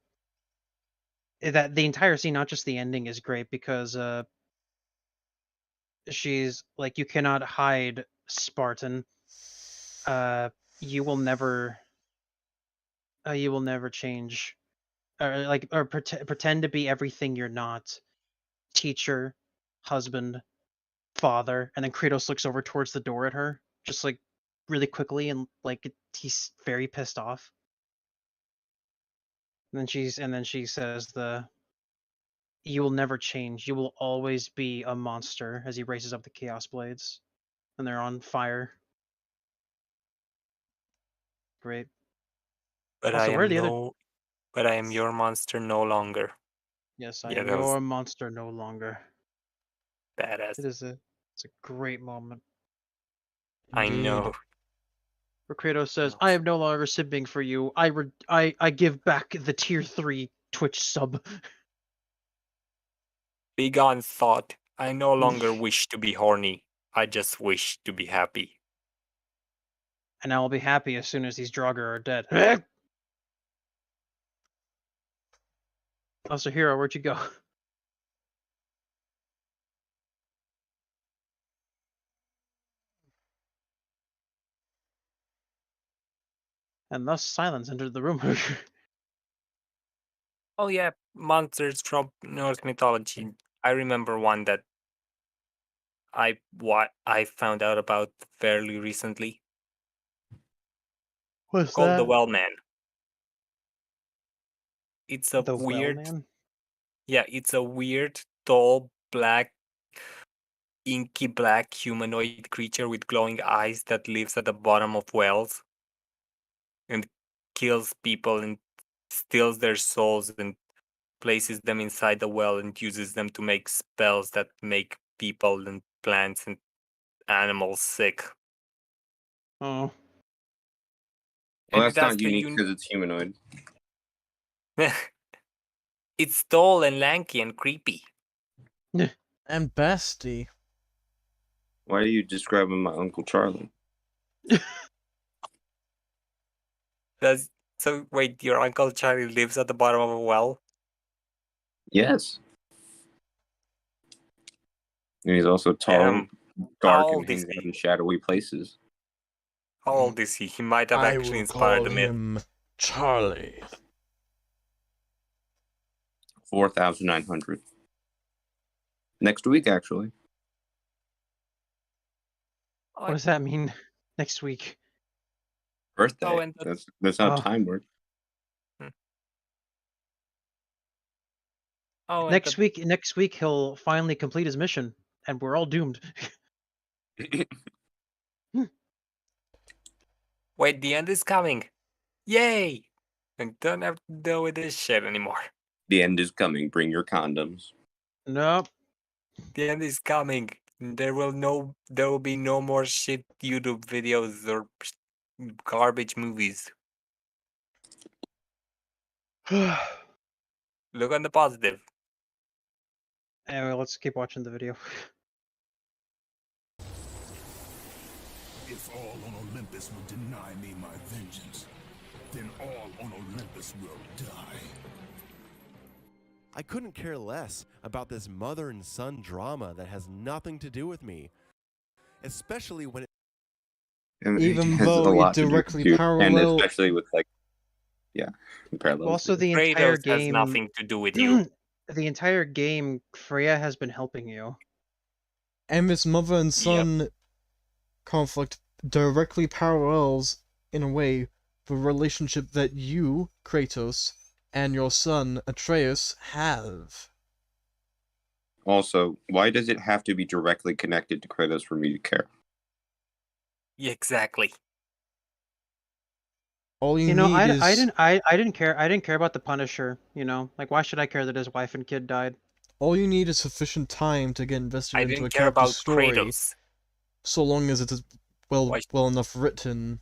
the entire scene, not just the ending, is great because she's like, you cannot hide, Spartan. You will never change, or pretend to be everything you're not. Teacher, husband, father, and then Kratos looks over towards the door at her, just like really quickly, and like he's very pissed off. And then she says you will never change. You will always be a monster, as he raises up the Chaos Blades. And they're on fire. Great. But Also, I where are am the other... but I am your monster no longer. Yes, I Yeah, am that was your monster no longer. badass. It's a great moment. I Indeed. know. Where Kratos says, "I am no longer simping for you. I give back the tier 3 Twitch sub." Begone thought. I no longer wish to be horny. I just wish to be happy. And I will be happy as soon as these Draugr are dead. Also, Hero, where'd you go? And thus silence entered the room. Oh yeah, monsters from Norse mythology. I remember one that I found out about fairly recently. What's Called the Well Man. It's a The weird, Well Man? yeah, it's a weird, tall, black, inky black humanoid creature with glowing eyes that lives at the bottom of wells and kills people and steals their souls and places them inside the well and uses them to make spells that make people and plants and animals sick. Oh. Well, And that's that's not the unique because it's humanoid. It's tall and lanky and creepy. And bestie. Why are you describing my Uncle Charlie? So wait, your Uncle Charlie lives at the bottom of a well? Yes. And he's also tall, Damn. dark, How and old is hangs out he? in shadowy places. How old is he? He might have I actually will inspired call the myth. him Charlie. 4,900. Next week, actually. What does that mean? Next week. Birthday. Oh, and That's how Oh. time works. Oh, and Next week he'll finally complete his mission, and we're all doomed. wait, the end is coming. Yay! I don't have to deal with this shit anymore. The end is coming. Bring your condoms. Nope. The end is coming. There will be no more shit YouTube videos or garbage movies. Look on the positive. Anyway, let's keep watching the video. If all on Olympus will deny me my vengeance, then all on Olympus will die. I couldn't care less about this mother and son drama that has nothing to do with me. Especially when it And Even has though a it lot to do with directly you, parallel- and especially with parallel. Also, the entire Kratos has game. nothing to do with you. The entire game, Freya has been helping you. And this mother and son conflict directly parallels, in a way, the relationship that you, Kratos, and your son, Atreus, have. Also, why does it have to be directly connected to Kratos for me to care? Yeah, exactly. All you You know, need is... I didn't care. I didn't care about the Punisher. You know, like why should I care that his wife and kid died? All you need is sufficient time to get invested I into a didn't care character's about story, Kratos. so long as it is well enough written.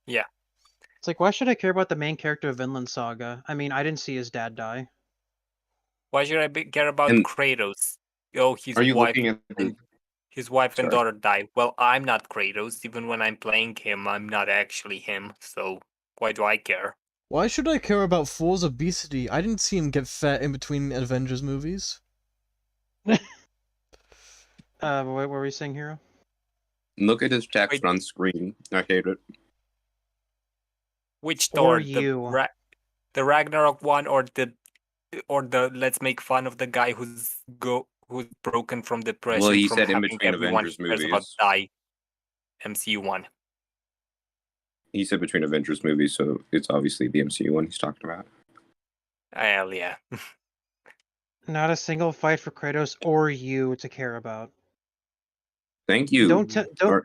Yeah. It's like, why should I care about the main character of Vinland Saga? I mean, I didn't see his dad die. Why should I care about And- Kratos? Oh, Are you looking at the... his wife and Sorry. daughter died. Well, I'm not Kratos. Even when I'm playing him, I'm not actually him. So why do I care? Why should I care about Thor's obesity? I didn't see him get fat in between Avengers movies. What were we saying, Hero? Look at his text Wait. on screen. I hate it. Which Or Thor? you. The Ragnarok one, or the let's make fun of the guy who's broken from depression. Well, he from said in having between everyone Avengers he cares about movies. die. MCU one. He said between Avengers movies, so it's obviously the MCU one he's talking about. Hell yeah. Not a single fight for Kratos or you to care about. Thank you Don't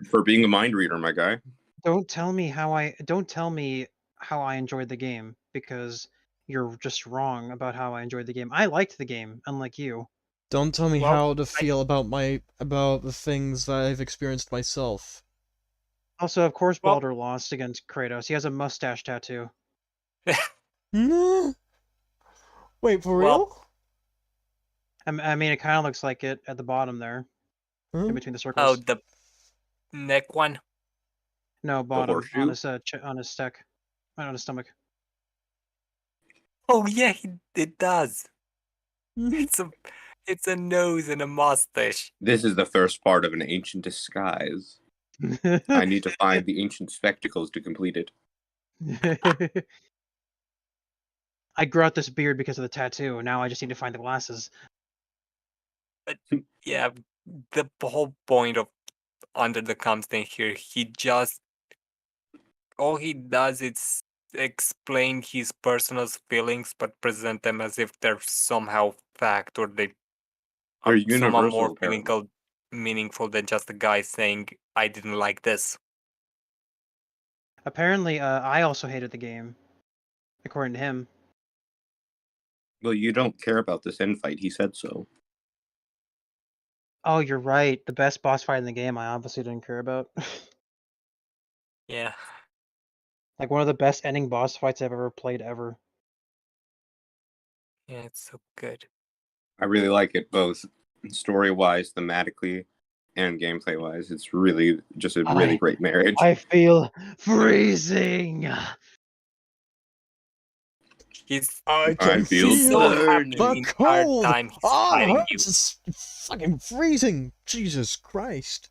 for being a mind reader, my guy. don't tell me how I enjoyed the game, because you're just wrong about how I enjoyed the game. I liked the game, unlike you. Don't tell me Well, how to feel about the things that I've experienced myself. Also, of course, Well- Baldur lost against Kratos. He has a mustache tattoo. Wait, for Well- real? I mean, it kind of looks like it at the bottom there, Huh? in between the Oh, circles. the neck one. No, bottom horseshoe? on his on his stick, right on his stomach. Oh yeah, it does. It's a nose and a mustache. This is the first part of an ancient disguise. I need to find the ancient spectacles to complete it. I grew out this beard because of the tattoo. Now I just need to find the glasses. Yeah, the whole point of Under the Constant here, all he does is explain his personal feelings, but present them as if they're somehow fact, or they They're are somehow more universal, apparently. meaningful than just a guy saying, "I didn't like this." Apparently, I also hated the game, according to him. Well, you don't care about this end fight. He said so. Oh, you're right. The best boss fight in the game, I obviously didn't care about. Yeah. Like one of the best ending boss fights I've ever played ever. Yeah, it's so good. I really like it both story-wise, thematically, and gameplay-wise. It's really just a really great marriage. I feel freezing. He's I can feel so happy burning. the the entire cold. time he's Oh, fighting it you. hurts. It's fucking freezing. Jesus Christ.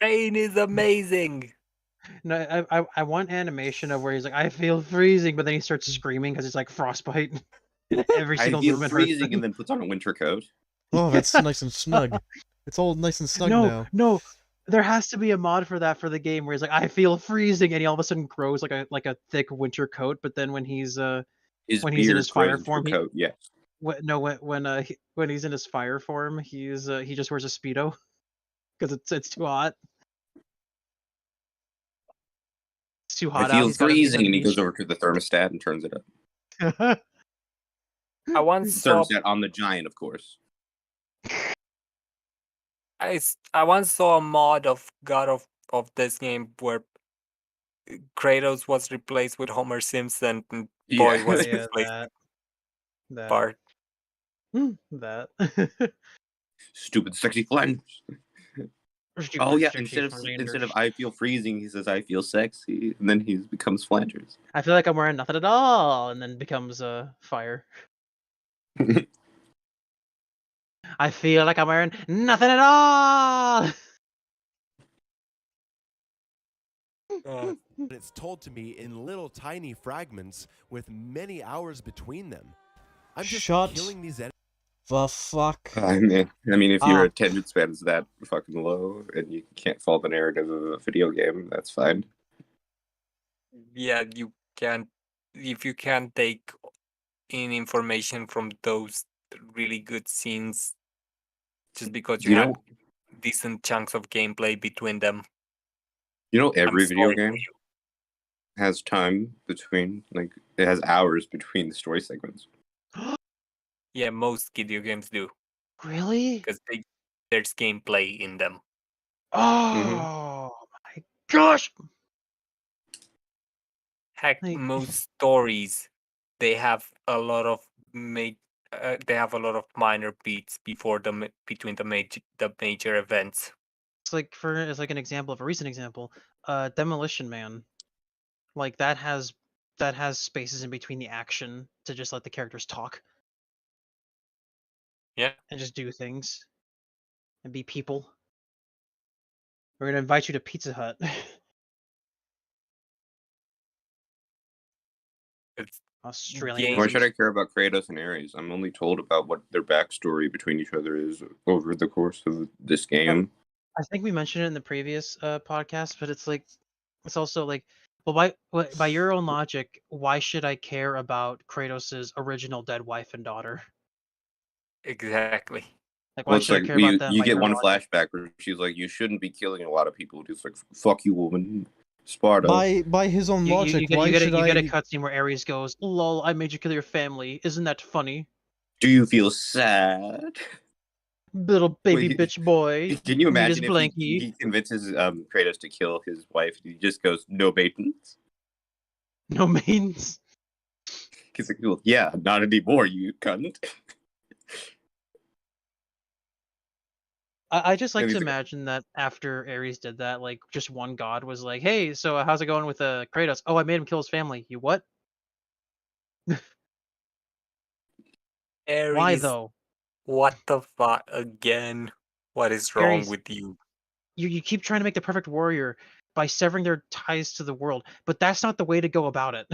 Pain is amazing. No, I want animation of where he's like, I feel freezing, but then he starts screaming because it's like frostbite. Every I single feel movement hurts freezing him. and then puts on a winter coat. Oh, that's nice and snug. It's all nice and snug now. No, there has to be a mod for that for the game where he's like, I feel freezing, and he all of a sudden grows like a thick winter coat. But then when he's His when beard he's in his fire grows into a form, coat. Yes. when he's in his fire form, he just wears a speedo because it's too hot. It's too hot I out. feel He's got freezing, a and he goes over to the thermostat and turns it up. I once saw Thermostat on the giant, of course. I once saw a mod of of this game where Kratos was replaced with Homer Simpson and Boy Yeah. was Yeah, replaced with that Bart. that. Stupid sexy Flanders. Oh yeah, instead of I feel freezing, he says I feel sexy, and then he becomes Flanders. I feel like I'm wearing nothing at all, and then becomes fire. I feel like I'm wearing nothing at all. Uh, And it's told to me in little tiny fragments with many hours between them. I'm just Shut killing these enemies. The fuck. I mean, if your Ah. attention span is that fucking low and you can't follow the narrative of a video game, that's fine. yeah, you can't if you can't take in information from those really good scenes just because you You had know, decent chunks of gameplay between them. every I'm video sorry for game you. has time between, like, it has hours between the story segments. Yeah, most video games do Really? because there's gameplay in them. Oh my gosh! Heck, Like- most stories they have a lot of they have a lot of minor beats before between the major events. It's like an example of a recent example. Demolition Man. Like that has spaces in between the action to just let the characters talk. Yeah. And just do things. And be people. We're gonna invite you to Pizza Hut. It's Australian. Game- Why versions. should I care about Kratos and Ares? I'm only told about what their backstory between each other is over the course of this game. I think we mentioned it in the previous podcast, but it's like, it's also like, well, by your own logic, why should I care about Kratos' original dead wife and daughter? exactly. Like, Well, why it's should I like care about them? you by get your one logic? flashback where she's like, "You shouldn't be killing a lot of people." Just like, "Fuck you, woman." Sparta. By his own logic, why you should get a I? cutscene where Ares goes, "Lol, I made you kill your family. Isn't that funny, Do you feel sad? little baby Wait, bitch boy? Can you Meet his imagine if blankie." he convinces Kratos to kill his wife? He just goes, no maintenance? No maidens. He's like, well, yeah, not anymore, you cunt. I just like And to he's like, imagine that after Ares did that, like just one god was like, "Hey, so how's it going with Kratos? Oh, I made him kill his family. You what? Why Ares, though? what the fuck again? What is wrong Ares, with you? you keep trying to make the perfect warrior by severing their ties to the world, but that's not the way to go about it."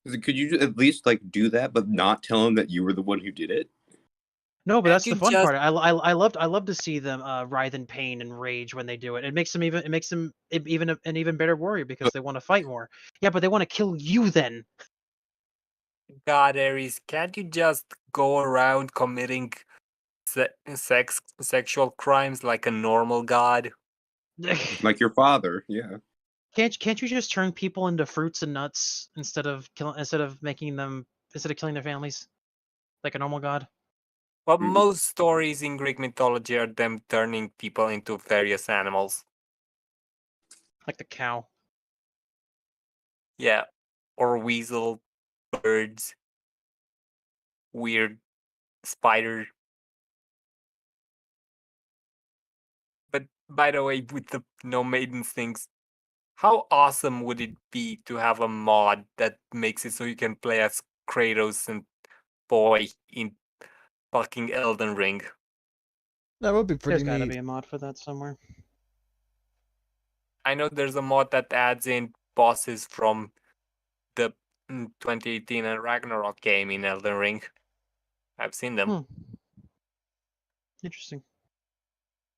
he's like, could you at least like do that, but not tell him that you were the one who did it? No, but Can't that's you the fun just part. I love to see them writhe in pain and rage when they do it. It makes them an even better warrior because But they want to fight more. Yeah, but they want to kill you then. God, Ares, can't you just go around committing sexual crimes like a normal god? like your father, yeah. Can't you just turn people into fruits and nuts instead of killing their families like a normal god? Well, Mhm. most stories in Greek mythology are them turning people into various animals. Like the cow. Yeah. Or weasel, birds, weird spider. But by the way, with the no maidens things, how awesome would it be to have a mod that makes it so you can play as Kratos and boy in fucking Elden Ring? That would be pretty There's got to neat. be a mod for that somewhere. I know there's a mod that adds in bosses from the 2018 and Ragnarok game in Elden Ring. I've seen them. Interesting.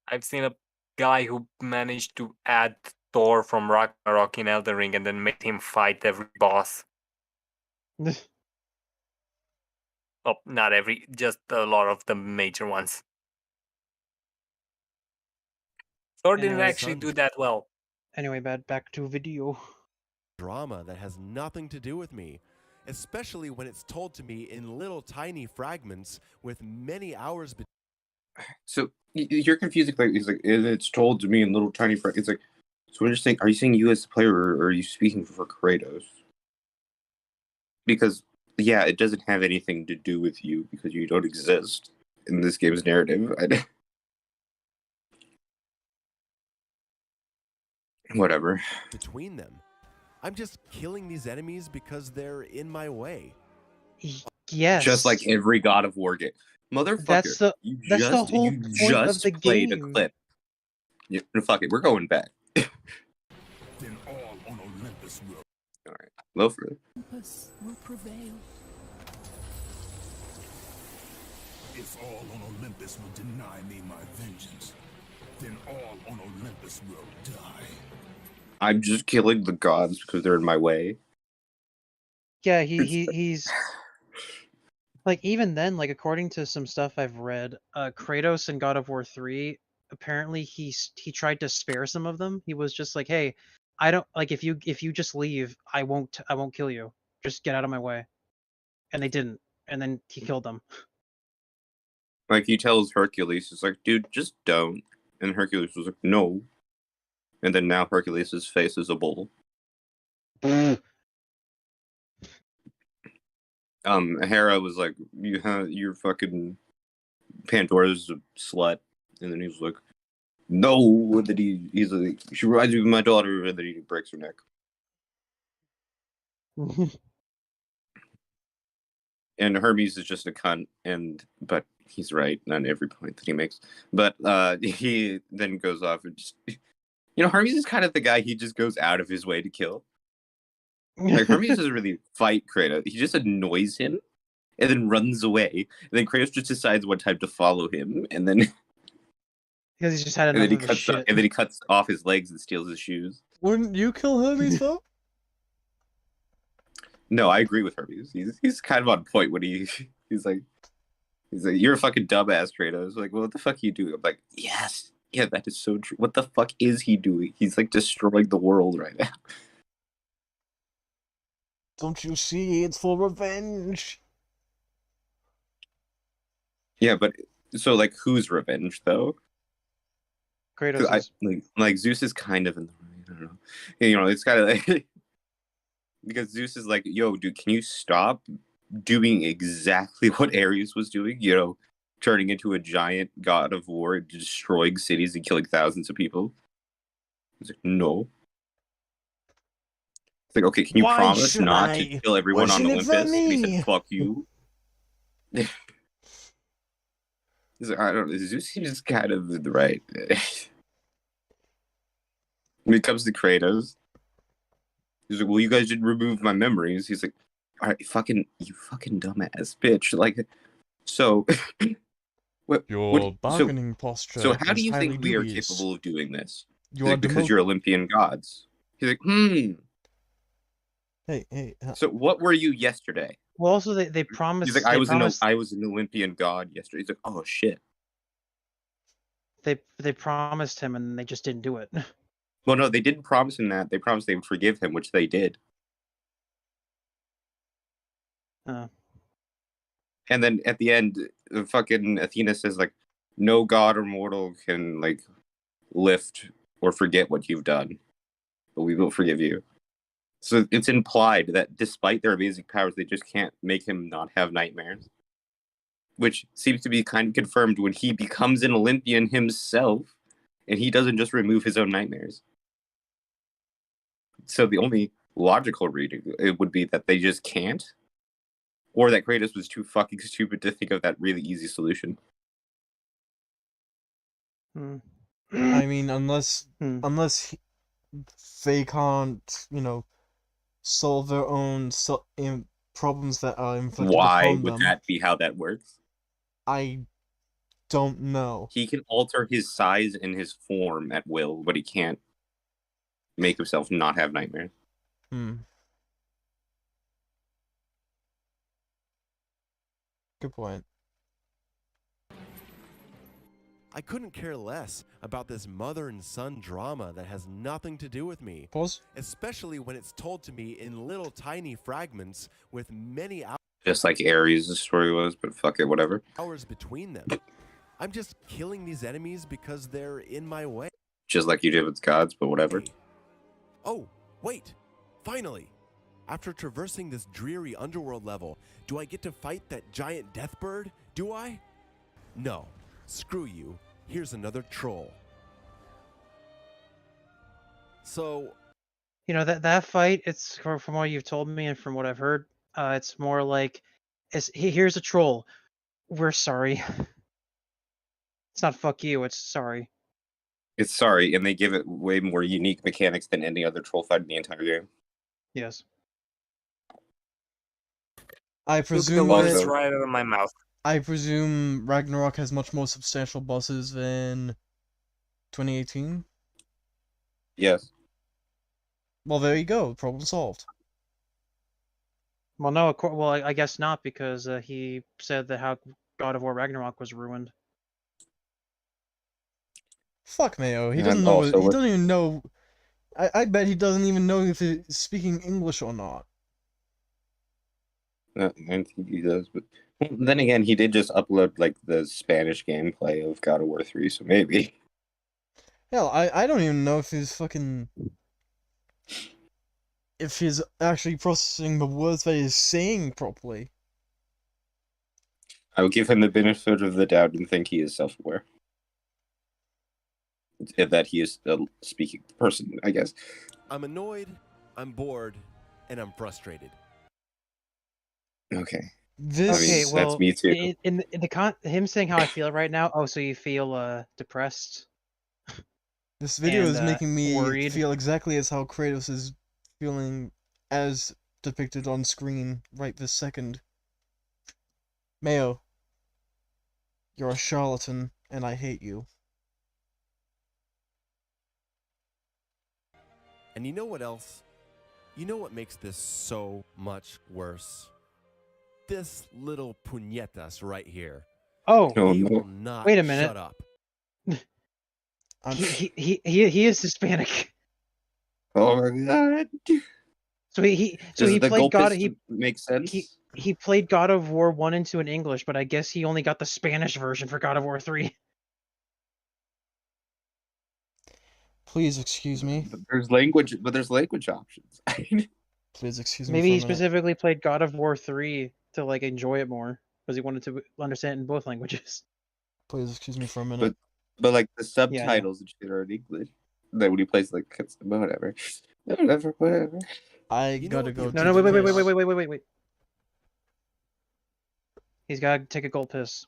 I've seen a guy who managed to add Thor from Ragnarok in Elden Ring and then made him fight every boss. Oh, not every, just a lot of the major ones. Thor didn't Anyway, actually do that well. Anyway, back to video. Drama that has nothing to do with me, especially when it's told to me in little tiny fragments with many hours. So you're confusing. Like he's like, it's told to me in little tiny. It's like, so what are you saying? Are you saying you as the player, or are you speaking for Kratos? Because yeah, it doesn't have anything to do with you because you don't exist in this game's narrative. Whatever. Between them, I'm just killing these enemies because they're in my way. Yes. Just like every God of War game, motherfucker. That's the whole you point of just the played a game. clip. Fuck it, we're going back. Then all on Olympus will. All right, low for it. Olympus will prevail. If all on Olympus will deny me my vengeance, then all on Olympus will die. I'm just killing the gods because they're in my way. Yeah, he's like, even then, like, according to some stuff I've read, Kratos in God of War 3, apparently he tried to spare some of them. He was just like, "Hey, I don't like if you just leave, I won't kill you. Just get out of my way." And they didn't. And then he killed them. Like he tells Hercules, he's like, dude, just don't. And Hercules was like, no. And then now Hercules' face is a bull. Hera was like, you're fucking Pandora's a slut. And then he's like, no. And then he's like, she reminds me of my daughter. And then he breaks her neck. And Hermes is just a cunt, but he's right on every point that he makes. But he then goes off and just, Hermes is kind of the guy he just goes out of his way to kill. Like Hermes doesn't really fight Kratos; he just annoys him, and then runs away. And then Kratos just decides what time to follow him, and then Because he's just had and enough then of his shit. he cuts off his legs and steals his shoes. Wouldn't you kill Hermes though? No, I agree with Hermes. He's kind of on point when he's like, you're a fucking dumbass, Kratos. Like, well, what the fuck are you doing? I'm like, yes, Yeah, that is so true. What the fuck is he doing? He's like destroying the world right now. Don't you see? It's for revenge. Yeah, but so like, whose revenge though? 'Cause Kratos like Zeus is kind of in the right. I don't know. You know, it's kind of like because Zeus is like, yo, dude, can you stop doing exactly what Ares was doing? You know, turning into a giant god of war, destroying cities and killing thousands of people. He's like, no. It's like, okay, can you Why promise should not I? to kill everyone on Wasn't it for Olympus? And he me? said, fuck you. He's like, I don't know. Zeus seems kind of the right. When it comes to Kratos, he's like, well, you guys didn't remove my memories. He's like, all right, you fucking dumbass bitch. Like, so Your bargaining posture so how do is you highly think we are dubious. capable of doing this? You He's are like, because you're Olympian gods. He's like, Hey. So what were you yesterday? Well, also they promised. He's like, I was promised, an Olympian god yesterday. He's like, oh shit. They promised him, and they just didn't do it. Well, no, they didn't promise him that. They promised they would forgive him, which they did. And then at the end, fucking Athena says like, no god or mortal can like lift or forget what you've done, but we will forgive you. So it's implied that despite their amazing powers, they just can't make him not have nightmares, which seems to be kind of confirmed when he becomes an Olympian himself, and he doesn't just remove his own nightmares. So the only logical reading it would be that they just can't, or that Kratos was too fucking stupid to think of that really easy solution. I mean, unless they can't, solve their own problems that are inflicted Why upon would them. that be how that works? I don't know. He can alter his size and his form at will, but he can't make himself not have nightmares. Good point. I couldn't care less about this mother and son drama that has nothing to do with me. Pause. Especially when it's told to me in little tiny fragments with many Just like Ares' story was, but fuck it, whatever. hours between them. I'm just killing these enemies because they're in my way. Just like you did with gods, but whatever. Oh, wait. Finally. After traversing this dreary underworld level, do I get to fight that giant death bird? Do I? No. Screw you. Here's another troll. So, that fight. It's from what you've told me and from what I've heard. It's more like, here's a troll. We're sorry. It's not fuck you. It's sorry. It's sorry, and they give it way more unique mechanics than any other troll fight in the entire game. Yes. I Took the presume words Also- right out of my mouth. I presume Ragnarok has much more substantial bosses than 2018. Yes. Well, there you go. Problem solved. Well, no. Well, I guess not, because he said that how God of War Ragnarok was ruined. Fuck Mayo. He And doesn't know. also He with- doesn't even know. I bet he doesn't even know if he's speaking English or not. I think he does, but then again, he did just upload like the Spanish gameplay of God of War 3, so maybe. Hell, I don't even know if he's fucking... if he's actually processing the words that he's saying properly. I would give him the benefit of the doubt and think he is self-aware. That he is a speaking person, I guess. I'm annoyed, I'm bored, and I'm frustrated. Okay. This... Okay, that's well, me too. in the him saying how I feel right now. Oh, so you feel depressed? This video and, is making me worried. feel exactly as how Kratos is feeling as depicted on screen right this second. Mayo, you're a charlatan, and I hate you. And you know what else? You know what makes this so much worse? This little puñetas right here. Oh, Oh, He no. will not Wait a minute. shut up. I'm He is Hispanic. Oh my god. So he Does the played God. goalpost make sense? He played God of War 1 and 2 in English, but I guess he only got the Spanish version for God of War 3. Please excuse me. But there's language options. Please excuse me Maybe for a he minute. specifically played God of War 3 to like enjoy it more because he wanted to understand it in both languages. Please excuse me for a minute. But like the Yeah, I know. subtitles and shit are in English. Then when he plays like whatever. Whatever. I You know gotta what go the to No, the wait. piss. Wait. He's got to take a gulp piss.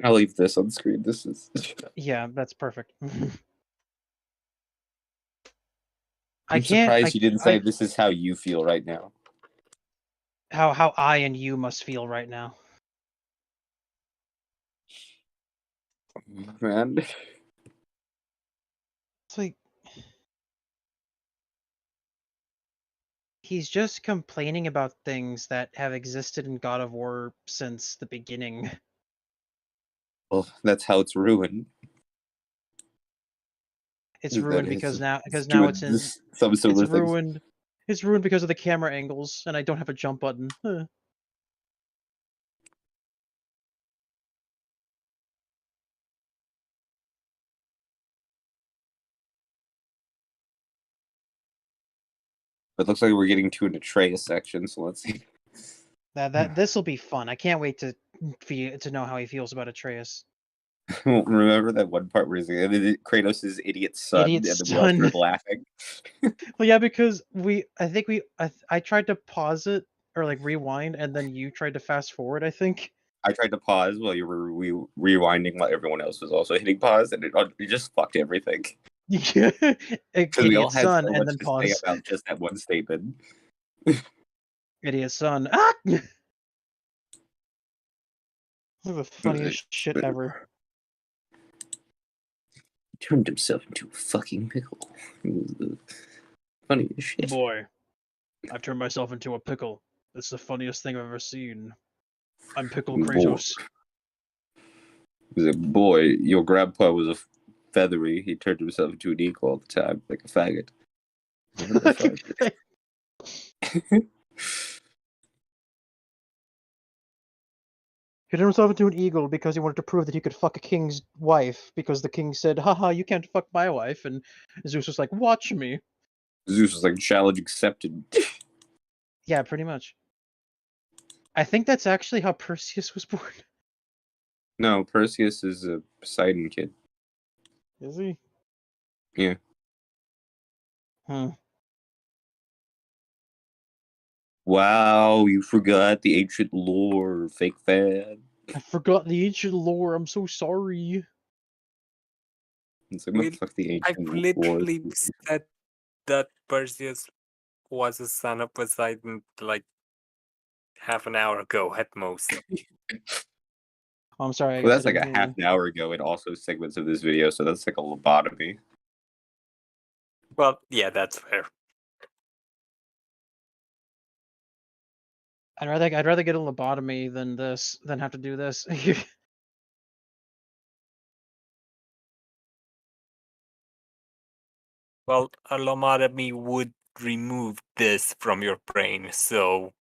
I'll leave this on screen. This is Yeah, that's perfect. I'm can't. surprised you didn't say this is how you feel right now. How I and you must feel right now. Man. It's like he's just complaining about things that have existed in God of War since the beginning. Well, that's how it's ruined. It's That ruined is, because now doing it's in this, some similar it's things. ruined. It's ruined because of the camera angles, and I don't have a jump button. Huh. It looks like we're getting to an Atreus section, so let's see. This will be fun. I can't wait to know how he feels about Atreus. Remember that one part where he's like, Kratos' idiot son, Idiot and then we all son. start laughing. Well, yeah, because I tried to pause it or like rewind, and then you tried to fast forward. I think. I tried to pause while you were rewinding while everyone else was also hitting pause, and it just fucked everything. Yeah, Because we all idiot had son, so and much then to say pause. about just that one statement. Idiot son. Ah! This is the funniest shit ever. He turned himself into a fucking pickle. It was the funniest shit. Boy, I've turned myself into a pickle. It's the funniest thing I've ever seen. I'm Pickle Kratos. He's like, boy, your grandpa was a feathery. He turned himself into an eagle all the time, like a faggot. He turned himself into an eagle because he wanted to prove that he could fuck a king's wife, because the king said, haha, you can't fuck my wife, and Zeus was like, watch me. Zeus was like, challenge accepted. Yeah, pretty much. I think that's actually how Perseus was born. No, Perseus is a Poseidon kid. Is he? Yeah. Huh. Wow, you forgot the ancient lore, fake fan. I forgot the ancient lore. I'm so sorry. It's like, what the fuck, the I've ancient lore? literally said that Perseus was a son of Poseidon like half an hour ago at most. Oh, I'm sorry. I Well, guess that's I like didn't a hear half you. an hour ago, and also segments of this video, so that's like a lobotomy. Well, yeah, that's fair. I'd rather get a lobotomy than have to do this. Well, a lobotomy would remove this from your brain, so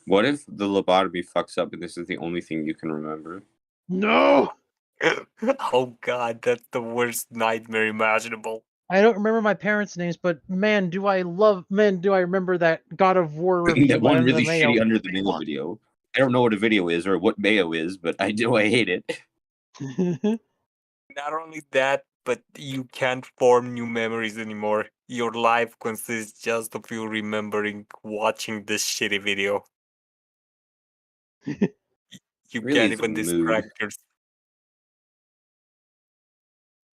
What if the lobotomy fucks up and this is the only thing you can remember? No! oh god, that's the worst nightmare imaginable. I don't remember my parents' names, but man, do I remember that God of War review That by one Under the really Mayo. shitty Under the Mayo video. I don't know what a video is or what Mayo is, but I hate it. Not only that, but you can't form new memories anymore. Your life consists just of you remembering watching this shitty video. You Really can't is a even mood. distract yourself.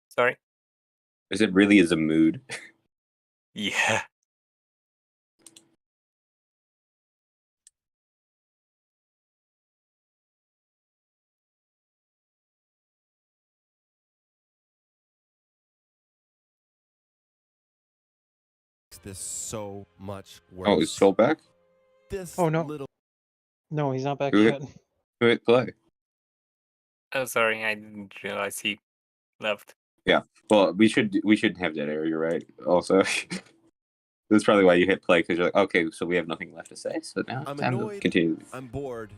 Sorry? Is it really is a mood? Yeah. This so much worse. Oh, is Soul back? This Oh, no. little No, he's not back Who yet. hit play? Oh, sorry, I didn't realize he left. Well, we should have that area, right? Also, that's probably why you hit play, because you're like, okay, so we have nothing left to say, so now it's I'm time to annoyed. continue. I'm bored.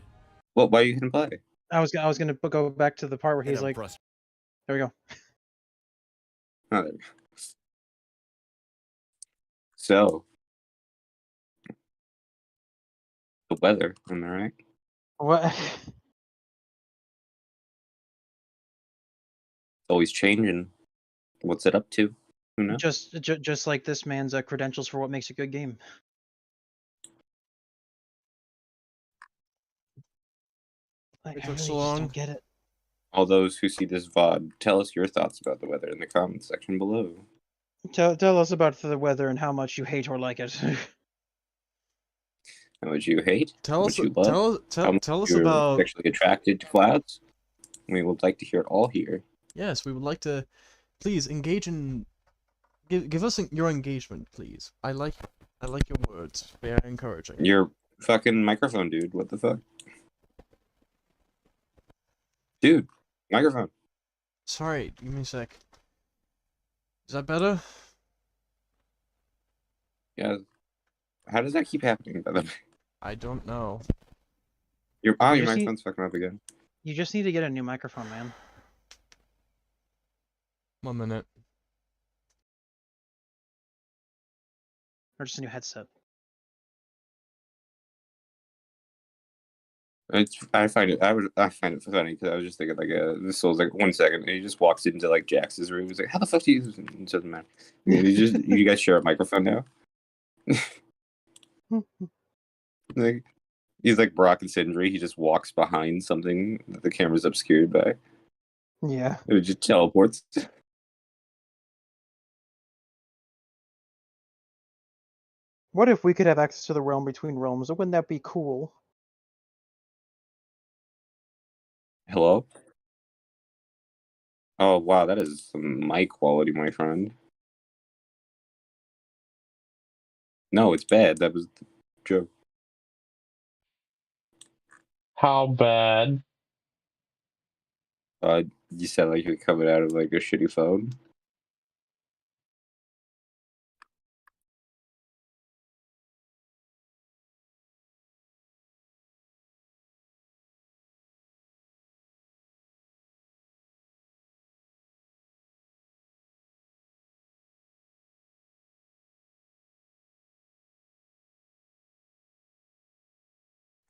Well, why are you hitting play? I was gonna go back to the part where And he's I'm like, frustrated. there we go. Oh, there we go. So, the weather, am I right? What? It's always changing. What's it up to? Who knows? just like this man's credentials for what makes a good game. Like, It I took really so just long. don't get it. All those who see this VOD, tell us your thoughts about the weather in the comments section below. Tell us about the weather and how much you hate or like it. How much you hate? Tell How us, much you love? How much tell us you're about. sexually attracted to clouds? We would like to hear it all here. Yes, we would like to. Please engage in. Give us your engagement, please. I like your words. They are encouraging. Your fucking microphone, dude. What the fuck? Dude, microphone. Sorry, give me a sec. Is that better? Yeah. How does that keep happening, by the way? I don't know. Your You your just need- microphone's fucking up again. You just need to get a new microphone, man. 1 minute. Or just a new headset. I find it funny because I was just thinking like this was like 1 second and he just walks into like Jax's room. He's like, "How the fuck do you?" It doesn't matter. You guys share a microphone now. Like, he's like Brock and Sindri. He just walks behind something that the camera's obscured by. Yeah. It just teleports. What if we could have access to the realm between realms? Wouldn't that be cool? Hello. Oh wow, that is some mic quality, my friend. No, it's bad. That was the joke. How bad? You said like you're coming out of like a shitty phone.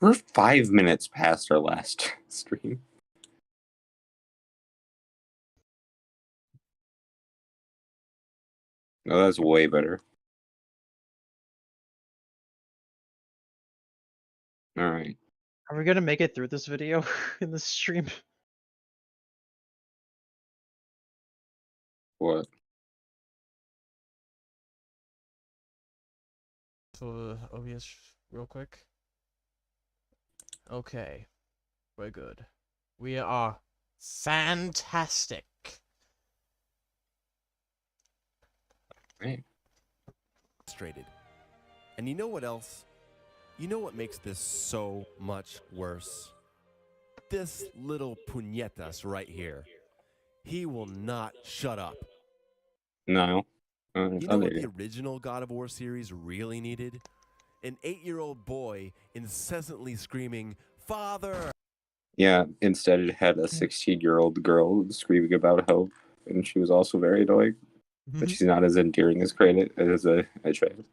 We're 5 minutes past our last stream. Oh, that's way better. All right. Are we gonna make it through this video in this stream? What? So OBS real quick. Okay. We're good. We are fantastic. Right. Frustrated. And you know what else? You know what makes this so much worse? This little puñetas right here. He will not shut up. No. You know what the original God of War series really needed? An 8-year-old boy incessantly screaming, "Father!" Yeah, instead it had a 16-year-old girl screaming about hope, and she was also very annoying. But she's not as endearing as a child.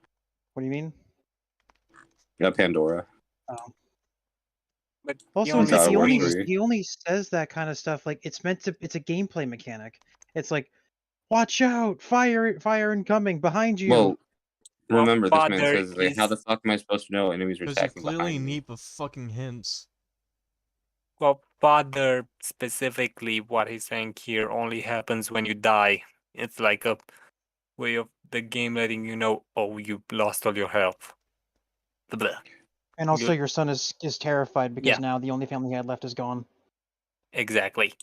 What do you mean? Yeah, Pandora. But Also, he it's like God of he War only 3. he only says that kind of stuff like it's meant to. It's a gameplay mechanic. It's like, watch out, fire incoming behind you. Well, remember this man Father says like, "How the fuck am I supposed to know enemies are Because you attacking clearly behind me?" need the fucking hints. Well, father specifically, what he's saying here only happens when you die. It's like a way of the game letting you know, oh, you lost all your health. Blah. And also, Good. your son is terrified because Yeah. now the only family he had left is gone. Exactly.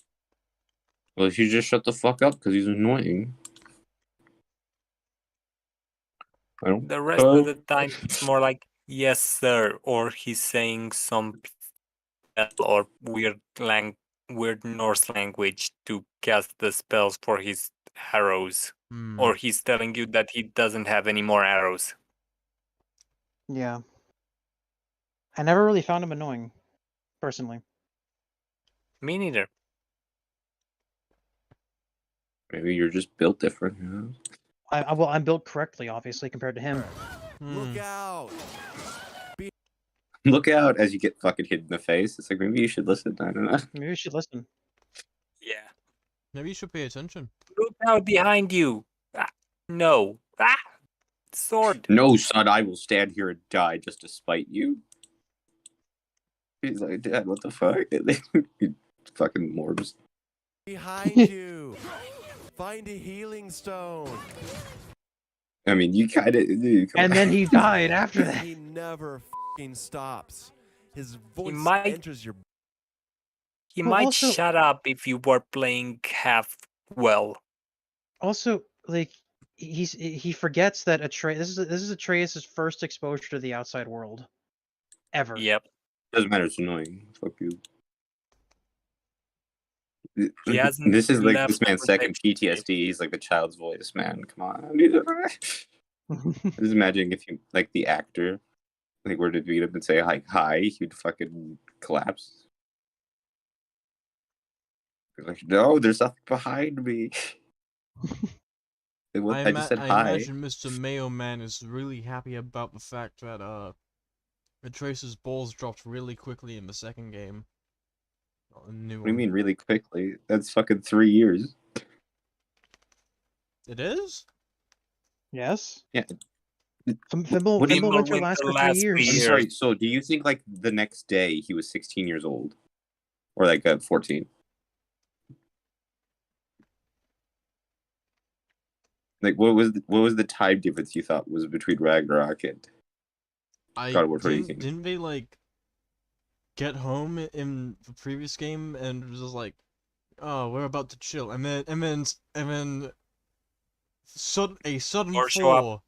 Well, if you just shut the fuck up because he's annoying. I don't. The rest of the time, it's more like, yes, sir, or he's saying some or weird weird Norse language to cast the spells for his arrows. Hmm. Or he's telling you that he doesn't have any more arrows. Yeah. I never really found him annoying, personally. Me neither. Maybe you're just built different. You know? Well, I'm built correctly, obviously, compared to him. Look out! Look out as you get fucking hit in the face. It's like maybe you should listen. I don't know. Maybe you should listen. Yeah. Maybe you should pay attention. Look out behind you. Ah, no. Ah! Sword. No, son, I will stand here and die just to spite you. He's like, Dad, what the fuck? Fucking morbs. Behind you! Find a healing stone! I mean, you kind of. And then he died after that. He never f***ing stops. His voice might- enters your... He Well, might also- shut up if you were playing half well. Also, like, he forgets that this is Atreus' first exposure to the outside world, ever. Yep. Doesn't matter. It's annoying. Fuck you. He hasn't This is like left this man's second protection. PTSD. He's like the child's voice, man. Come on. Just imagine if you like the actor, like were to beat up and say like hi, he'd fucking collapse. He's like, no, there's nothing behind me. I just said I hi. imagine Mr. Mayo Man is really happy about the fact that Atreus' balls dropped really quickly in the second game. Not a new What do you one. mean really quickly? That's fucking 3 years. It is? Yes. Yeah. Fimble What do you- Fimble Winter Winter lasts for lasts 3 for years. I'm years. sorry, so do you think like the next day he was 16 years old? Or like 14? Like what was the time difference you thought was between Ragnarok and God of War 2018? Didn't they like get home in the previous game and it was just like, oh, we're about to chill, and then a sudden Or show up. fall.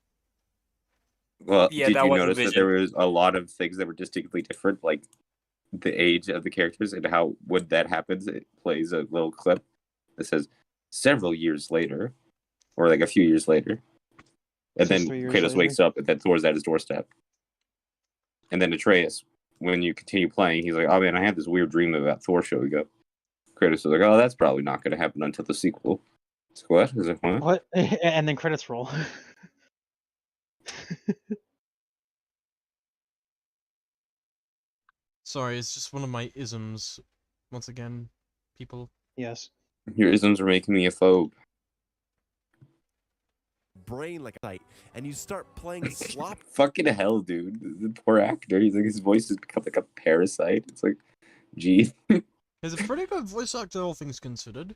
Well, Yeah, did that you was a notice that vision. there was a lot of things that were distinctly different, like the age of the characters and how when that happens, it plays a little clip that says several years later, or like a few years later, and Says then 3 years Kratos later. wakes up and then Thor's at his doorstep, and then Atreus, when you continue playing, he's like, "Oh man, I had this weird dream about Thor showing up." Kratos is like, "Oh, that's probably not going to happen until the sequel." It's like, what? Is it what? What? And then credits roll. Sorry, it's just one of my isms. Once again, people. Yes. Your isms are making me a phobe. brain like a night, and you start playing slop. Fucking hell, dude. The poor actor. He's like, his voice has become like a parasite. It's like, gee. He's a pretty good voice actor, all things considered.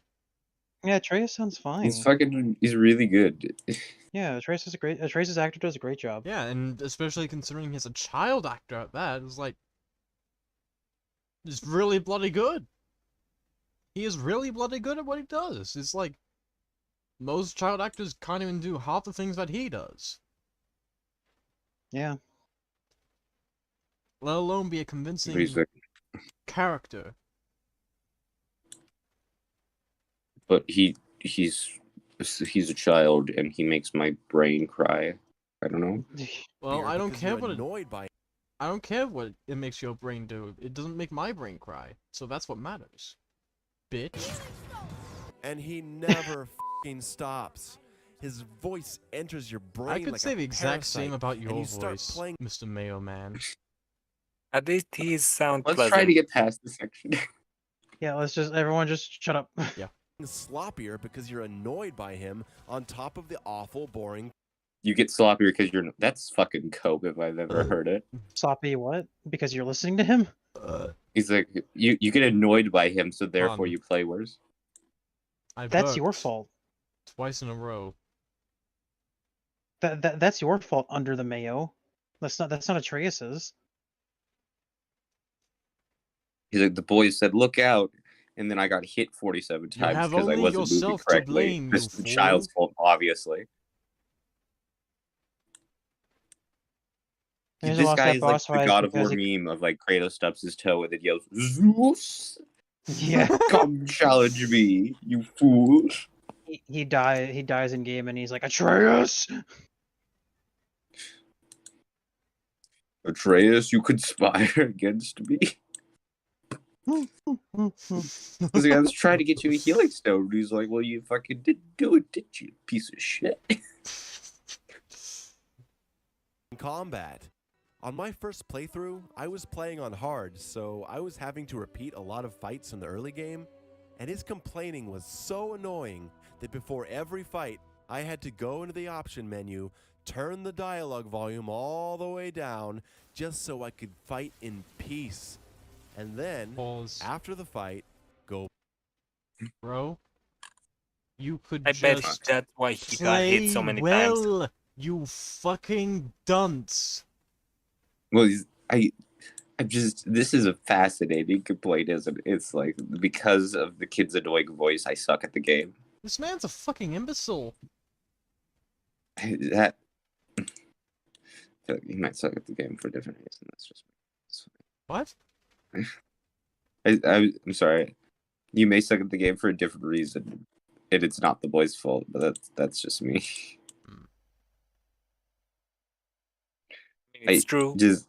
Yeah, Atreus sounds fine. He's really good. Yeah, Atreus' actor does a great job. Yeah, and especially considering he's a child actor at that, it's like, he's really bloody good. He is really bloody good at what he does. It's like, most child actors can't even do half the things that he does. Yeah. Let alone be a convincing He's like, character. but he's a child and he makes my brain cry. I don't know. Well, I don't because care you're what it, annoyed by I don't care what it makes your brain do. It doesn't make my brain cry. So that's what matters. Bitch. and he never f***ing stops. His voice enters your brain I could like say a the exact same parasite, about and your you start voice, playing- Mr. Mayo Man. At least he sounds Let's pleasant. try to get past this section. Yeah, everyone just shut up. sloppier because you're annoyed by him on top of the awful, boring. You get sloppier because you're. That's fucking cope if I've ever heard it. Soppy what? Because you're listening to him? He's like, you get annoyed by him, so therefore Fun. you play worse. That's your burped fault. Twice in a row. That's your fault under the mayo. That's not Atreus's. He's like, the boys said, "Look out," and then I got hit 47 You times have because I only wasn't moving yourself to correctly. blame, It's you the child's fault, obviously. He's This lost guy that is like boss the fight God of War because he- meme of like Kratos stubs his toe and then yells Zeus. Yeah. Come challenge me, you fool. He dies in game, and he's like, Atreus. Atreus, you conspire against me. Because I was trying to get you a healing stone. And he's like, well, you fucking didn't do it, did you, piece of shit? Combat. On my first playthrough, I was playing on hard, so I was having to repeat a lot of fights in the early game, and his complaining was so annoying that before every fight, I had to go into the option menu, turn the dialogue volume all the way down, just so I could fight in peace. And then, Pause. after the fight, go. Bro, you could I bet just that's why he got hit so many times. well, you fucking dunce. Well, this is a fascinating complaint, isn't it? It's like, because of the kid's annoying voice, I suck at the game. This man's a fucking imbecile. That, I feel like he might suck at the game for a different reason. That's just What? I'm sorry. You may suck at the game for a different reason, and it's not the boy's fault. But that's just me. It's true. Just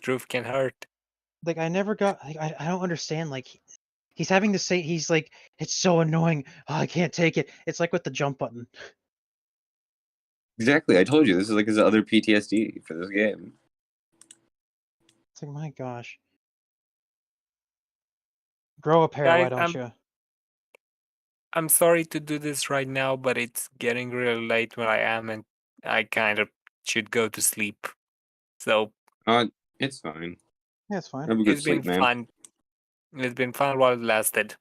Truth can hurt. Like, I never got. Like, I don't understand. Like, he's having to say. He's like, it's so annoying. Oh, I can't take it. It's like with the jump button. exactly. I told you this is like his other PTSD for this game. It's like, my gosh. Grow a pair, why Guys, don't you? I'm sorry to do this right now, but it's getting really late where I am, and I kind of should go to sleep. So It's fine. Yeah, it's fine. Have a good it's been sleep, man. fun. It's been fun while it lasted.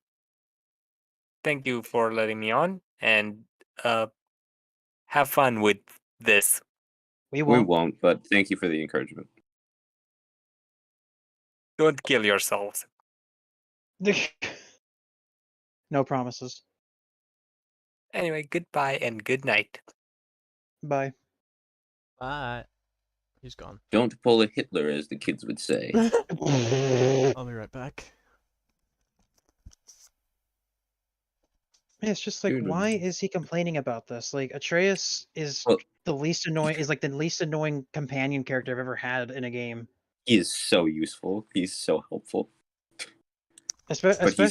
Thank you for letting me on, and have fun with this. We We won't. won't, but thank you for the encouragement. Don't kill yourselves. No promises. Anyway, goodbye and good night. Bye. Bye. He's gone. Don't pull a Hitler, as the kids would say. I'll be right back. Yeah, it's just like, Dude. why is he complaining about this? Like, Atreus is Well- the least annoying. Is like the least annoying companion character I've ever had in a game. He is so useful. He's so helpful. Especially he says,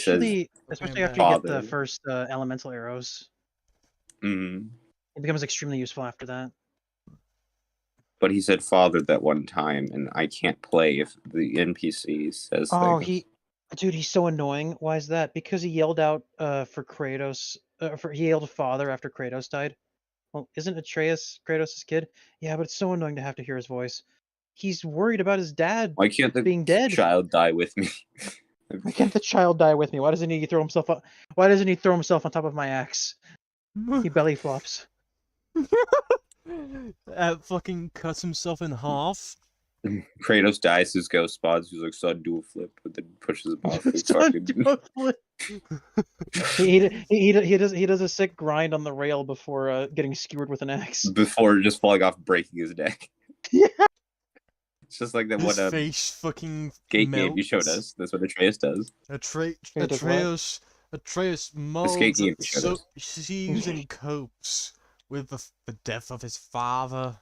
after you get the "Father." first elemental arrows. Mm. It becomes extremely useful after that. But he said father that one time, and I can't play if the NPC says Oh, things. dude, he's so annoying. Why is that? Because he yelled out for Kratos. He yelled father after Kratos died. Well, isn't Atreus Kratos' kid? Yeah, but it's so annoying to have to hear his voice. He's worried about his dad Why can't the being dead. child die with me? Why can't the child die with me? Why doesn't he throw himself up? Why doesn't he throw himself on top of my axe? He belly flops. Fucking cuts himself in half. Kratos dies, his ghost spots. He's like, son, do a flip, but then pushes him off. His Son, fucking... do a flip. he does a sick grind on the rail before getting skewered with an axe. Before just falling off, breaking his neck. Yeah. It's just like that His one face fucking skate game you showed melts. us. That's what Atreus does. Atreus molds skate game you showed so us. sees and copes with the death of his father.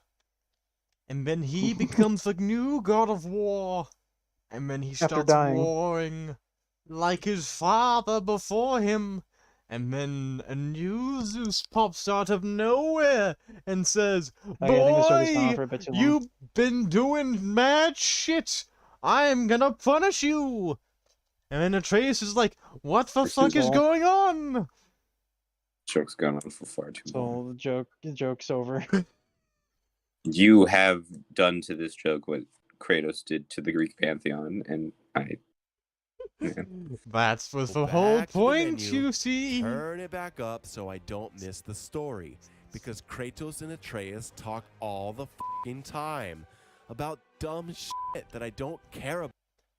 And then he becomes the new god of war. And then he After starts dying. warring like his father before him. And then a new Zeus pops out of nowhere and says, I think this show's gone on "Boy, for a bit too long. you've been doing mad shit. I'm gonna punish you." And then Atreus is like, "What the This fuck is is all- going on?" Joke's gone on for far too long. So the joke's over. You have done to this joke what Kratos did to the Greek pantheon, and That was Go the whole back to the point, menu, you see. Turn it back up so I don't miss the story. Because Kratos and Atreus talk all the fucking time about dumb shit that I don't care about.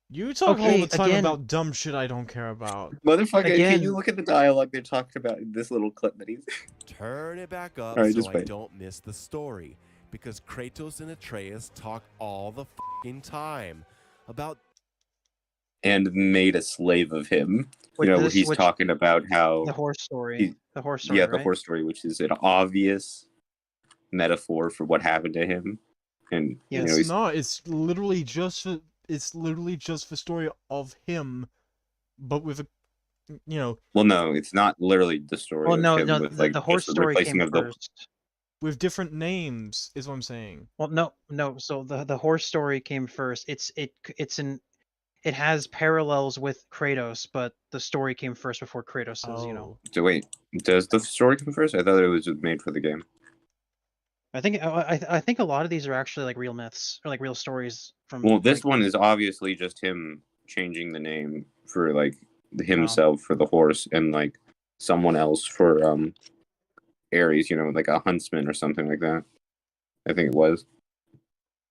You talk all Okay, the time again- about dumb shit I don't care about. motherfucker, Again- can you look at the dialogue they're talking about in this little clip that he's? Turn it back up Alright, so just I wait. don't miss the story. Because Kratos and Atreus talk all the fucking time about and made a slave of him. Which Where this- he's which- talking about how The horse story. he- The horse story. the right? horse story, which is an obvious metaphor for what happened to him. And Yes. he's No, it's literally just the story of him, but with a, well, no, it's not literally the story Well, of no, him no. with The, like the horse just the story replacing came of the first. with different names is what I'm saying. Well, no. So the horse story came first. It has parallels with Kratos, but the story came first before Kratos. Oh, So wait, does the story come first? I thought it was made for the game. I think a lot of these are actually like real myths or like real stories from. Well, this like, one is obviously just him changing the name for like himself for the horse and like someone else for Ares, like a huntsman or something like that. I think it was.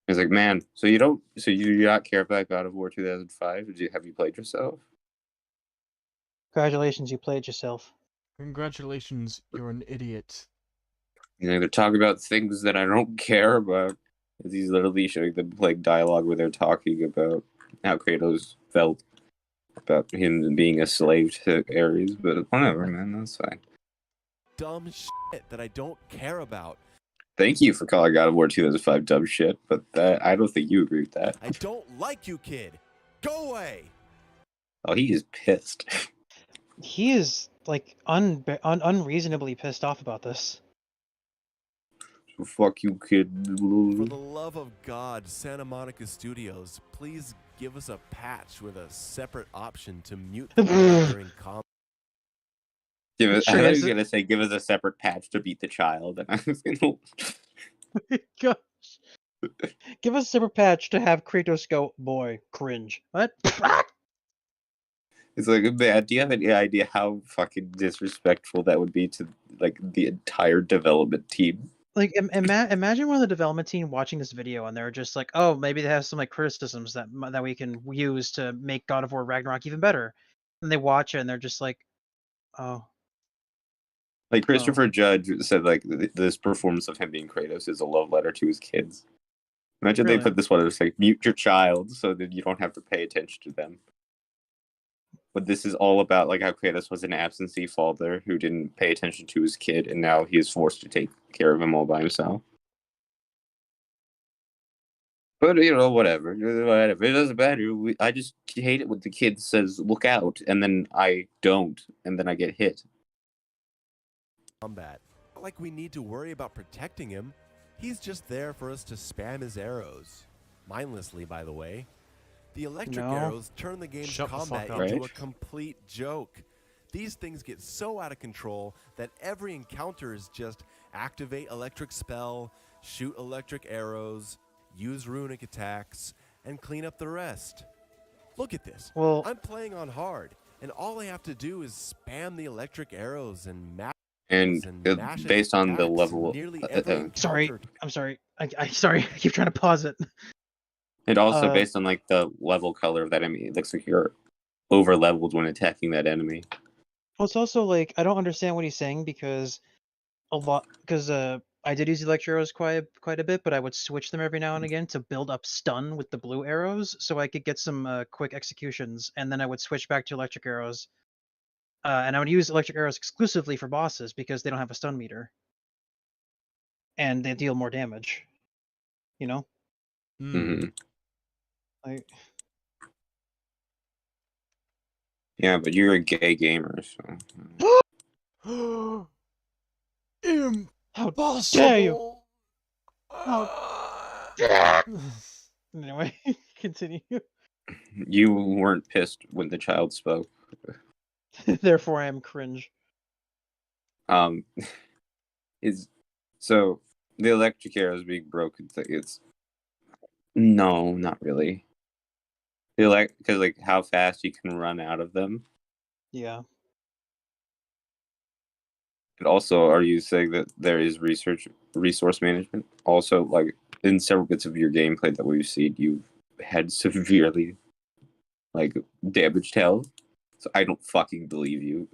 It's like, man, so you do not care about God of War 2005? Have you played yourself? Congratulations, you played yourself. congratulations, you're an idiot. They're talking about things that I don't care about. He's literally showing them like dialogue where they're talking about how Kratos felt about him being a slave to Ares, but whatever, man, that's fine. Dumb shit that I don't care about. Thank you for calling God of War 2005 dumb shit, but I don't think you agree with that. I don't like you, kid. Go away. Oh, he is pissed. He is like unreasonably pissed off about this. So fuck you, kid. For the love of God, Santa Monica Studios, please give us a patch with a separate option to mute the game during combat. I Sure, thought he was is it- gonna say, give us a separate patch to beat the child, and I was gonna... Gosh. Give us a separate patch to have Kratos go, boy, cringe. What? It's like, man, do you have any idea how fucking disrespectful that would be to like the entire development team? Like, imagine one of the development team watching this video and they're just like, oh, maybe they have some like criticisms that we can use to make God of War Ragnarok even better. And they watch it and they're just like, oh. Like Christopher Judge said, like this performance of him being Kratos is a love letter to his kids. Imagine Really? they put this one as like mute your child so that you don't have to pay attention to them. But this is all about like how Kratos was an absentee father who didn't pay attention to his kid, and now he is forced to take care of him all by himself. But whatever. It doesn't matter. I just hate it when the kid says "look out" and then I don't, and then I get hit. Combat. Not like we need to worry about protecting him. He's just there for us to spam his arrows. Mindlessly, by the way. The electric No. arrows turn the game's Shut the combat fuck up. into Right? a complete joke. These things get so out of control that every encounter is just activate electric spell, shoot electric arrows, use runic attacks, and clean up the rest. Look at this. Well, I'm playing on hard, and all I have to do is spam the electric arrows and And mash based on the attacks level, nearly every sorry. encounter. I'm sorry. Sorry. I keep trying to pause it. and also Uh, based on like the level color of that enemy, it looks like you're over leveled when attacking that enemy. Well, it's also like I don't understand what he's saying because I did use electric arrows quite a bit, but I would switch them every now and again to build up stun with the blue arrows, so I could get some quick executions, and then I would switch back to electric arrows, and I would use electric arrows exclusively for bosses because they don't have a stun meter, and they deal more damage. You know, Mhm. like Yeah, but you're a gay gamer, so Impossible. dare you? Anyway, continue. you weren't pissed when the child spoke. Therefore, I am cringe. Is so the electric arrows being broken thing. It's no, not really. Because like how fast you can run out of them. Yeah. And also, are you saying that there is resource management? Also, like in several bits of your gameplay that we've seen, you've had severely like damaged health. So I don't fucking believe you.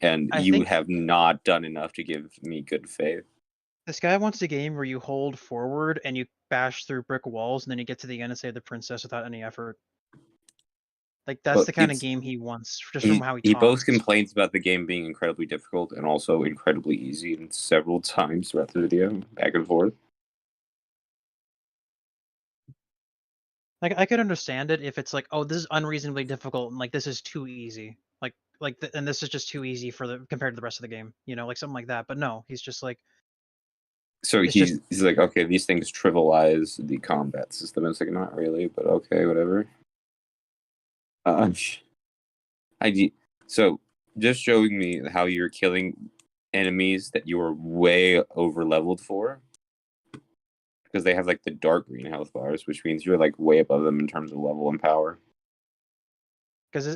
And I you think- have not done enough to give me good faith. This guy wants a game where you hold forward and you bash through brick walls, and then you get to the end and save the princess without any effort. Like that's But the kind of it's- game he wants, just from how he He talks. both complains about the game being incredibly difficult and also incredibly easy, and several times throughout the video, back and forth. Like I could understand it if it's like, oh, this is unreasonably difficult, and like this is too easy. And this is just too easy for the compared to the rest of the game, you know, like something like that. But no, he's just like, So It's he's, just- he's like, okay, these things trivialize the combat system. It's like, not really, but okay, whatever. So just showing me how you're killing enemies that you are way over leveled for, because they have like the dark green health bars, which means you're like way above them in terms of level and power. because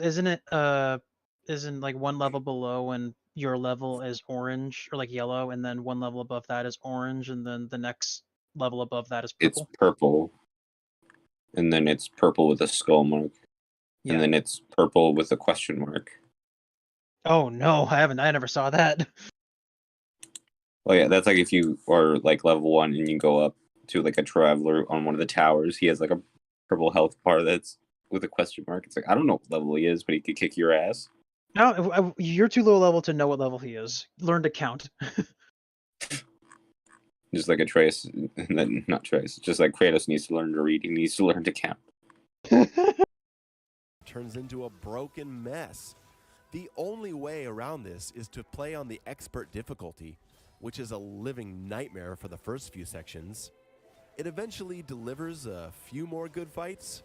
isn't like one level below and your level is orange or like yellow, and then one level above that is orange, and then the next level above that is It's purple. purple, and then it's purple with a skull mark, Yeah. and then it's purple with a question mark. Oh no, I never saw that. Oh yeah, that's like if you are like level 1 and you go up to like a traveler on one of the towers. He has like a purple health bar that's with a question mark. It's like, I don't know what level he is, but he could kick your ass. No, you're too low level to know what level he is. Learn to count. Just like Atreus, and then not Atreus. Just like Kratos needs to learn to read. He needs to learn to count. Turns into a broken mess. The only way around this is to play on the expert difficulty, which is a living nightmare for the first few sections. It eventually delivers a few more good fights,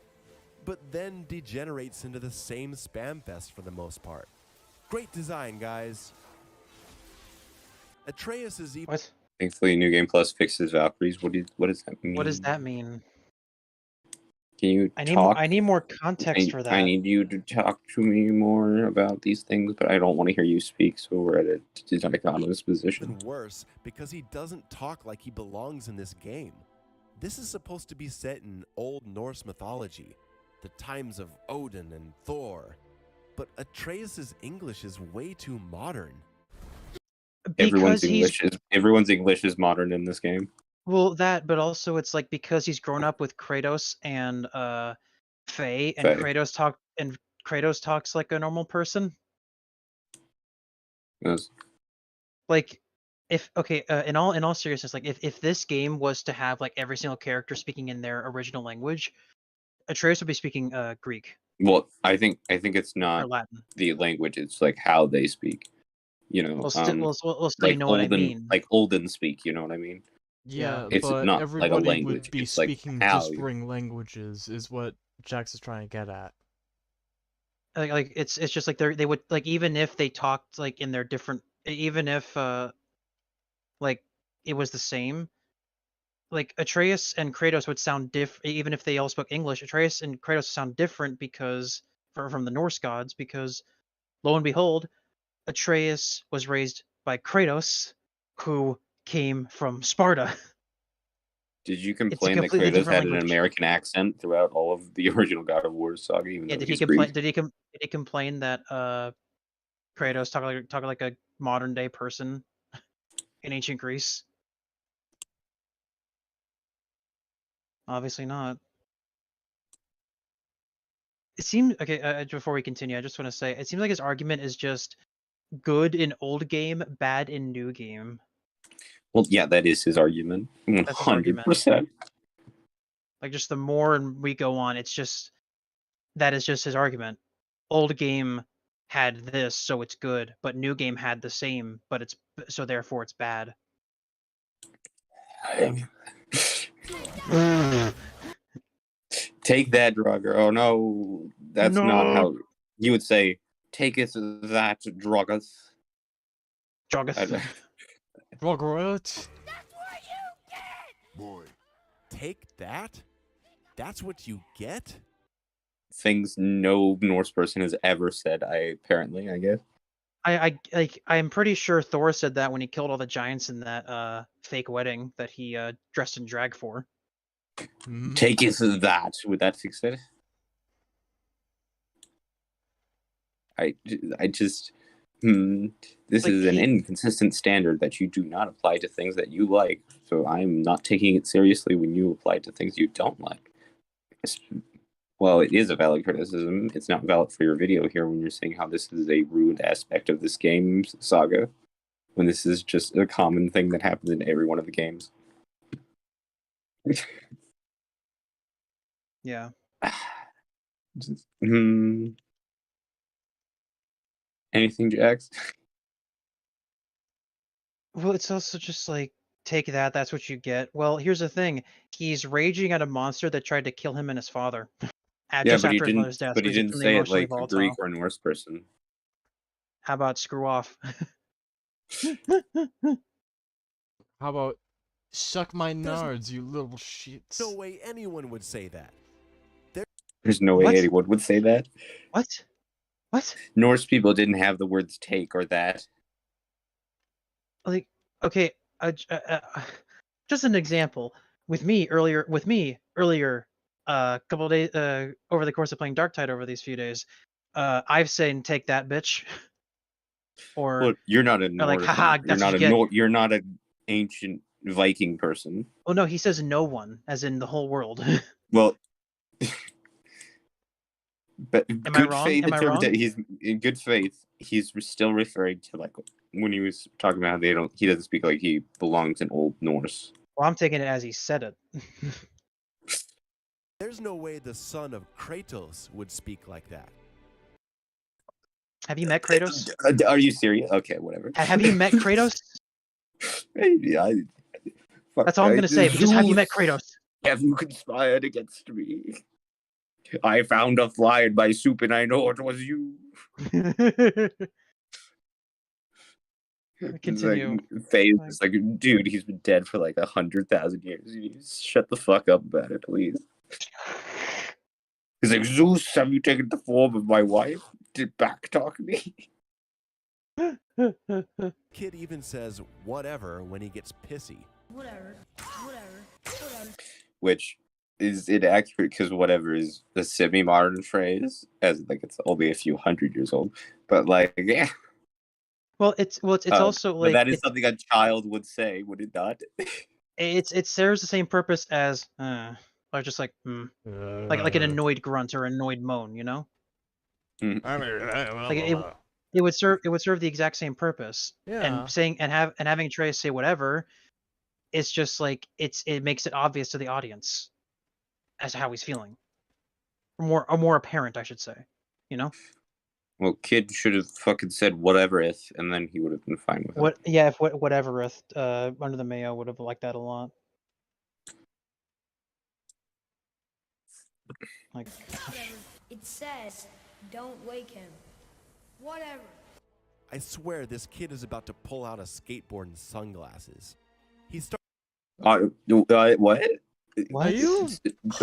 but then degenerates into the same spam fest for the most part. Great design, guys. Atreus is even... What? Thankfully, New Game Plus fixes Valkyries. What does that mean? What does that mean? Can you I need talk? I need more context for that. I need you to talk to me more about these things, but I don't want to hear you speak, so we're at a dichotomous position. even worse because he doesn't talk like he belongs in this game. This is supposed to be set in Old Norse mythology, the times of Odin and Thor, but Atreus' English is way too modern. Because he's Everyone's English is modern in this game. well that, but also it's like because he's grown up with Kratos and Faye, and Faye. Kratos talks like a normal person. Yes. Like if in all seriousness, like if this game was to have like every single character speaking in their original language, Atreus would be speaking Greek Well, I think it's or not Latin. the language; it's like how they speak. You know, Well, still you like know what I mean. like Olden speak. You know what I mean? Yeah, It's but not like a everybody language, would be it's like speaking how differing languages, is what Jax is trying to get at. Like it's just like they would like, even if they talked like in their different, even if like it was the same, like Atreus and Kratos would sound even if they all spoke English. Atreus and Kratos sound different because from the Norse gods, because lo and behold, Atreus was raised by Kratos, who came from Sparta. Did you a complain that completely Kratos different had an language. American accent throughout all of the original God of War saga? Even Yeah, though did he he's complain? Greek? Did he complain that Kratos talk like a modern day person in ancient Greece? Obviously not. It seems okay. Before we continue, I just want to say it seems like his argument is just good in old game, bad in new game. Well, yeah, that is his argument. That's his argument. 100%. Like, just the more we go on, it's just that is just his argument. Old game had this, so it's good, but new game had the same, but it's so therefore it's bad. Take that, Draugr. Oh no, that's not No. how you would say. Take it that, Drogoth. Joggeth. Rograt. Boy, Take that? That's what you get? Things no Norse person has ever said. I guess. I'm pretty sure Thor said that when he killed all the giants in that fake wedding that he dressed in drag for. Mhm. Take it that. Would that fix it? I just. This Like, is an he- inconsistent standard that you do not apply to things that you like. So I'm not taking it seriously when you apply to things you don't like. Well, it is a valid criticism. It's not valid for your video here when you're saying how this is a rude aspect of this game saga, when this is just a common thing that happens in every one of the games. Yeah. Anything, Jax? Well, it's also just like, take that, that's what you get. Well, here's the thing. He's raging at a monster that tried to kill him and his father. Yeah, Just but he after his mother's didn't. death, But so he he's didn't extremely say it emotionally like a volatile. Greek or Norse person. How about screw off? How about suck my nards, you little shits? No way anyone would say that. There's no way What? anyone would say that. What? What? Norse people didn't have the words "take" or "that." Like, okay, just an example. With me earlier, a couple of days, over the course of playing Darktide over these few days, I've said "take that, bitch," or Well, you're not a like, Norse. haha, You're that's what not you a get. You're not an ancient Viking person. Oh no, he says no one, as in the whole world. Well, but Am I wrong? Am I wrong? he's in good faith. He's still referring to like when he was talking about how he doesn't speak like he belongs in Old Norse. Well, I'm taking it as he said it. There's no way the son of Kratos would speak like that. Have you met Kratos? Are you serious? Okay, whatever. Have you met Kratos? Maybe That's all I'm gonna say. Because have you met Kratos? Have you conspired against me? I found a fly in my soup and I know it was you. Continue. Faye's is like, dude, he's been dead for like 100,000 years. You need to shut the fuck up about it, please. He's like, Zeus, have you taken the form of my wife? Did backtalk me? Kid even says whatever when he gets pissy. Whatever. Which is inaccurate because whatever is a semi-modern phrase, as like it's only a few hundred years old. But like, yeah. Well, it's also like, but that is something a child would say, would it not? it serves the same purpose as or just like like an annoyed grunt or annoyed moan, you know? Like it would serve the exact same purpose. Yeah. And saying and having Trey say whatever, it's just like it makes it obvious to the audience as to how he's feeling. Or more apparent, I should say. You know? Well, Kid should have fucking said whatever if, and then he would have been fine with it. If whatever if Under the Mayo would have liked that a lot. Like Whatever. It says, don't wake him. Whatever. I swear this kid is about to pull out a skateboard and sunglasses. He starts. What? Are you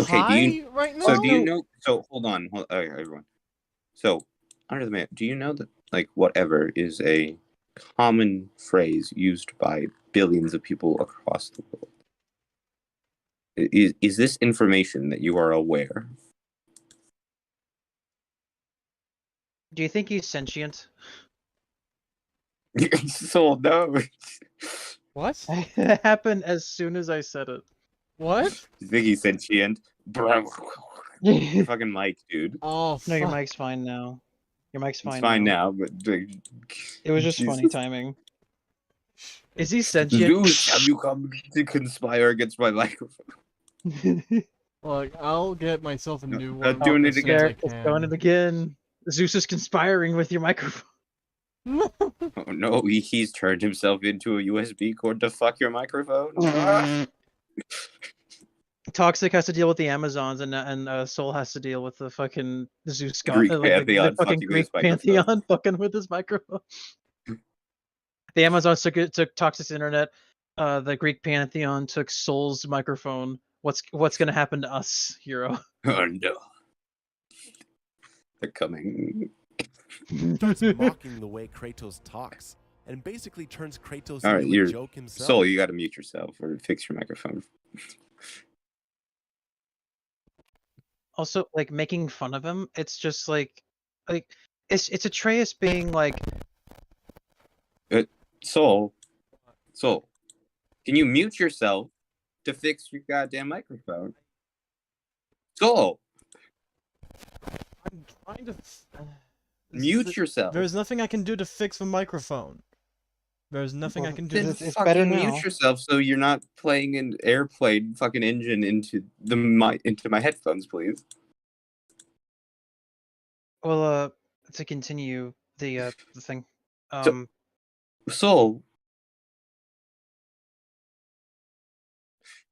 Okay, high right now? So do you know? So hold on, everyone. So Under the Mayo, do you know that like whatever is a common phrase used by billions of people across the world? Is this information that you are aware? do you think he's sentient? So no. What? It happened as soon as I said it. What? You think he's sentient? Bro. No, Fucking mic, dude. Oh, your fuck. mic's fine now. Your mic's fine. It's fine now, but like, It was just funny Jesus. timing. Is he sentient? Zeus, have you come to conspire against my microphone? Look, I'll get myself a new not one. doing as it soon as There, I it's can. going it again. Zeus is conspiring with your microphone. Oh no, he's turned himself into a USB cord to fuck your microphone. Toxic has to deal with the Amazons, and Soul has to deal with the fucking Zeus god, Greek the pantheon fucking fucking with Greek his microphone. pantheon fucking with his microphone. The Amazons took Toxic's internet. The Greek pantheon took Soul's microphone. What's gonna happen to us, hero? Oh no. They're coming. starts mocking the way Kratos talks and basically turns Kratos All right, into a joke himself. Soul, you gotta mute yourself or fix your microphone. Also, like making fun of him, it's just like it's Atreus being like, Soul, can you mute yourself to fix your goddamn microphone? Soul, trying to... Mute yourself. There's nothing I can do to fix the microphone. There's nothing I Well, can do. Then It's fucking better mute now. yourself so you're not playing an airplane fucking engine into my headphones, please. Well, to continue the thing, Soul.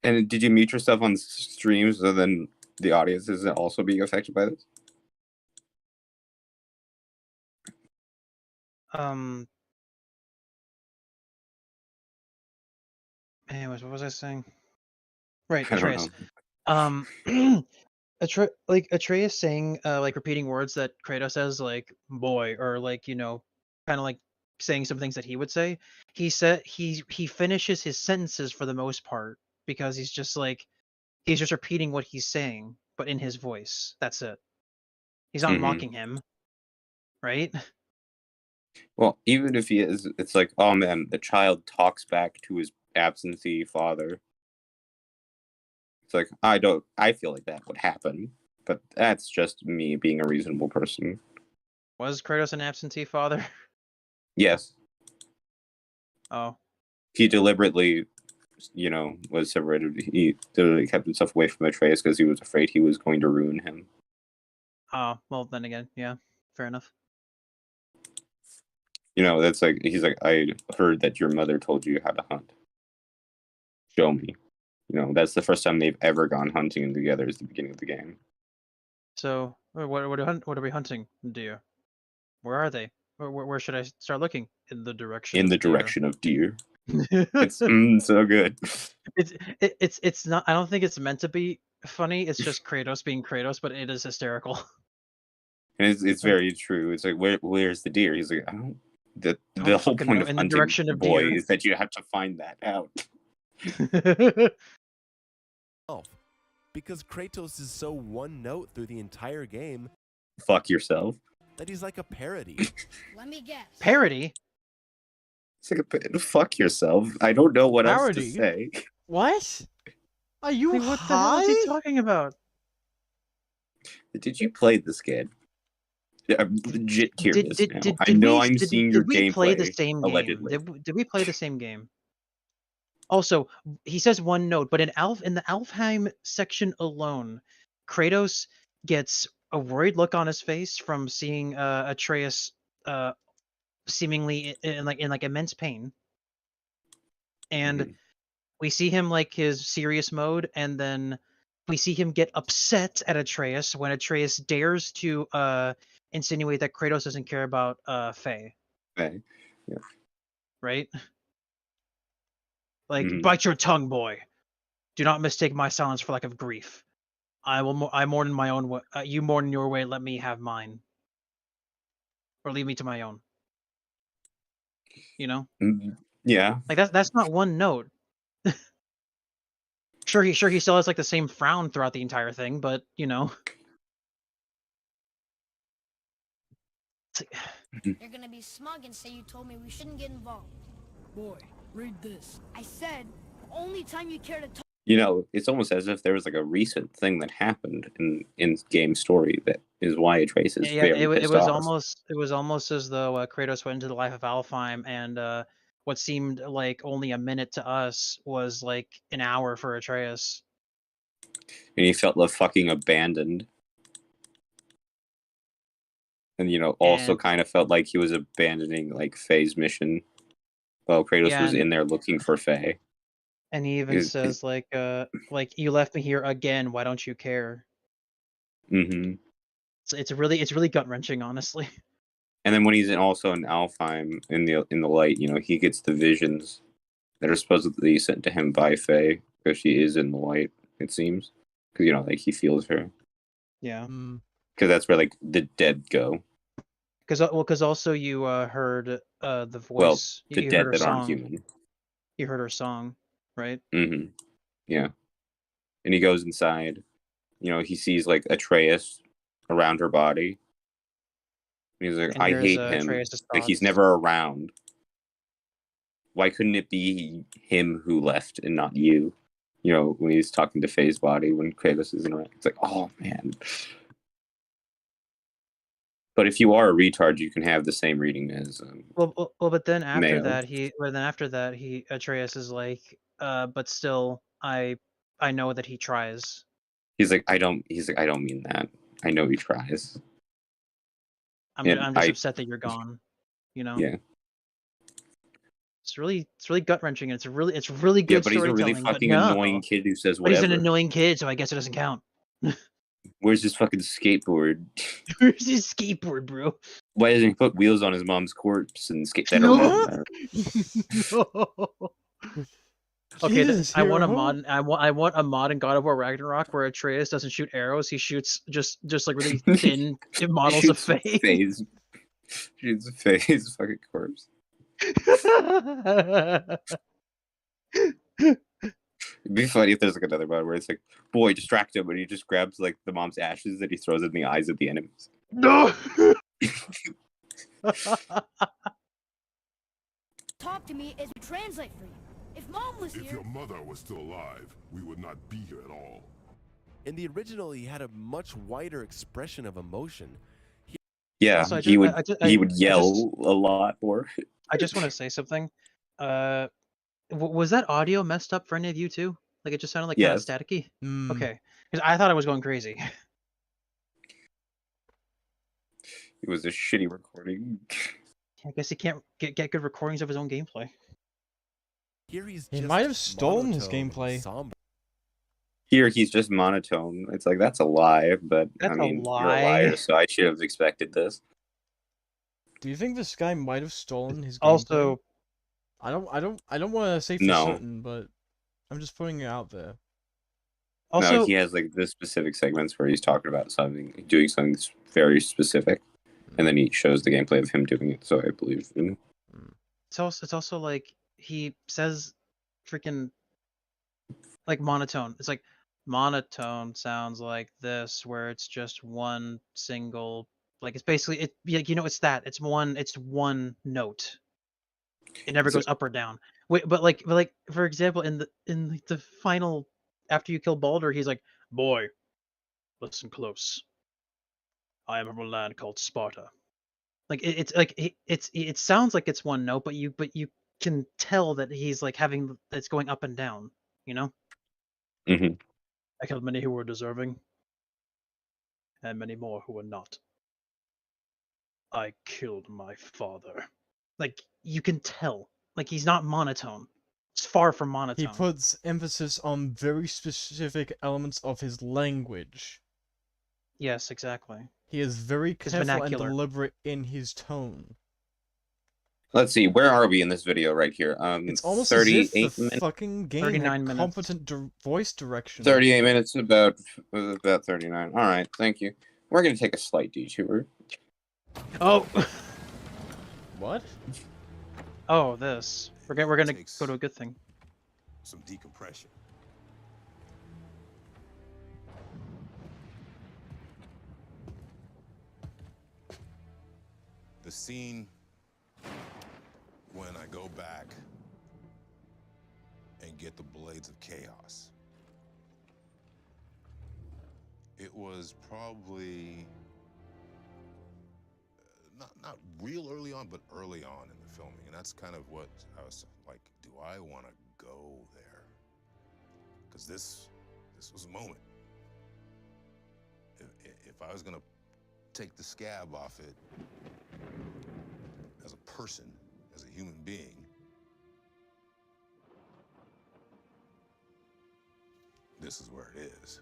And did you mute yourself on stream so then the audience isn't also being affected by this? Anyways, what was I saying? Right, I don't Atreus. know. Atreus saying, like repeating words that Kratos says, like boy, or like kind of like saying some things that he would say. He said he finishes his sentences for the most part because he's just repeating what he's saying, but in his voice. That's it. He's not Mhm. mocking him, right? Well, even if he is, it's like, oh man, the child talks back to his absentee father. It's like, I feel like that would happen, but that's just me being a reasonable person. Was Kratos an absentee father? Yes, Oh, he deliberately, was separated. He deliberately kept himself away from Atreus because he was afraid he was going to ruin him. well then again, yeah, fair enough. That's like, he's like, I heard that your mother told you how to hunt. Show me. That's the first time they've ever gone hunting together is the beginning of the game. So, what are we hunting, dear? Where are they? Where should I start looking? In the direction. In the of deer. direction of deer. It's so good. It's not. I don't think it's meant to be funny. It's just Kratos being Kratos, but it is hysterical. And it's very true. It's like, where's the deer? He's like, I don't. The whole fucking point know. of In the hunting, direction of boy, deer. is that you have to find that out. Because Kratos is so one note through the entire game Fuck yourself. that he's like a parody. Let me guess. Parody. It's like fuck yourself. I don't know what else to Parody? say. What? Are you Like, what the hell is he talking about? Did you play this game? Yeah, I'm legit curious now. I Did know we, I'm did, seeing did your we play the gameplay, same allegedly. game? Did we play the same game? Also, he says one note, but in the Alfheim section alone, Kratos gets a worried look on his face from seeing Atreus seemingly in like immense pain, and Mhm. we see him like his serious mode, and then we see him get upset at Atreus when Atreus dares to insinuate that Kratos doesn't care about Faye, Okay. Yeah. right? Like, Mhm. bite your tongue, boy. Do not mistake my silence for lack of grief. I mourn in my own way. You mourn in your way. Let me have mine, or leave me to my own. Yeah. Like that's not one note. Sure, he still has like the same frown throughout the entire thing, but it's like, You're gonna be smug and say you told me we shouldn't get involved. Boy, read this. I said, the only time you care to talk. It's almost as if there was like a recent thing that happened in game story that is why Atreus is yeah, very it pissed was off. almost as though Kratos went into the life of Alfheim, and what seemed like only a minute to us was like an hour for Atreus. And he felt like fucking abandoned. And also And- kind of felt like he was abandoning like Faye's mission while Kratos Yeah, was and- in there looking for Faye. And he even says like you left me here again. Why don't you care? Mm-hmm. It's really gut wrenching, honestly. And then when he's also in Alfheim in the light, he gets the visions that are supposedly sent to him by Faye because she is in the light. It seems because like he feels her. Yeah. Because that's where like the dead go. Because also you heard the voice. Well, the you dead heard her that song. aren't human. You heard her song, right? Mm-hmm. Yeah. And he goes inside. He sees like Atreus around her body. And he's like, And I here's, hate him. Atreus' Like he's thoughts. never around. Why couldn't it be him who left and not you? When he's talking to Faye's body when Kratos isn't around. It's like, oh man. But if you are a retard, you can have the same reading as But then after male. that, Atreus is like, but still, I know that he tries. He's like, I don't mean that. I know he tries. I'm And just upset that you're gone. You know. Yeah. It's really gut wrenching, and it's really good Yeah, but he's a storytelling. really fucking but no. annoying kid who says But he's whatever. an annoying kid, so I guess it doesn't count. Where's his fucking skateboard? Where's his skateboard, bro? Why doesn't he put wheels on his mom's corpse and skate that around? Okay, Jesus, I want a hero. mod. I want a mod in God of War Ragnarok where Atreus doesn't shoot arrows; he shoots just like really thin models of Faye. Shoots Faye's fucking corpse. It'd be funny if there's like another mod where it's like, boy, distract him, and he just grabs like the mom's ashes and he throws it in the eyes of the enemies. No. Talk to me as we translate for you. If Mom was If here, your mother was still alive, we would not be here at all. In the original, he had a much wider expression of emotion. Yeah, Also, he would yell a lot more. I just want to say something. Was that audio messed up for any of you too? Like it just sounded like kind of Yes. staticky. Mm. Okay, because I thought I was going crazy. It was a shitty recording. I guess he can't get good recordings of his own gameplay. Here he's He just might have stolen his monotone and gameplay. somber. Here he's just monotone. It's like that's a lie, but That's I mean a you're a lie. liar, so I should have expected this. Do you think this guy might have stolen his gameplay? Also, I don't want to say for No. certain, but I'm just putting it out there. also, No, he has like this specific segments where he's talking about something, doing something very specific, and then he shows the gameplay of him doing it. So I believe in. it's also like he says, freaking, like monotone. It's like monotone sounds like this, where it's just one single. Like it's basically it. Yeah, it's that. It's one note. It never So- goes up or down. Wait, but like for example, in the final, after you kill Baldur, he's like, "Boy, listen close. I am from a land called Sparta." Like it sounds like it's one note, but you can tell that he's like having it's going up and down. You know. Mhm. I killed many who were deserving, and many more who were not. I killed my father. Like you can tell. Like he's not monotone. It's far from He monotone. puts emphasis on very specific elements of his language. Yes, exactly. He is very His careful and vernacular. deliberate in his tone. Let's see, where are we in this video? Right here. It's almost as if 38 the minutes. fucking game 39 had minutes. competent voice direction. 38 minutes, about 39. All right, thank you. We're gonna take a slight detour. Oh. What? Oh, this. We're gonna Takes- go to a good thing. Some decompression. The scene when I go back and get the Blades of Chaos. It was probably not real early on, but early on in the filming, and that's kind of what I was like, do I want to go there? Because this was a moment. If I was gonna take the scab off it as a person, as a human being, this is where it is.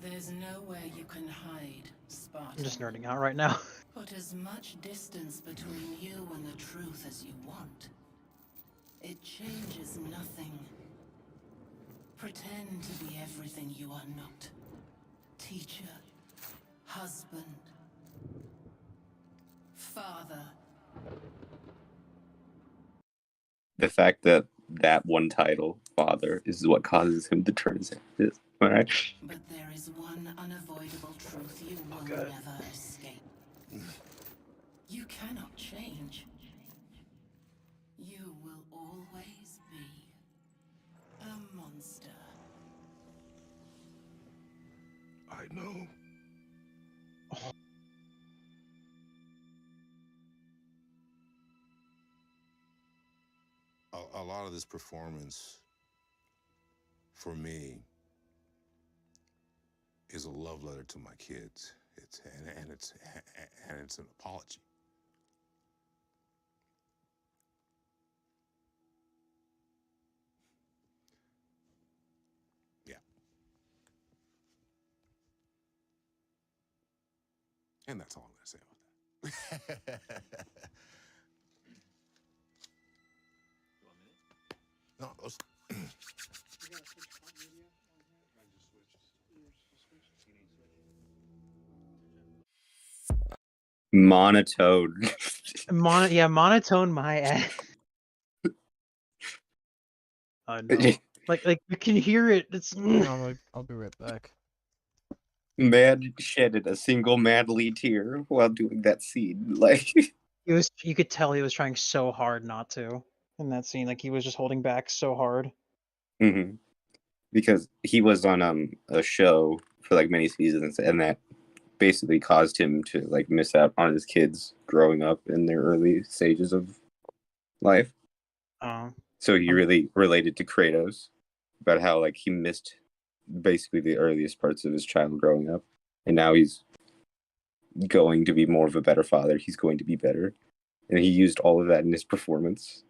There's nowhere you can hide, Spartan. I'm just nerding out right now. Put as much distance between you and the truth as you want. It changes nothing. Pretend to be everything you are not. Teacher, husband, father. The fact that one title, Father, is what causes him to turn his head. All right. But there is one unavoidable truth you will never escape. You cannot change. You will always be a monster. I know. a lot of this performance, for me, is a love letter to my kids. It's an apology. Yeah. And that's all I'm gonna say about that. No, those. Monotone. Monotone my ass. Oh no. Like you can hear it. It's I'll be right back. Man shedded a single manly tear while doing that scene. Like, you could tell he was trying so hard not to in that scene. Like he was just holding back so hard. mm-hmm. Because he was on a show for like many seasons, and that basically caused him to like miss out on his kids growing up in their early stages of life. So he really related to Kratos about how like he missed basically the earliest parts of his child growing up, and now he's going to be more of a better father. He's going to be better, and he used all of that in his performance.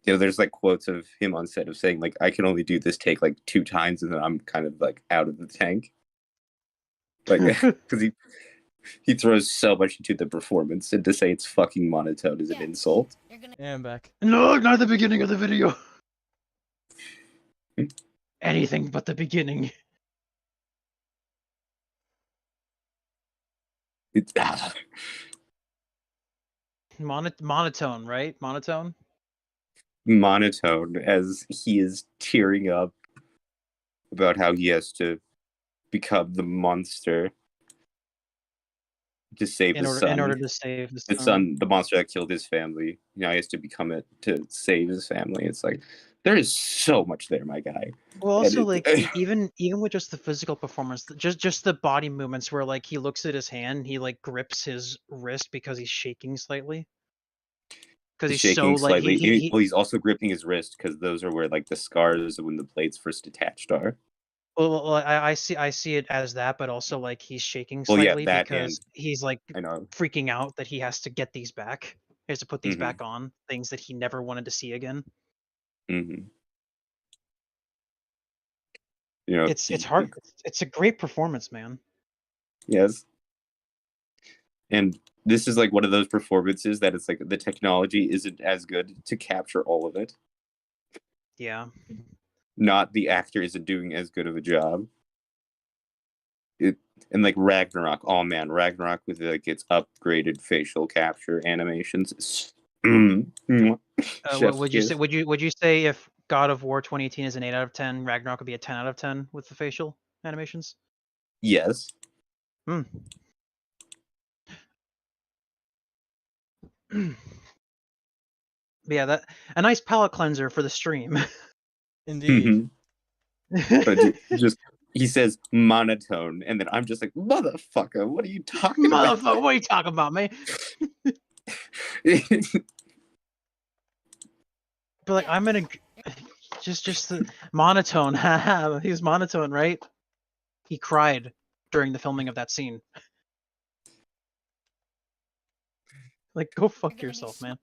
You know, there's like quotes of him on set of saying like, I can only do this take like 2 times and then I'm kind of like out of the tank. Like, because he throws so much into the performance, and to say it's fucking monotone is an insult. Yeah, I'm back. No, not the beginning of the video. Anything but the beginning. It's monotone, right? Monotone? Monotone, as he is tearing up about how he has to become the monster to save his son. In order to save his son, the monster that killed his family. You know, he has to become it to save his family. It's like there is so much there, my guy. Well, also like even with just the physical performance, just the body movements where like he looks at his hand, he like grips his wrist because he's shaking slightly. Because he's shaking so slightly. like Well, he's also gripping his wrist because those are where like the scars when the blades first attached are. Well, I see it as that, but also like he's shaking Well, yeah, slightly that because he's like I know. freaking out that he has to get these back. He has to put these back on, things that he never wanted to see again. Mm-hmm. You know, it's hard. It's a great performance, man. Yes. And this is like one of those performances that it's like the technology isn't as good to capture all of it. Yeah. Not the actor isn't doing as good of a job. And like Ragnarok, oh man, Ragnarok with like its upgraded facial capture animations. Would you say if God of War 2018 is an 8 out of 10, Ragnarok would be a 10 out of 10 with the facial animations? Yes. Yeah, that a nice palate cleanser for the stream. Indeed. But just he says monotone, and then I'm just like, motherfucker, what are you talking about? Motherfucker, what are you talking about, man? But like, I'm in a just the monotone. He was monotone, right? He cried during the filming of that scene. Like, go fuck yourself, man.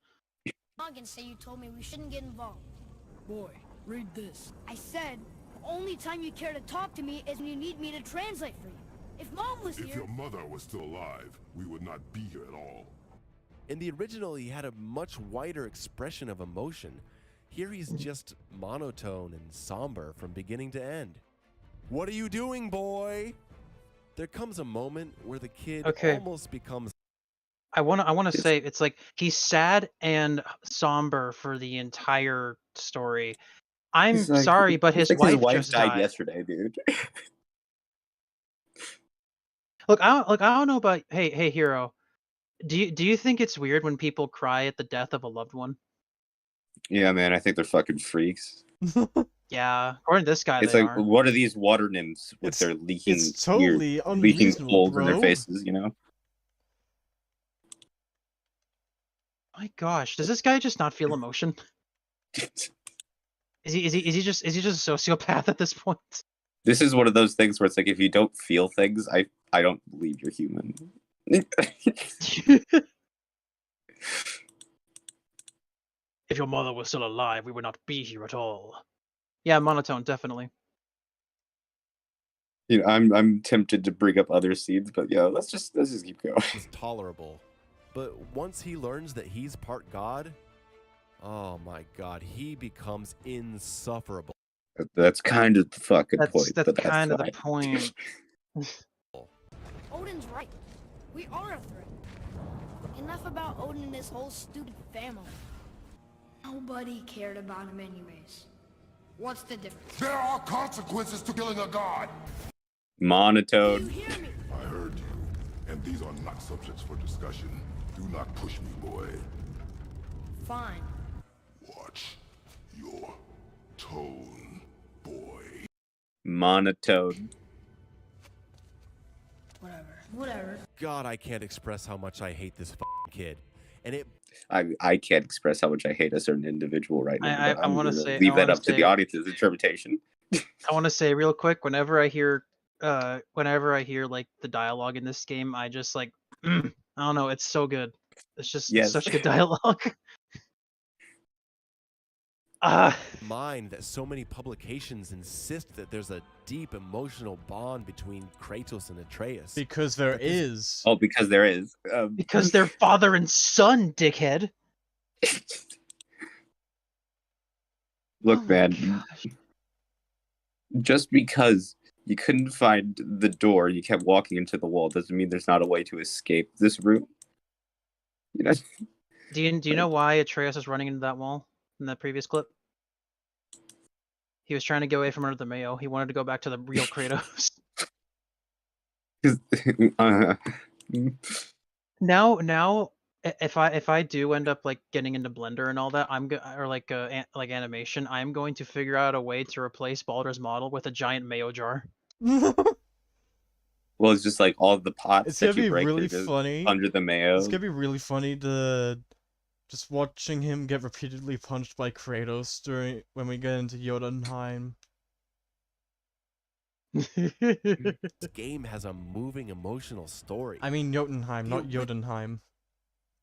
And say you told me we shouldn't get involved. Boy, read this. I said, the only time you care to talk to me is when you need me to translate for you. If Mom was here... If your mother was still alive, we would not be here at all. In the original, he had a much wider expression of emotion. Here he's just monotone and somber from beginning to end. What are you doing, boy? There comes a moment where the kid almost becomes... I wanna say it's like he's sad and somber for the entire story. I'm sorry, but his wife just died died yesterday, dude. Look, I don't know about hey hero. Do you think it's weird when people cry at the death of a loved one? Yeah, man, I think they're fucking freaks. Yeah, according to this guy, It's they like, aren't. what are these water nymphs with their leaking, it's totally leaking unreasonable, holes in their bro. faces, you know? My gosh, does this guy just not feel emotion? Is he just a sociopath at this point? This is one of those things where it's like if you don't feel things, I don't believe you're human. If your mother was still alive, we would not be here at all. Yeah, monotone, definitely. You know, I'm tempted to bring up other scenes, but yeah, let's just keep going. Is tolerable. But once he learns that he's part god, oh my god, he becomes insufferable. That's kind of the fucking point. That's but that's kind of fine. the point. Odin's right. We are a threat. Enough about Odin and his whole stupid family. Nobody cared about him anyways. What's the difference? There are consequences to killing a god. Do you Monotone. hear me? I heard you, and these are not subjects for discussion. Do not push me, boy. Fine. Watch your tone, boy. Monotone. Whatever. God, I can't express how much I hate this fucking kid. And it I can't express how much I hate a certain individual right now. I but I'm wanna gonna say- leave I that wanna up to the say- audience's interpretation. I want to say real quick, whenever I hear like the dialogue in this game, I just like, I don't know, it's so good. It's just Yes. such good dialogue. Ah, mind that so many publications insist that there's a deep emotional bond between Kratos and Atreus. Because there But this- is. Oh, because there is. because they're father and son, dickhead. Look, Oh my man, gosh. just because you couldn't find the door, you kept walking into the wall, doesn't mean there's not a way to escape this room. You know, Do you know why Atreus was running into that wall in that previous clip? He was trying to get away from under the mayo. He wanted to go back to the real Kratos. 'cause, uh, Now, if I do end up like getting into Blender and all that, or like like animation, I'm going to figure out a way to replace Baldur's model with a giant mayo jar. well, it's just like all the pots It's that gonna you be break really are just funny. under the mayo. It's gonna be really funny to just watching him get repeatedly punched by Kratos when we get into Jotunheim. This game has a moving emotional story. I mean Jotunheim, not You- Jotunheim.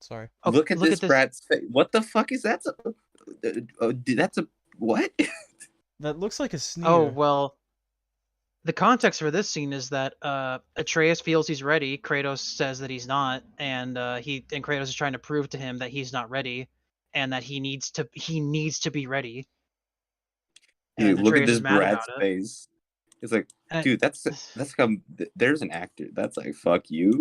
Sorry. Oh, Look at this brat's face. What the fuck is that? That's a what? That looks like a sneer. Oh well, the context for this scene is that Atreus feels he's ready. Kratos says that he's not, and Kratos is trying to prove to him that he's not ready, and that he needs to be ready. Dude, And look at Atreus this is mad brat's about it. face. It's like, And- dude, that's come. There's an actor. That's like, fuck you.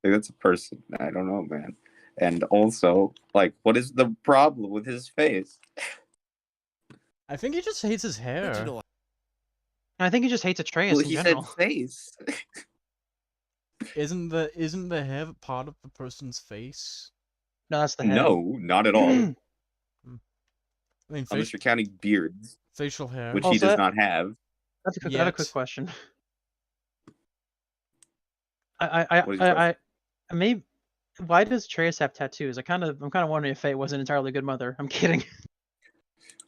Like, that's a person. I don't know, man. And also, like, what is the problem with his face? I think he just hates his But hair. you know, I think he just hates Atreus Well, in he general. said face. Isn't the hair part of the person's face? No, that's the head. No, not at all. I mean, Unless you're counting beards, facial hair. which he Also, does not have. That's a quick, I have a quick Yet. question. What is your I maybe why does Atreus have tattoos? I'm kind of wondering if Fate was an entirely good mother. I'm kidding.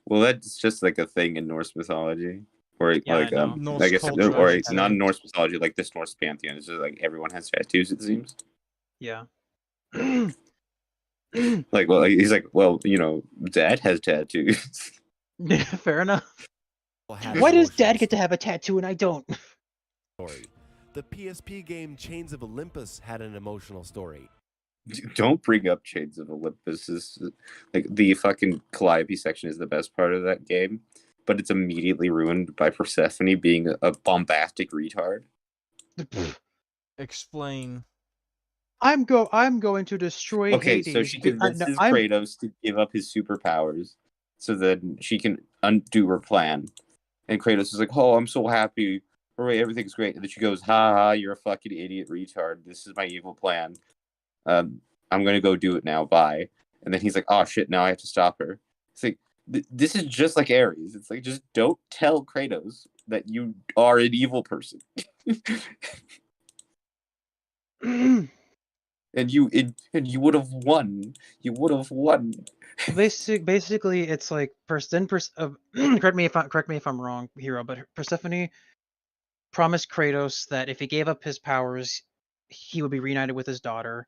Well, that's just like a thing in Norse mythology. Or Yeah, I like know. Norse I guess culture, or I should not say. Norse mythology, like this Norse pantheon. It's just like everyone has tattoos, it seems. Yeah. Like, well, he's like, well, you know, Dad has tattoos. Fair enough. had Why does emotional Dad get to have a tattoo and I don't? story. The PSP game Chains of Olympus had an emotional story. Don't bring up Chains of Olympus. This is, like, the fucking Calliope section is the best part of that game, but it's immediately ruined by Persephone being a bombastic retard. Explain. I'm going to destroy Okay, Hades. so she convinces Kratos to give up his superpowers so that she can undo her plan. And Kratos is like, oh, I'm so happy. Hooray, everything's great. And then she goes, ha ha, you're a fucking idiot retard. This is my evil plan. I'm going to go do it now. Bye. And then he's like, oh, shit, now I have to stop her. It's like, this is just like Ares. It's like, just don't tell Kratos that you are an evil person. and you would have won. You would have won. Basically, it's like correct me if I'm wrong, Hero, but Persephone promised Kratos that if he gave up his powers, he would be reunited with his daughter.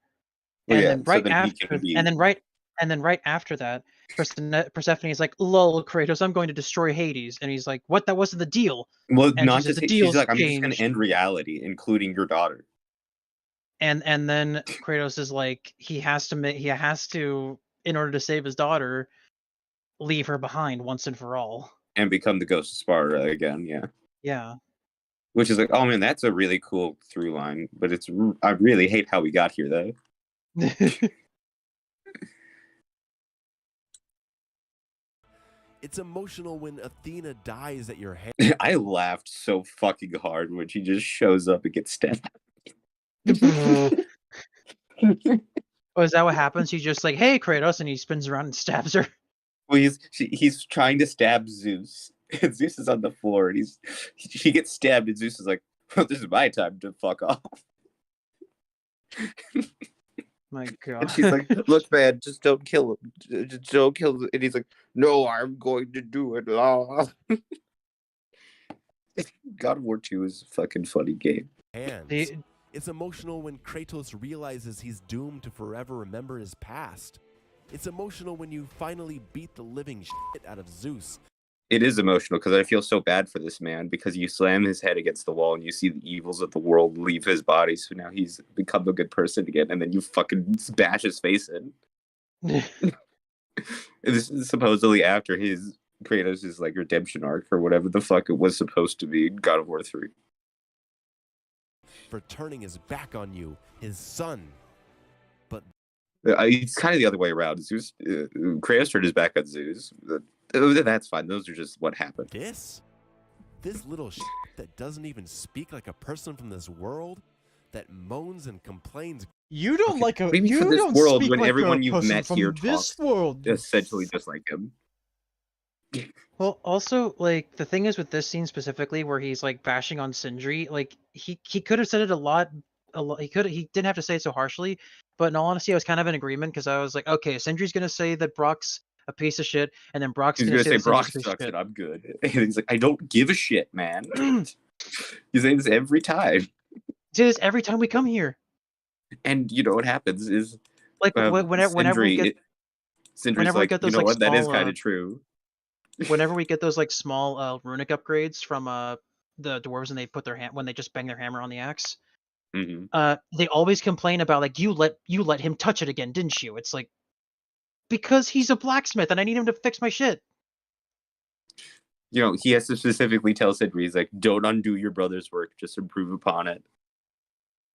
Well, And yeah, then so right then he after, can be. and then right after that, Persephone is like, "Lol, Kratos, I'm going to destroy Hades," and he's like, "What? That wasn't the deal." Well, And she not says, just "The she's deal's like, I'm just gonna changed." end reality, including your daughter. And then Kratos is like, he has to, in order to save his daughter, leave her behind once and for all. And become the ghost of Sparta again, yeah. Yeah. Which is like, oh man, that's a really cool through line. But I really hate how we got here, though. It's emotional when Athena dies at your hands. I laughed so fucking hard when she just shows up and gets stabbed. Oh, is that what happens? He's just like, "Hey, Kratos," and he spins around and stabs her. Well, he's trying to stab Zeus, and Zeus is on the floor, and she gets stabbed, and Zeus is like, "Well, this is my time to fuck off." My God. And she's like, "Look, man, just don't kill him. Just don't kill him." And he's like, "No, I'm going to do it." God of War 2 is a fucking funny game. Hands. It's emotional when Kratos realizes he's doomed to forever remember his past. It's emotional when you finally beat the living shit out of Zeus. It is emotional because I feel so bad for this man because you slam his head against the wall and you see the evils of the world leave his body. So now he's become a good person again, and then you fucking bash his face in. This is supposedly after his Kratos' like redemption arc or whatever the fuck it was supposed to be in God of War 3. For turning his back on you, his son. But it's kind of the other way around. Zeus, Kratos turned his back on Zeus. That's fine. Those are just what happened. This little shit that doesn't even speak like a person from this world, that moans and complains. You don't Okay, like a maybe you for this don't world speak when like everyone a you've person met from here this talks world. essentially just like him. Well, also, like, the thing is with this scene specifically, where he's like bashing on Sindri, like he could have said it a lot. He didn't have to say it so harshly, but in all honesty, I was kind of in agreement because I was like, okay, Sindri's gonna say that Brock's a piece of shit, and then Brock's He's gonna gonna say that Brock Sindri's a piece of sucks shit. and I'm good. And he's like, I don't give a shit, man. He's saying this every time. Do this every time we come here. And you know what happens is Like whenever we get Sindri's whenever we like, get you those know like what, that is small kind of true. whenever we get those like small runic upgrades from the dwarves and they put their hand when they just bang their hammer on the axe. Mm-hmm. They always complain about like you let him touch it again, didn't you? It's like because he's a blacksmith and I need him to fix my shit. You know, he has to specifically tell Sindri, he's like, don't undo your brother's work, just improve upon it.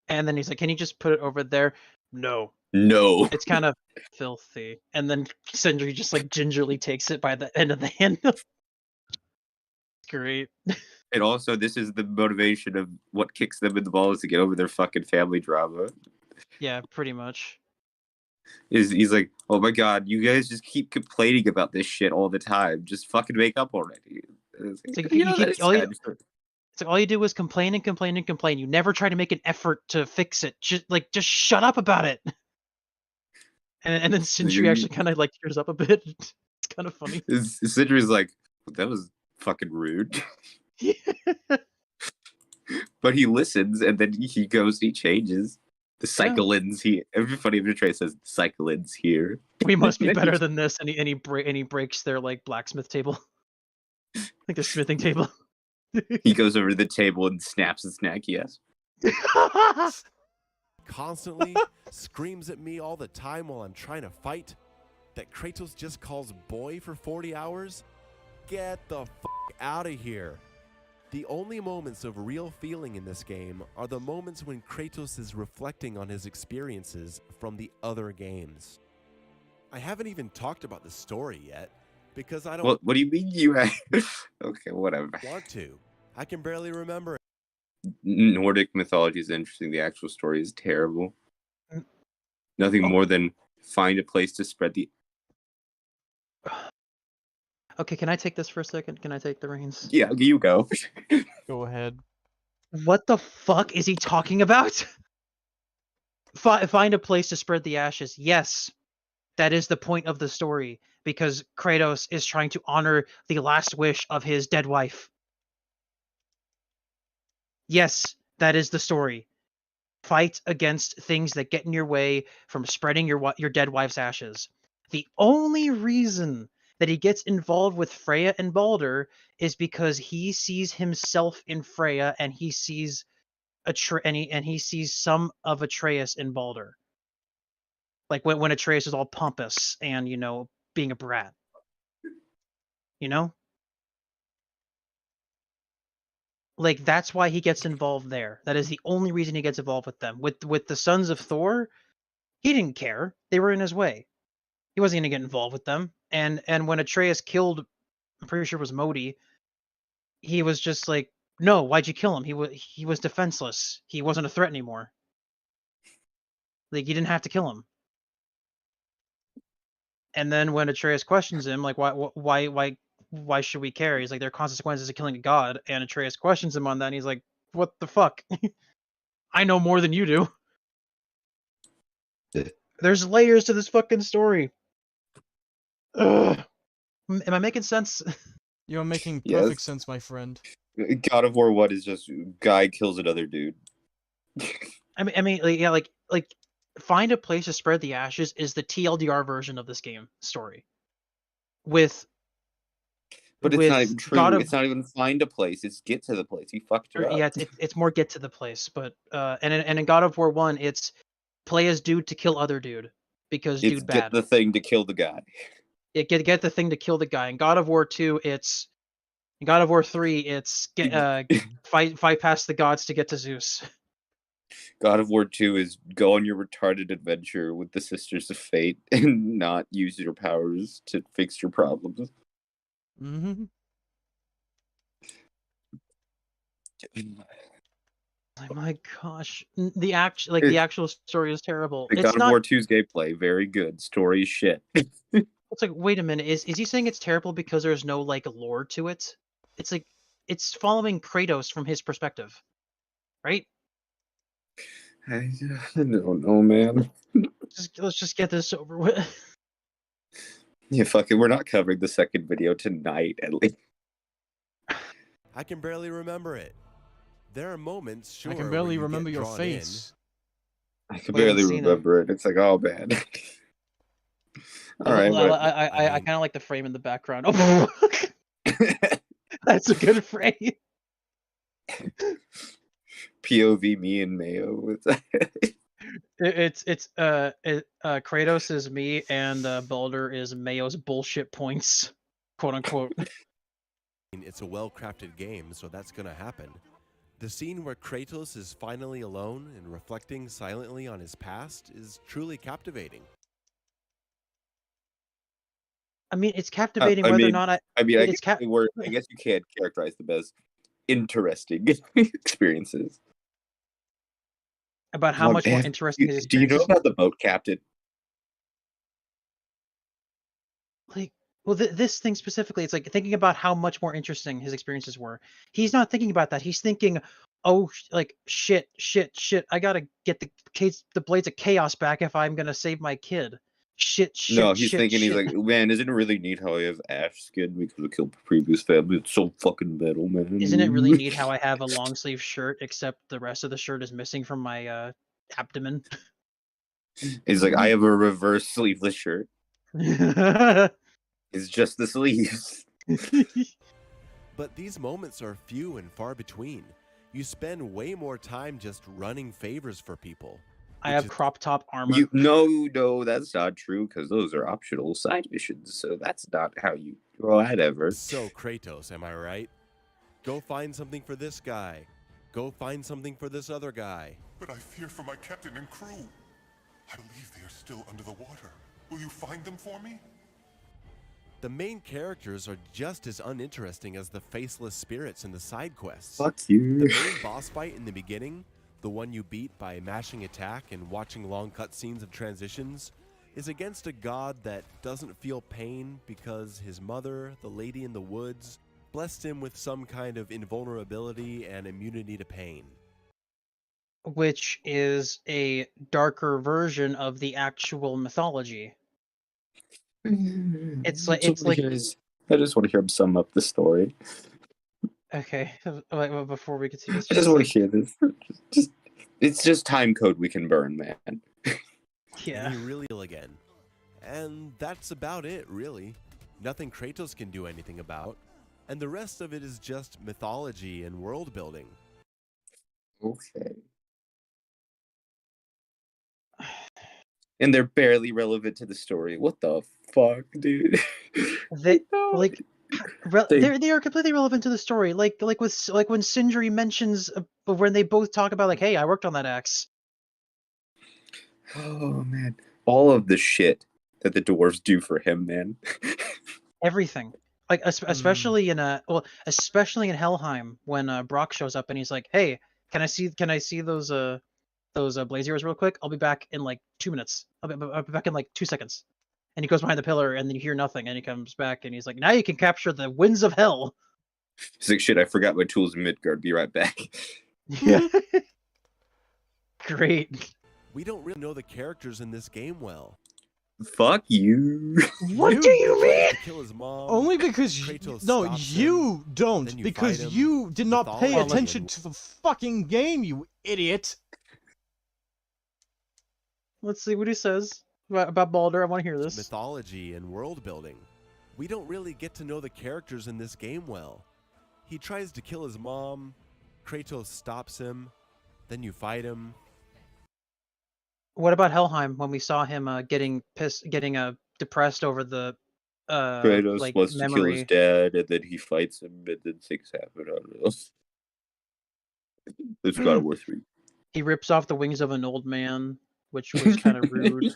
And then he's like, can you just put it over there? No. No. It's kind of filthy. And then Sindri just like gingerly takes it by the end of the handle. Great. And also, this is the motivation of what kicks them in the balls to get over their fucking family drama. Yeah, pretty much. He's like, oh my god, you guys just keep complaining about this shit all the time. Just fucking make up already. It's like, all you do is complain and complain and complain. You never try to make an effort to fix it. Just shut up about it. And then Sindri actually kind of like tears up a bit. It's kind of funny. Sindri's like, that was fucking rude. But he listens, and then he goes, he changes. The cycle ends here. Everybody in the tray says, the cycle ends here. We must be better than this. And he breaks their like blacksmith table. Like their smithing table. He goes over to the table and snaps a snack, yes. Constantly screams at me all the time while I'm trying to fight. That Kratos just calls boy for 40 hours? Get the f*** out of here. The only moments of real feeling in this game are the moments when Kratos is reflecting on his experiences from the other games. I haven't even talked about the story yet, because I don't... What do you mean you have... Okay, whatever. Want to. I can barely remember. Nordic mythology is interesting. The actual story is terrible. Nothing more than find a place to spread the... Okay, can I take this for a second? Can I take the reins? Yeah, you go. Go ahead. What the fuck is he talking about? find a place to spread the ashes. Yes, that is the point of the story, because Kratos is trying to honor the last wish of his dead wife. Yes, that is the story. Fight against things that get in your way from spreading your dead wife's ashes. The only reason that he gets involved with Freya and Balder is because he sees himself in Freya, and he sees he sees some of Atreus in Balder. Like when Atreus is all pompous and, being a brat. You know? Like, that's why he gets involved there. That is the only reason he gets involved with them. With the sons of Thor, he didn't care. They were in his way. He wasn't going to get involved with them. And when Atreus killed, I'm pretty sure it was Modi, he was just like, no, why'd you kill him? He was defenseless. He wasn't a threat anymore. Like, you didn't have to kill him. And then when Atreus questions him, like, why should we care? He's like, there are consequences of killing a god. And Atreus questions him on that, and he's like, what the fuck? I know more than you do. There's layers to this fucking story. Ugh. Am I making sense? You're making Yes. perfect sense, my friend. God of War 1 is just guy kills another dude. I mean, like, find a place to spread the ashes is the TLDR version of this game story. But it's not with even true. It's not even find a place. It's get to the place. He fucked her up. Yeah, it's more get to the place. But and in God of War 1, it's play as dude to kill other dude because It's dude get bad. the thing to kill the guy. Get the thing to kill the guy. In God of War 2, it's in God of War 3, it's fight past the gods to get to Zeus. God of War 2 is go on your retarded adventure with the Sisters of Fate and not use your powers to fix your problems. Mm-hmm. Oh my gosh, the actual story is terrible. The It's God of not. War 2's gameplay, very good. Story is shit. It's like, wait a minute, is he saying it's terrible because there's no like lore to it? It's like it's following Kratos from his perspective, right? I don't know, man. Let's just get this over with. Yeah, fuck it. We're not covering the second video tonight, at least. I can barely remember it. There are moments, sure. I can where barely you remember get your drawn face. I can We haven't barely seen remember it. It's like, oh, man. All right. I kind of like the frame in the background. Oh, that's a good frame. POV me and Mayo. Kratos is me and Baldur is Mayo's bullshit points, quote unquote. It's a well-crafted game, so that's gonna happen. The scene where Kratos is finally alone and reflecting silently on his past is truly captivating. I mean, it's captivating whether or not I guess you can't characterize them as interesting experiences. About how much more interesting his Do you know experiences. about the boat captain? Like, well, this thing specifically, it's like thinking about how much more interesting his experiences were. He's not thinking about that. He's thinking, oh, like shit. I gotta get the blades of chaos back if I'm gonna save my kid. Shit. No, he's thinking, he's like, man, isn't it really neat how I have ash skin because I killed the previous family? It's so fucking metal, man. Isn't it really neat how I have a long sleeve shirt except the rest of the shirt is missing from my abdomen? He's like, I have a reverse sleeveless shirt. It's just the sleeves. But these moments are few and far between. You spend way more time just running favors for people. I have crop top armor. No, that's not true, because those are optional side missions, so that's not how you... Well, whatever. So, Kratos, am I right? Go find something for this guy. Go find something for this other guy. But I fear for my captain and crew. I believe they are still under the water. Will you find them for me? The main characters are just as uninteresting as the faceless spirits in the side quests. Fuck you. The main boss fight in the beginning, the one you beat by mashing attack and watching long cutscenes of transitions, is against a god that doesn't feel pain because his mother, the lady in the woods, blessed him with some kind of invulnerability and immunity to pain. which is a darker version of the actual mythology. It's like I just want to hear him sum up the story. okay. Before we continue, I just want to hear this. It's just time code we can burn, man. yeah. And he really ill again. And that's about it, really. Nothing Kratos can do anything about. And the rest of it is just mythology and world building. Okay. And they're barely relevant to the story. What the fuck, dude? They like They- they are completely relevant to the story. Like when Sindri mentions when they both talk about like, hey, I worked on that axe. Oh man, all of the shit that the dwarves do for him, man. Everything. Like especially especially in Helheim when Brock shows up and he's like, hey, can I see those Blaziers real quick? I'll be back in like 2 minutes. I'll be back in like 2 seconds. And he goes behind the pillar, and then you hear nothing, and he comes back, and he's like, now you can capture the winds of hell. He's like, shit, I forgot my tools in Midgard. Be right back. Yeah. Great. We don't really know the characters in this game well. Fuck you. What do you He mean? tries to kill his mom. Only because Kratos no, stops you him, don't, then you because fight him. you did not pay Mythology attention and- to the fucking game, you idiot. Let's see what he says about Baldur. I want to hear this. Mythology and world building. We don't really get to know the characters in this game well. He tries to kill his mom. Kratos stops him. Then you fight him. What about Helheim when we saw him getting depressed over the Kratos like wants to kill his memory? dad, and then he fights him, and then things happen. I don't know. It's God of War 3. He rips off the wings of an old man, which was kind of rude.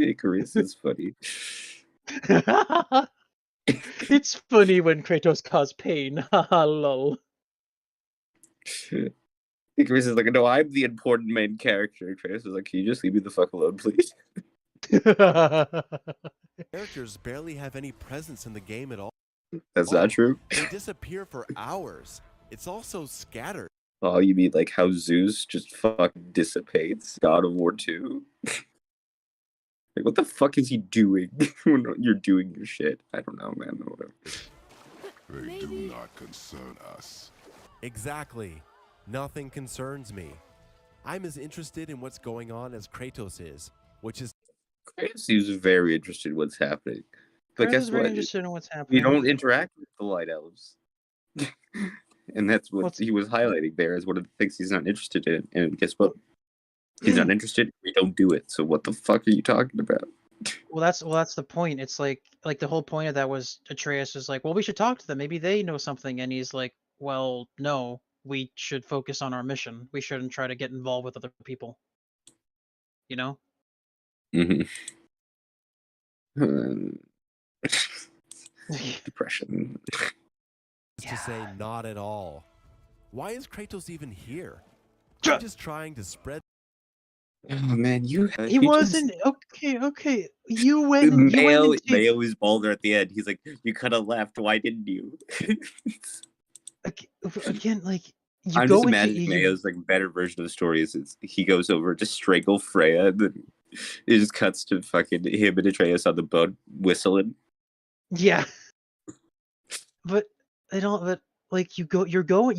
Icarus is funny. It's funny when Kratos cause pain. Haha, lol. Icarus is like, no, I'm the important main character. Kratos is like, can you just leave me the fuck alone, please? Characters barely have any presence in the game at all. That's not true. They disappear for hours. It's also scattered. Oh, you mean like how Zeus just fucking dissipates? God of War 2? Like, what the fuck is he doing when you're doing your shit? I don't know, man. Whatever. They do not concern us. Exactly. Nothing concerns me. I'm as interested in what's going on as Kratos is, which is Kratos seems very interested in what's happening. But Kratos guess is very what? interested in what's We happening. don't interact with the Light Elves. And that's what What's- he was highlighting there as one of the things he's not interested in. And guess what? He's not interested. We don't do it. So what the fuck are you talking about? Well, that's the point. It's like the whole point of that was Atreus was like, well, we should talk to them. Maybe they know something. And he's like, well, no, we should focus on our mission. We shouldn't try to get involved with other people. You know? Mm-hmm. Depression. to say not at all. Why is Kratos even here? Ja- I'm just trying to spread. Oh man, He wasn't okay. You went Mayo into is Baldur at the end. He's like, you could have left. Why didn't you? again, like you I'm go just into imagining you, Mayo's like better version of the story is he goes over to strangle Freya, and then it just cuts to fucking him and Atreus on the boat whistling. yeah. But I don't. But like you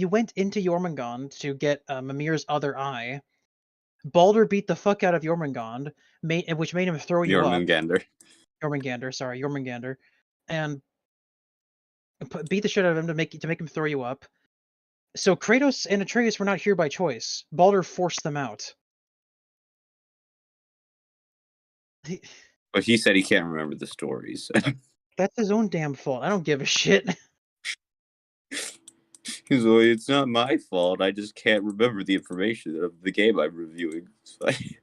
went into Jormungand to get Mimir's other eye. Baldur beat the fuck out of Jormungand, which made him throw you up. Jormungandr, and beat the shit out of him to make him throw you up. So Kratos and Atreus were not here by choice. Baldur forced them out. But he said he can't remember the stories. That's his own damn fault. I don't give a shit. He's like, it's not my fault. I just can't remember the information of the game I'm reviewing. It's fine.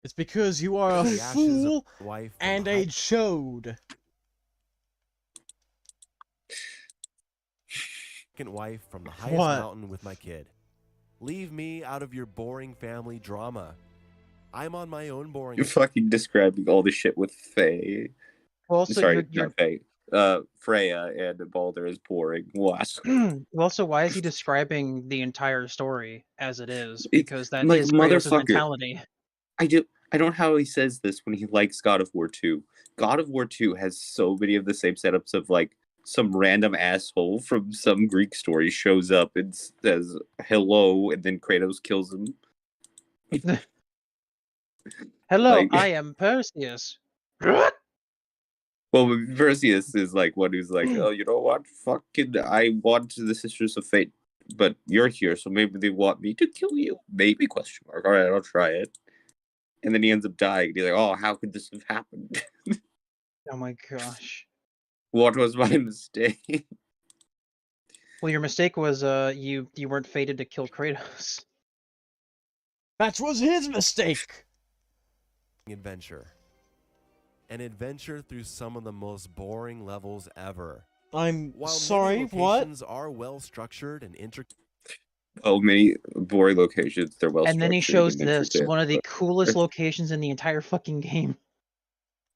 It's because you are a The ashes of fool my wife from and the a high- chode. second wife from the highest What? mountain with my kid. Leave me out of your boring family drama. I'm on my own boring. You're fucking describing all the shit with Faye. Also, Sorry, you're not Faye. Freya and Baldur is boring. What? Also, why is he describing the entire story as it is? It's Because that like is Kratos' motherfucker. mentality. I don't know how he says this when he likes God of War 2. God of War 2 has so many of the same setups of like some random asshole from some Greek story shows up and says hello, and then Kratos kills him. Hello, Like- I am Perseus. Well, Perseus is like one who's like, oh, you know what? Fucking, I want the Sisters of Fate, but you're here, so maybe they want me to kill you. Maybe? Question mark. All right, I'll try it. And then he ends up dying. He's like, oh, how could this have happened? Oh my gosh. What was my mistake? Well, your mistake was you weren't fated to kill Kratos. That was his mistake. Adventure. An adventure through some of the most boring levels ever. I'm While sorry, many what? locations are well structured and intricate. Oh, many boring locations. They're well And then he structured shows and this, intricate. one of the coolest locations in the entire fucking game.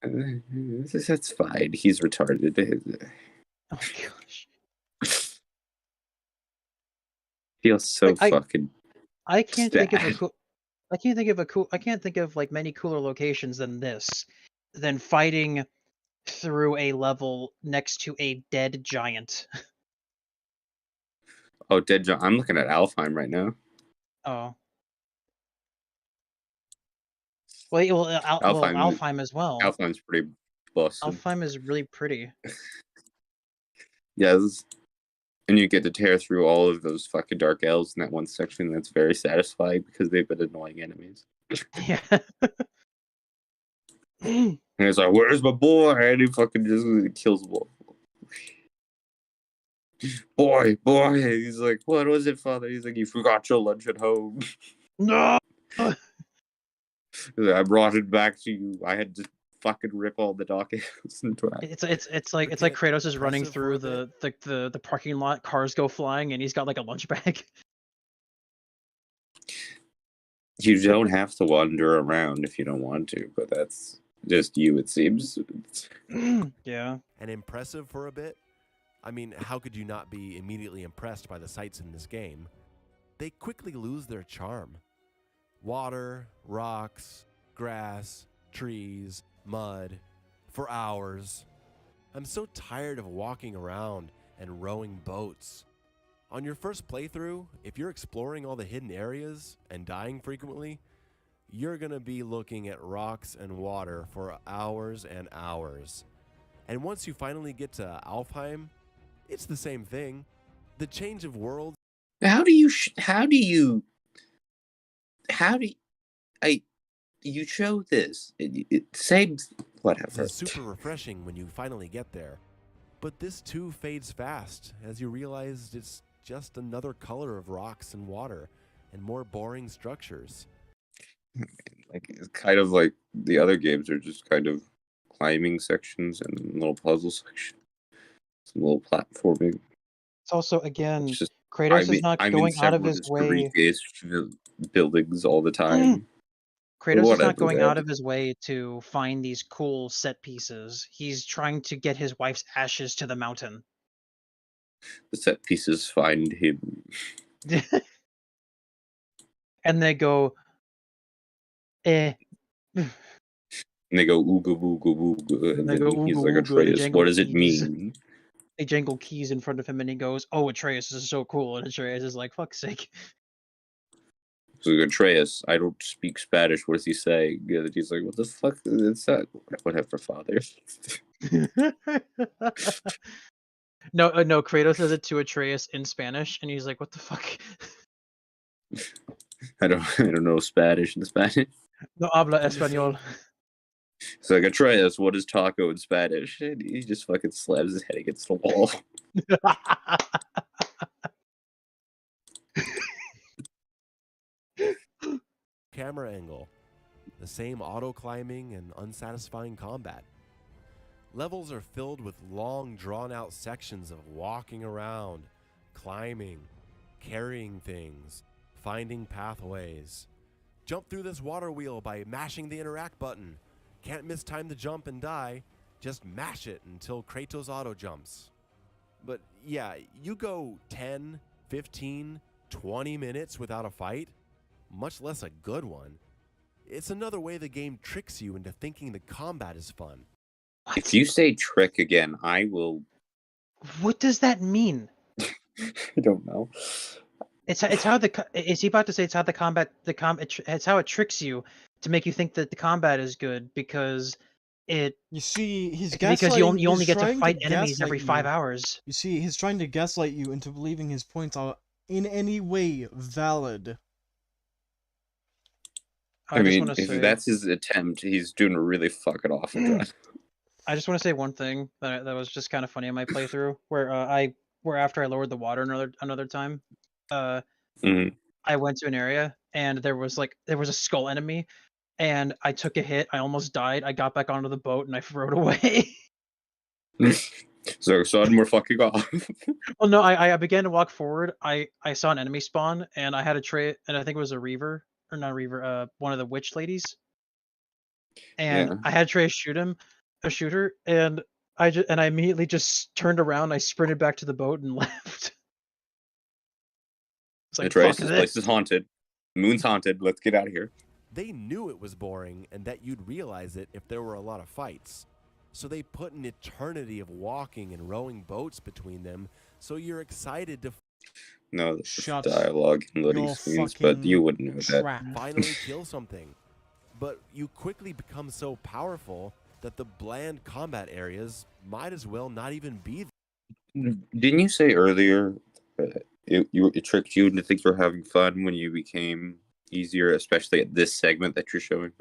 That's fine. He's retarded. Oh my gosh. Feels so Like, fucking. I can't think of a Sad. cool. I can't think of a cool. I can't think of like many cooler locations than this, than fighting through a level next to a dead giant. Oh, Dead John. I'm looking at Alfheim right now. Oh. Well, Alfheim as well. Alfheim's pretty busted. Alfheim is really pretty. Yes. And you get to tear through all of those fucking dark elves in that one section. That's very satisfying because they've been annoying enemies. Yeah. And it's like, where's my boy? And he fucking just kills them all. Boy. He's like, what was it, father? He's like, you forgot your lunch at home. No. He's like, I brought it back to you. I had to fucking rip all the dock elves into it. It's like Kratos is running through the parking lot. Cars go flying, and he's got like a lunch bag. You don't have to wander around if you don't want to, but that's just you, it seems. Yeah. And impressive for a bit. I mean, how could you not be immediately impressed by the sights in this game? They quickly lose their charm. Water, rocks, grass, trees, mud, for hours. I'm so tired of walking around and rowing boats. On your first playthrough, if you're exploring all the hidden areas and dying frequently, you're gonna be looking at rocks and water for hours and hours. And once you finally get to Alfheim, it's the same thing. The change of worlds. You show this. Same, whatever. Is super refreshing when you finally get there. But this too fades fast as you realize it's just another color of rocks and water and more boring structures. Like, it's kind of like the other games are just kind of climbing sections and little puzzle sections. Some little platforming. It's also, again, It's just, Kratos is not going out of his way. Greek-based buildings all the time. Kratos is not going out of his way to find these cool set pieces. He's trying to get his wife's ashes to the mountain. The set pieces find him. And they go, And they go ooga booga booga, and they then go, he's "Ooga like, ooga," they Atreus, jangle what does it keys. mean? They jangle keys in front of him, and he goes, "Oh, Atreus, this is so cool." And Atreus is like, "Fuck's sake." So Atreus, I don't speak Spanish. What does he say? And he's like, what the fuck? It's that whatever, father. No, Kratos says it to Atreus in Spanish, and he's like, "What the fuck?" I don't know Spanish in Spanish. No habla español. It's like, Atreus, what is taco in Spanish? And he just fucking slams his head against the wall. Camera angle. The same auto climbing and unsatisfying combat. Levels are filled with long, drawn-out sections of walking around, climbing, carrying things, finding pathways. Jump through this water wheel by mashing the interact button. Can't miss time to jump and die. Just mash it until Kratos auto jumps. But yeah, you go 10, 15, 20 minutes without a fight, much less a good one. It's another way the game tricks you into thinking the combat is fun. If you say trick again, I will. What does that mean? I don't know. It's how is he about to say it's how the combat it's how it tricks you to make you think that the combat is good because it You see, he's because gaslighting. you only he's get to trying fight enemies gaslight every 5 you. hours. You see, he's trying to gaslight you into believing his points are in any way valid. I just mean, want to if say that's his attempt, he's doing a really fucking awful job. I just want to say one thing that was just kind of funny in my playthrough where after I lowered the water another time, Mhm. I went to an area and there was a skull enemy and I took a hit, I almost died, I got back onto the boat and I rowed away. So son, we're fucking off. Well, no, I began to walk forward. I saw an enemy spawn and I had a tray and I think it was a reaver or not a reaver, one of the witch ladies. And Yeah. I had Trey shoot her, and I immediately just turned around. I sprinted back to the boat and left. It's like, Atreus, fuck this place this. is haunted. Moon's haunted. Let's get out of here. They knew it was boring and that you'd realize it if there were a lot of fights. So they put an eternity of walking and rowing boats between them, so you're excited to No, this Shut is dialogue and loading your screens, but you fucking wouldn't know that. trap. finally kill something. But you quickly become so powerful that the bland combat areas might as well not even be there. Didn't you say earlier it tricked you into think you're having fun when you became easier, especially at this segment that you're showing?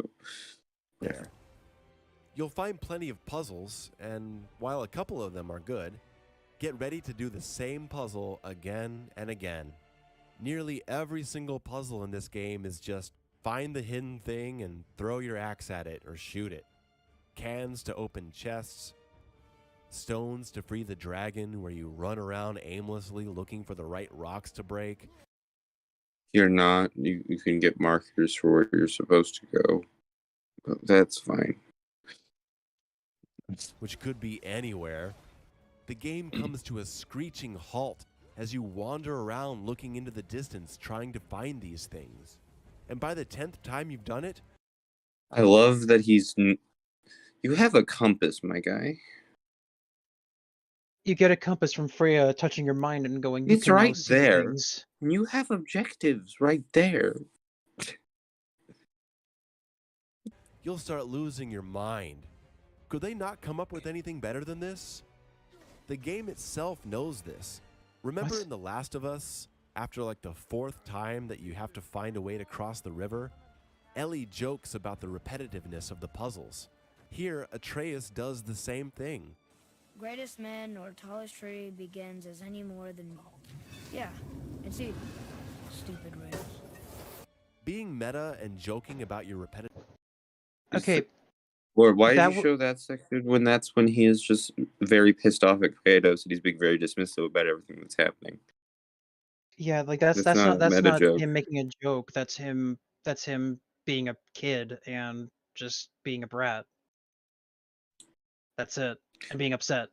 There. You'll find plenty of puzzles, and while a couple of them are good, get ready to do the same puzzle again and again. Nearly every single puzzle in this game is just find the hidden thing and throw your axe at it or shoot it. Cans to open chests, stones to free the dragon where you run around aimlessly looking for the right rocks to break. You're not. You can get markers for where you're supposed to go. But that's fine. Which could be anywhere. The game comes to a screeching halt as you wander around looking into the distance trying to find these things. And by the 10th time you've done it, I love that you have a compass, my guy. You get a compass from Freya touching your mind and going, you It's can now right see there. things. You have objectives right there. you'll start losing your mind. Could they not come up with anything better than this? The game itself knows this. Remember What? in The Last of Us, after like the 4th time that you have to find a way to cross the river, Ellie jokes about the repetitiveness of the puzzles. Here, Atreus does the same thing. Greatest man or tallest tree begins as any more than me. Yeah, it's easy. Stupid riddles. Being meta and joking about your repetitive... Okay, Or why That did you show that section when that's when he is just very pissed off at Kratos and he's being very dismissive about everything that's happening? yeah, like that's That's not a that's meta not joke. him making a joke. That's him being a kid and just being a brat. That's it. And being upset.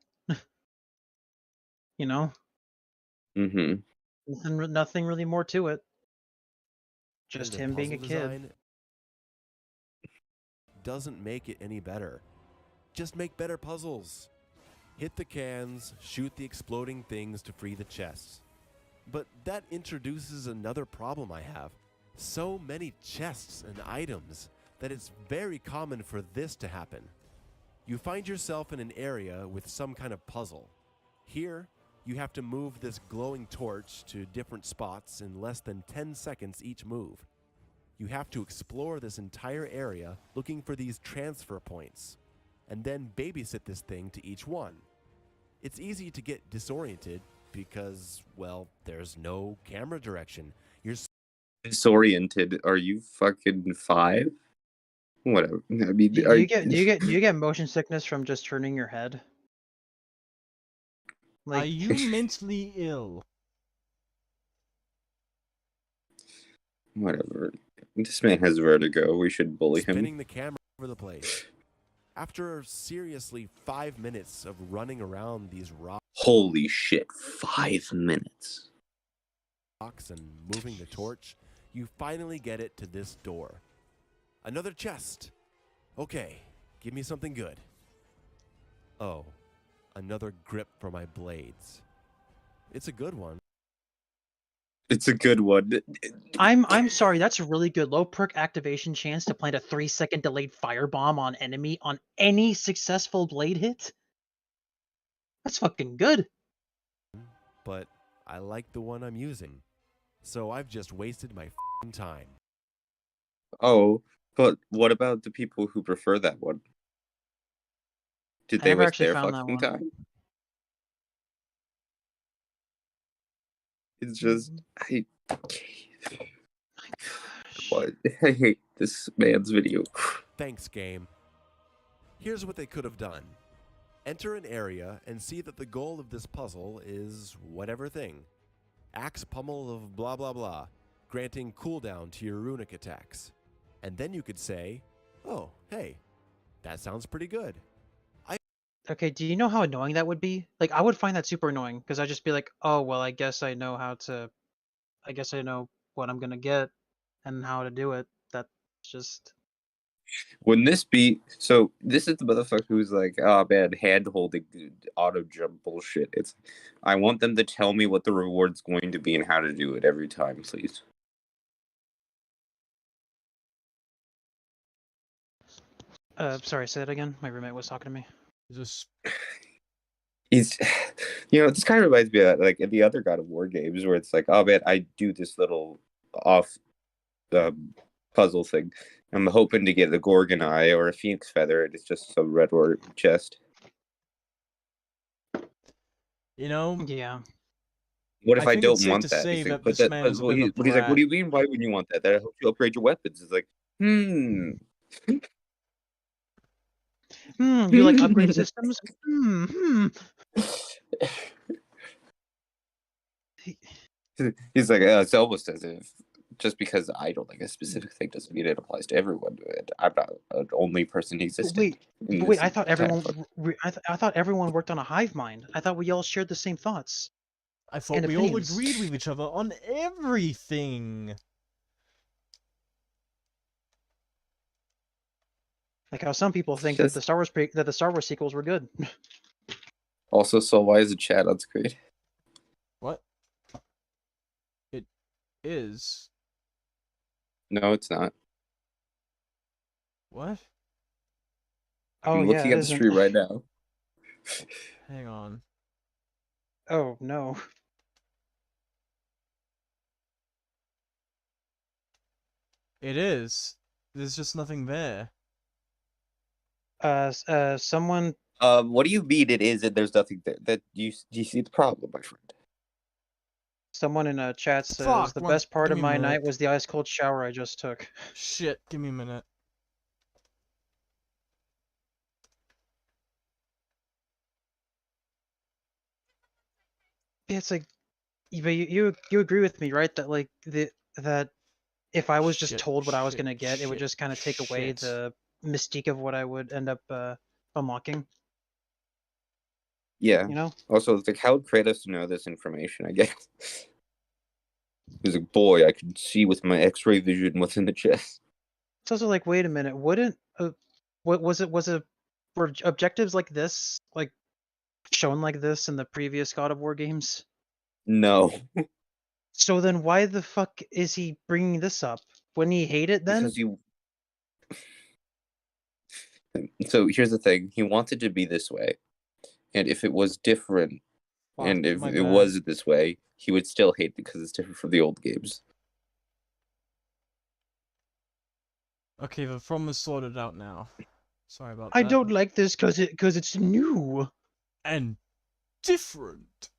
You know? Mm-hmm. Nothing really more to it. Just repetitive him being a puzzle kid. design doesn't make it any better. Just make better puzzles. Hit the cans, shoot the exploding things to free the chests. But that introduces another problem I have. So many chests and items that it's very common for this to happen. You find yourself in an area with some kind of puzzle. Here, you have to move this glowing torch to different spots in less than 10 seconds each move. You have to explore this entire area looking for these transfer points, and then babysit this thing to each one. It's easy to get disoriented because, well, there's no camera direction. You're Disoriented. Are you fucking 5? Whatever. I mean, Do you get motion sickness from just turning your head? Are you mentally ill? Whatever. This man has vertigo. We should bully him. spinning the camera over the place. After seriously 5 minutes of running around these Holy shit, 5 minutes. rocks and moving the torch, you finally get it to this door. Another chest. Okay, give me something good. Oh, another grip for my blades. It's a good one. It's a good one. I'm sorry, that's a really good low perk activation chance to plant a 3-second delayed firebomb on enemy on any successful blade hit. That's fucking good. But I like the one I'm using. So I've just wasted my f***ing time. Oh, but what about the people who prefer that one? Did I they never waste actually their found that fucking one. time? It's just I what I hate this man's video. Thanks, game. Here's what they could have done. Enter an area and see that the goal of this puzzle is whatever thing. Axe pummel of blah blah blah, granting cooldown to your runic attacks. And then you could say, oh, hey, that sounds pretty good. Okay, do you know how annoying that would be? Like, I would find that super annoying, because I'd just be like, oh, well, I guess I know what I'm gonna get, and how to do it. That's just... Wouldn't this be so? This is the motherfucker who's like, oh man, hand holding auto jump bullshit. It's I want them to tell me what the reward's going to be and how to do it every time, please. Sorry, say that again. My roommate was talking to me. Just He's, this kind of reminds me of like in the other God of War games where it's like, oh man, I do this little off puzzle thing. I'm hoping to get a Gorgon eye or a Phoenix feather, and it's just some red or chest. Yeah. What if I think don't it's safe want to that? say He's like, that but this man is a but bit of a he's like, what do you brat. mean? Why would you want that? That helps you upgrade your weapons. It's like, You like upgrade systems? He's like, it's almost as if just because I don't like a specific thing doesn't mean it applies to everyone. I'm not an only person existing. Wait, I thought everyone I thought everyone worked on a hive mind. I thought we all shared the same thoughts. I thought and we all opinions. agreed with each other on everything. Like how some people think that the Star Wars sequels were good. Also, so why is a chat on screen? What? It is. No, it's not. What? Oh I'm yeah, looking it at the isn't. stream right now. Hang on. Oh no. It is. There's just nothing there. Someone. What do you mean it is and there's nothing there? That you see the problem, my friend? Someone in a chat says Fuck, the best part give of me a my minute. night was the ice cold shower I just took. Shit, give me a minute. It's like, but you agree with me, right? That like that if I was just Shit, told what I was shit, gonna get, it would shit, just kind of take away shit. the mystique of what I would end up unlocking. Yeah. You know. Also, it's like, how would Kratos know this information? I guess. He's like, boy, I can see with my X-ray vision what's in the chest. It's also like, wait a minute, wouldn't what was it? Were objectives like this like shown like this in the previous God of War games? No, So then why the fuck is he bringing this up? Wouldn't he hate it then? because you. So here's the thing: he wanted to be this way, and if it was different, Fuck, and if my it bad. was this way, he would still hate because it's different from the old games. Okay, the problem is sorted out now. Sorry about I that. don't like this because it's new. And different.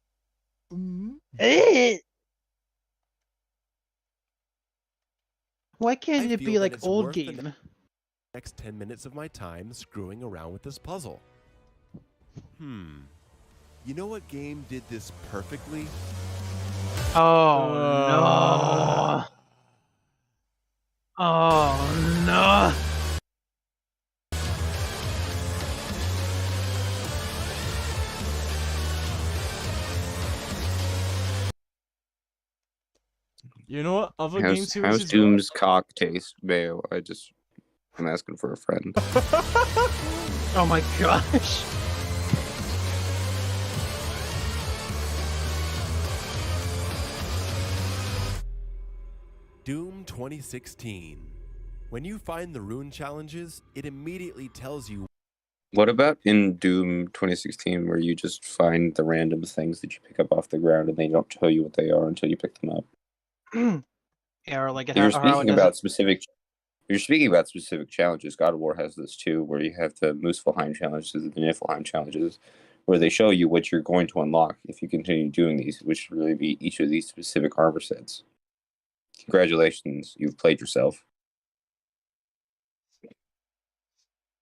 Eh. Why can't I it feel be that like it's old worth the game? Next 10 minutes of my time screwing around with this puzzle. You know what game did this perfectly? Oh no! Oh no! You know what? Other game How's series. Doom's cock taste, Mayo? I'm asking for a friend. Oh my gosh. Doom 2016. When you find the rune challenges, it immediately tells you. What about in Doom 2016, where you just find the random things that you pick up off the ground and they don't tell you what they are until you pick them up? Yeah, or like If you're how it speaking doesn't. about specific, you're speaking about specific challenges. God of War has this too, where you have the Muspelheim challenges and the Niflheim challenges, where they show you what you're going to unlock if you continue doing these, which would really be each of these specific armor sets. Congratulations, you've played yourself.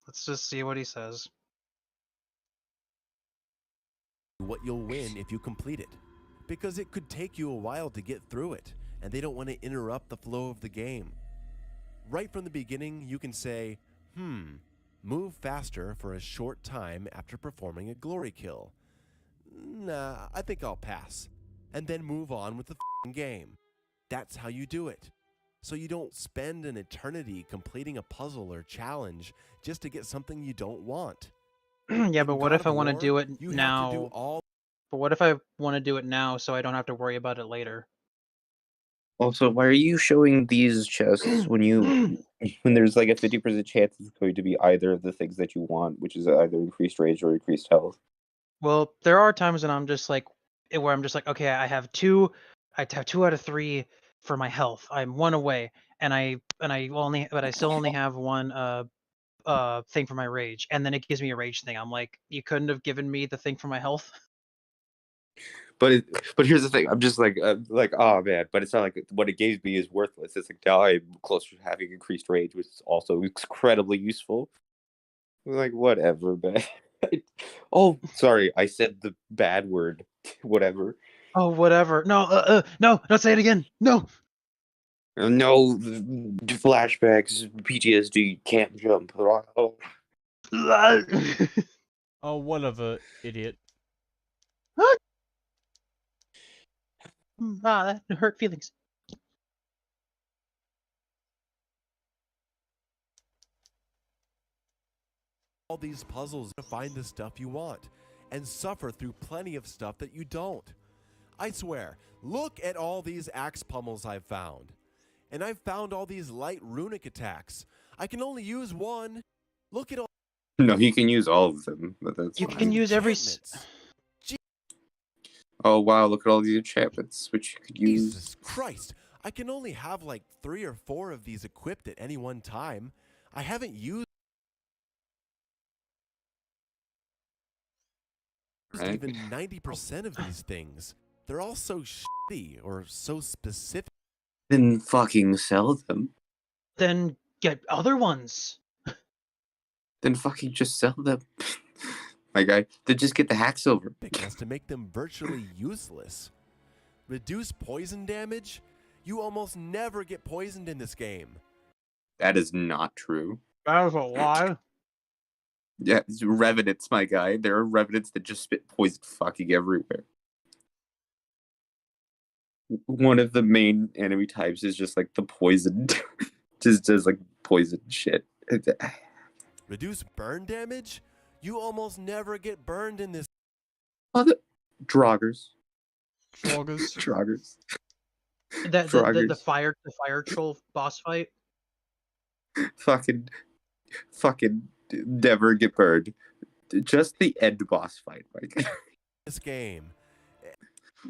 Let's just see what he says. What you'll win if you complete it, because it could take you a while to get through it, and they don't want to interrupt the flow of the game. Right from the beginning, you can say, move faster for a short time after performing a glory kill. Nah, I think I'll pass. And then move on with the game. That's how you do it. So you don't spend an eternity completing a puzzle or challenge just to get something you don't want. Yeah, In but what God if I of want to War, do it you have now? to do all. But what if I want to do it now so I don't have to worry about it later? Also, why are you showing these chests when there's like a 50% chance it's going to be either of the things that you want, which is either increased rage or increased health? Well, there are times when I'm just like, where I'm just like, okay, I have 2 out of 3 for my health. I'm 1 away, but I still only have 1 thing for my rage, and then it gives me a rage thing. I'm like, you couldn't have given me the thing for my health. But here's the thing. I'm just like oh man. But it's not like what it gave me is worthless. It's like now I'm closer to having increased rage, which is also incredibly useful. Like whatever, man. Oh, sorry. I said the bad word. Whatever. Oh, whatever. No, no, don't say it again. No. No flashbacks. PTSD. Can't jump. Oh. Oh, whatever, idiot. That hurt feelings. All these puzzles to find the stuff you want and suffer through plenty of stuff that you don't. I swear, look at all these axe pummels I've found. And I've found all these light runic attacks. I can only use one. Look at all. No, you can use all of them, but that's You fine. can use every. enchantments. Oh wow! Look at all these enchantments which you could use. Jesus Christ. I can only have like 3 or 4 of these equipped at any one time. I haven't used Right. even 90% of these things. They're all so shitty or so specific. Then fucking sell them. Then get other ones. Then fucking just sell them. My guy. Then just get the hack silver. As to make them virtually useless. Reduce poison damage? You almost never get poisoned in this game. That is not true. That was a lie. Yeah, it's revenants, my guy. There are revenants that just spit poison fucking everywhere. One of the main enemy types is just like the poison. Just does like poison shit. Reduce burn damage? You almost never get burned in this. Other Draugrs. Troggers. Draugrs. The fire troll boss fight. Fucking never get burned. Just the end boss fight, Mike. This game.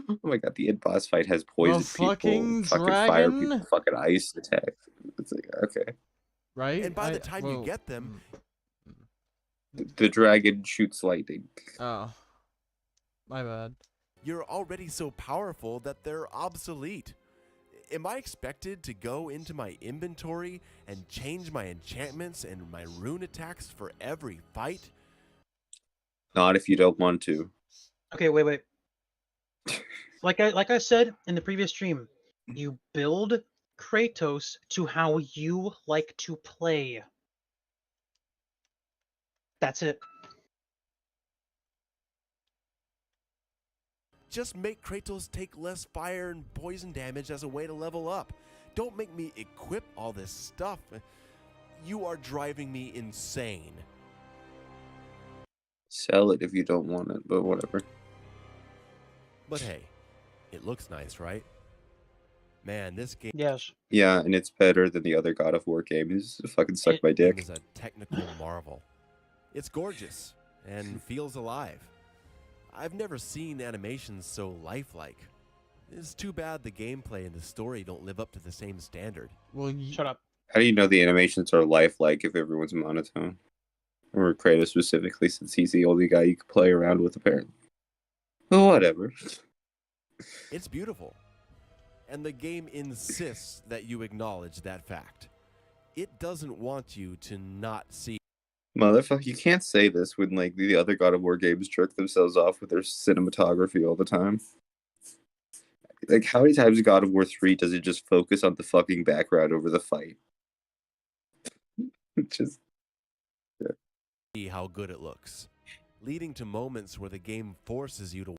Oh my god, the end boss fight has poison fucking people, fucking fire dragon? people, fucking ice attack. It's like, okay. Right? And by the time you get them, The dragon shoots lightning. Oh. My bad. you're already so powerful that they're obsolete. Am I expected to go into my inventory and change my enchantments and my rune attacks for every fight? Not if you don't want to. Okay, wait. Like I said in the previous stream, you build Kratos to how you like to play. That's it. Just make Kratos take less fire and poison damage as a way to level up. Don't make me equip all this stuff. You are driving me insane. Sell it if you don't want it, but whatever. But hey, it looks nice, right? Man, this game Yes. Yeah, and it's better than the other God of War games. Fucking suck my dick. is a technical marvel. It's gorgeous and feels alive. I've never seen animations so lifelike. It's too bad the gameplay and the story don't live up to the same standard. Well, Shut up. How do you know the animations are lifelike if everyone's monotone? Or Kratos specifically, since he's the only guy you can play around with, apparently. Well, whatever. It's beautiful. And the game insists that you acknowledge that fact. It doesn't want you to not see. Motherfucker, you can't say this when, like, the other God of War games jerk themselves off with their cinematography all the time. Like, how many times in God of War 3 does it just focus on the fucking background over the fight? Just... see how good it looks, leading to moments where the game forces you to.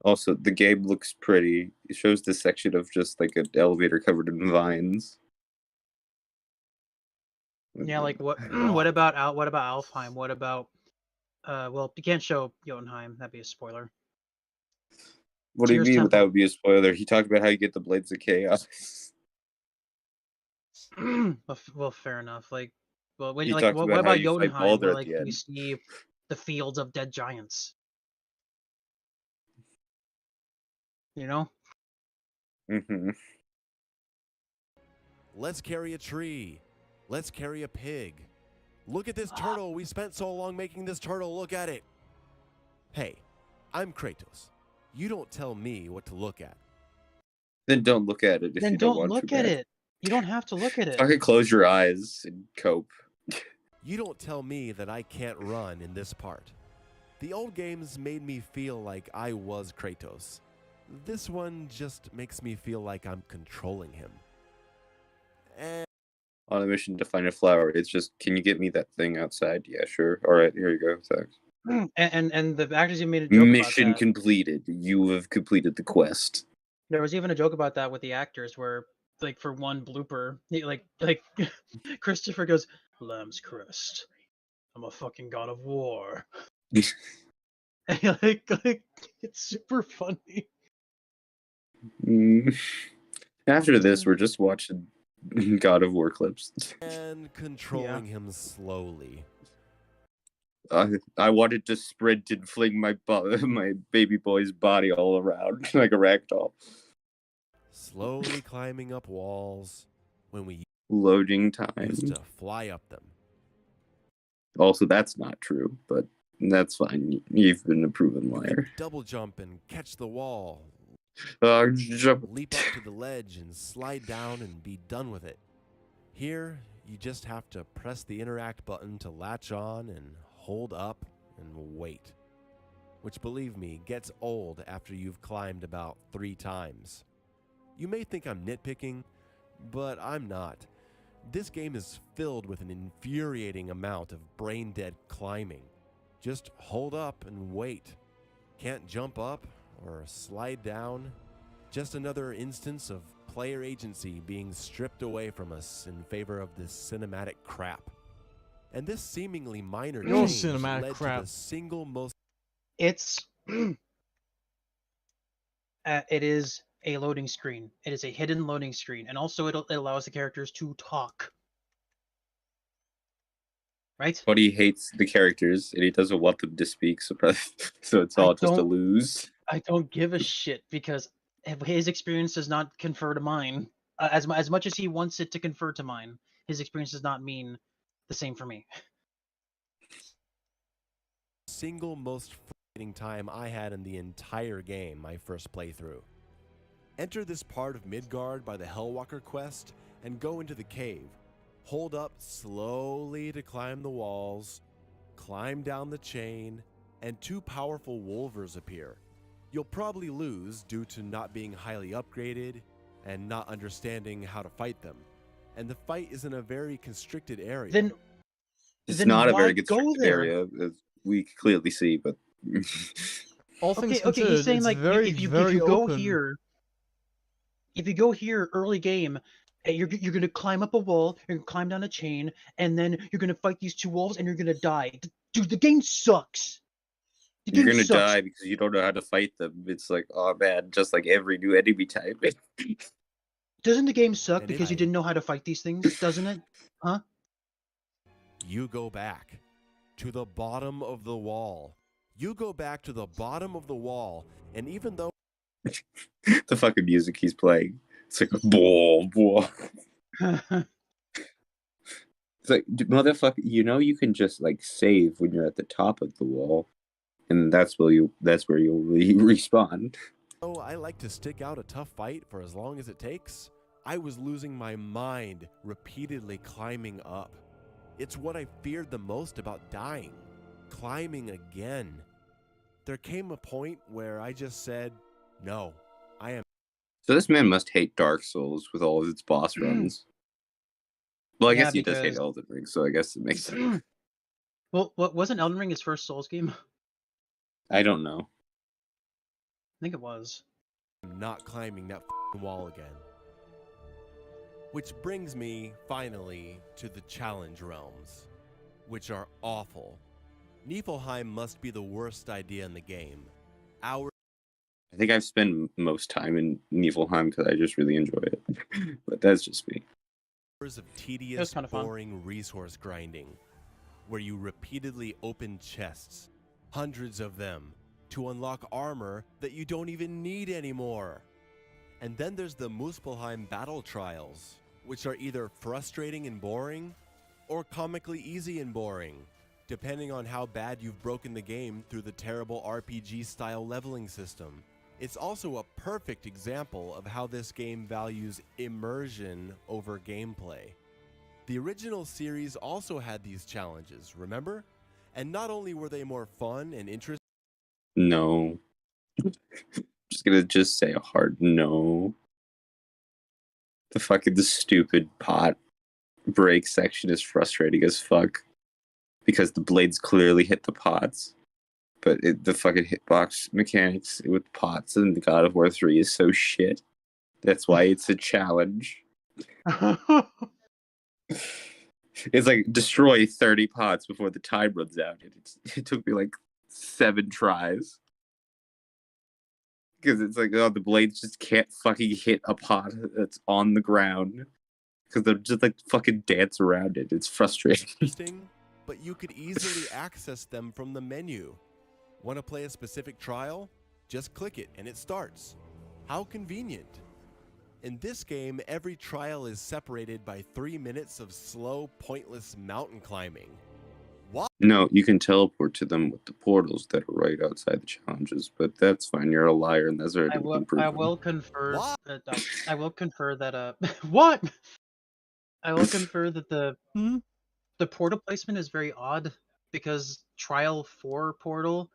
Also, the game looks pretty. It shows this section of just like an elevator covered in vines. Yeah, like what? What about Alfheim? What about? Well, you can't show Jotunheim. That'd be a spoiler. What do you Tears mean Temple. that would be a spoiler? He talked about how you get the Blades of Chaos. Well, fair enough. Like, well, when He you like, talked what about how about you fight Jotunheim? Baldur Where at like the you end. see the fields of dead giants. You know? Mm-hmm. Let's carry a tree. Let's carry a pig. Look at this turtle. We spent so long making this turtle. Look at it. Hey, I'm Kratos. You don't tell me what to look at. Then don't look at it if Then you don't don't want look to. at Bad. it. You don't have to look at it. Fucking close your eyes and cope. You don't tell me that I can't run in this part. The old games made me feel like I was Kratos. This one just makes me feel like I'm controlling him. And On a mission to find a flower, it's just, can you get me that thing outside? Yeah, sure. All right, here you go. Thanks. And the actors even made a joke Mission about that. completed. You have completed the quest. There was even a joke about that with the actors, where like for one blooper, like Christopher goes, "Lamb's crest. I'm a fucking god of war." And, like it's super funny. After this, we're just watching God of War clips. controlling him slowly. I wanted to sprint and fling my my baby boy's body all around like a ragdoll. Slowly climbing up walls when we Loading time. used to fly up them. Also, that's not true, but that's fine. You've been a proven liar. Double jump and catch the wall. Jump. Leap up to the ledge and slide down and be done with it. Here, you just have to press the interact button to latch on and hold up and wait. Which, believe me, gets old after you've climbed about 3 times. You may think I'm nitpicking, but I'm not. This game is filled with an infuriating amount of brain-dead climbing. Just hold up and wait. Can't jump up or slide down. Just another instance of player agency being stripped away from us in favor of this cinematic crap. And this seemingly minor No change cinematic led crap. to the single most... It's it is a loading screen. It is a hidden loading screen, and also it allows the characters to talk. Right? But he hates the characters and he doesn't want them to speak, so it's all just a lose. I don't give a shit because his experience does not confer to mine. As much as he wants it to confer to mine, his experience does not mean the same for me. Single most frustrating time I had in the entire game my first playthrough. Enter this part of Midgard by the Hellwalker quest and go into the cave. Hold up slowly to climb the walls, climb down the chain, and 2 powerful wolvers appear. You'll probably lose due to not being highly upgraded and not understanding how to fight them. And the fight is in a very constricted area. It's not a very constricted area, as we clearly see, but all things Okay, considered, he's saying it's like very, if you very go open. here, if you go here early game, you're gonna climb up a wall, you're gonna climb down a chain, and then you're gonna fight these two wolves, and you're gonna die. Dude, the game sucks. The You're game gonna sucks. die because you don't know how to fight them. It's like, oh man, just like every new enemy type. Doesn't the game suck And because you I- didn't know how to fight these things? Doesn't it? Huh? You go back to the bottom of the wall. You go back to the bottom of the wall, and even though The fucking music he's playing, it's like, boom, boom. It's like, motherfucker, you know you can just like save when you're at the top of the wall, and that's where you'll respawn. I like to stick out a tough fight for as long as it takes, I was losing my mind repeatedly climbing up. It's what I feared the most about dying, climbing again. There came a point where I just said, no, I am. So this man must hate Dark Souls with all of its boss runs. Well, I Yeah, guess he does hate because- Elden Ring, so I guess it makes sense. Well, what wasn't Elden Ring his first Souls game? I I don't know. think it was. Not climbing that wall again. Which brings me, finally, to the challenge realms, which are awful. Niflheim must be the worst idea in the game. Hours I think I've spent most time in Niflheim because I just really enjoy it. But that's just me. of tedious, kinda fun. boring resource grinding, where you repeatedly open chests, hundreds of them, to unlock armor that you don't even need anymore. And then there's the Muspelheim battle trials, which are either frustrating and boring, or comically easy and boring, depending on how bad you've broken the game through the terrible RPG-style leveling system. It's also a perfect example of how this game values immersion over gameplay. The original series also had these challenges, remember? And not only were they more fun and interesting, No. Just gonna say a hard no. The stupid pot break section is frustrating as fuck. Because the blades clearly hit the pots. But the fucking hitbox mechanics with pots in God of War 3 is so shit. That's why it's a challenge. It's like destroy 30 pots before the time runs out. It took me like 7 tries. Because it's like, oh, the blades just can't fucking hit a pot that's on the ground. Because they're just like fucking dance around it. It's frustrating. but you could easily access them from the menu. Want to play a specific trial? Just click it and it starts. How convenient. In this game, every trial is separated by 3 minutes of slow, pointless mountain climbing. What? No, you can teleport to them with the portals that are right outside the challenges, but that's fine. You're a liar, and that's already been proven. I will confer. What? I will confer that. What? I will confer that the portal placement is very odd because Trial 4 portal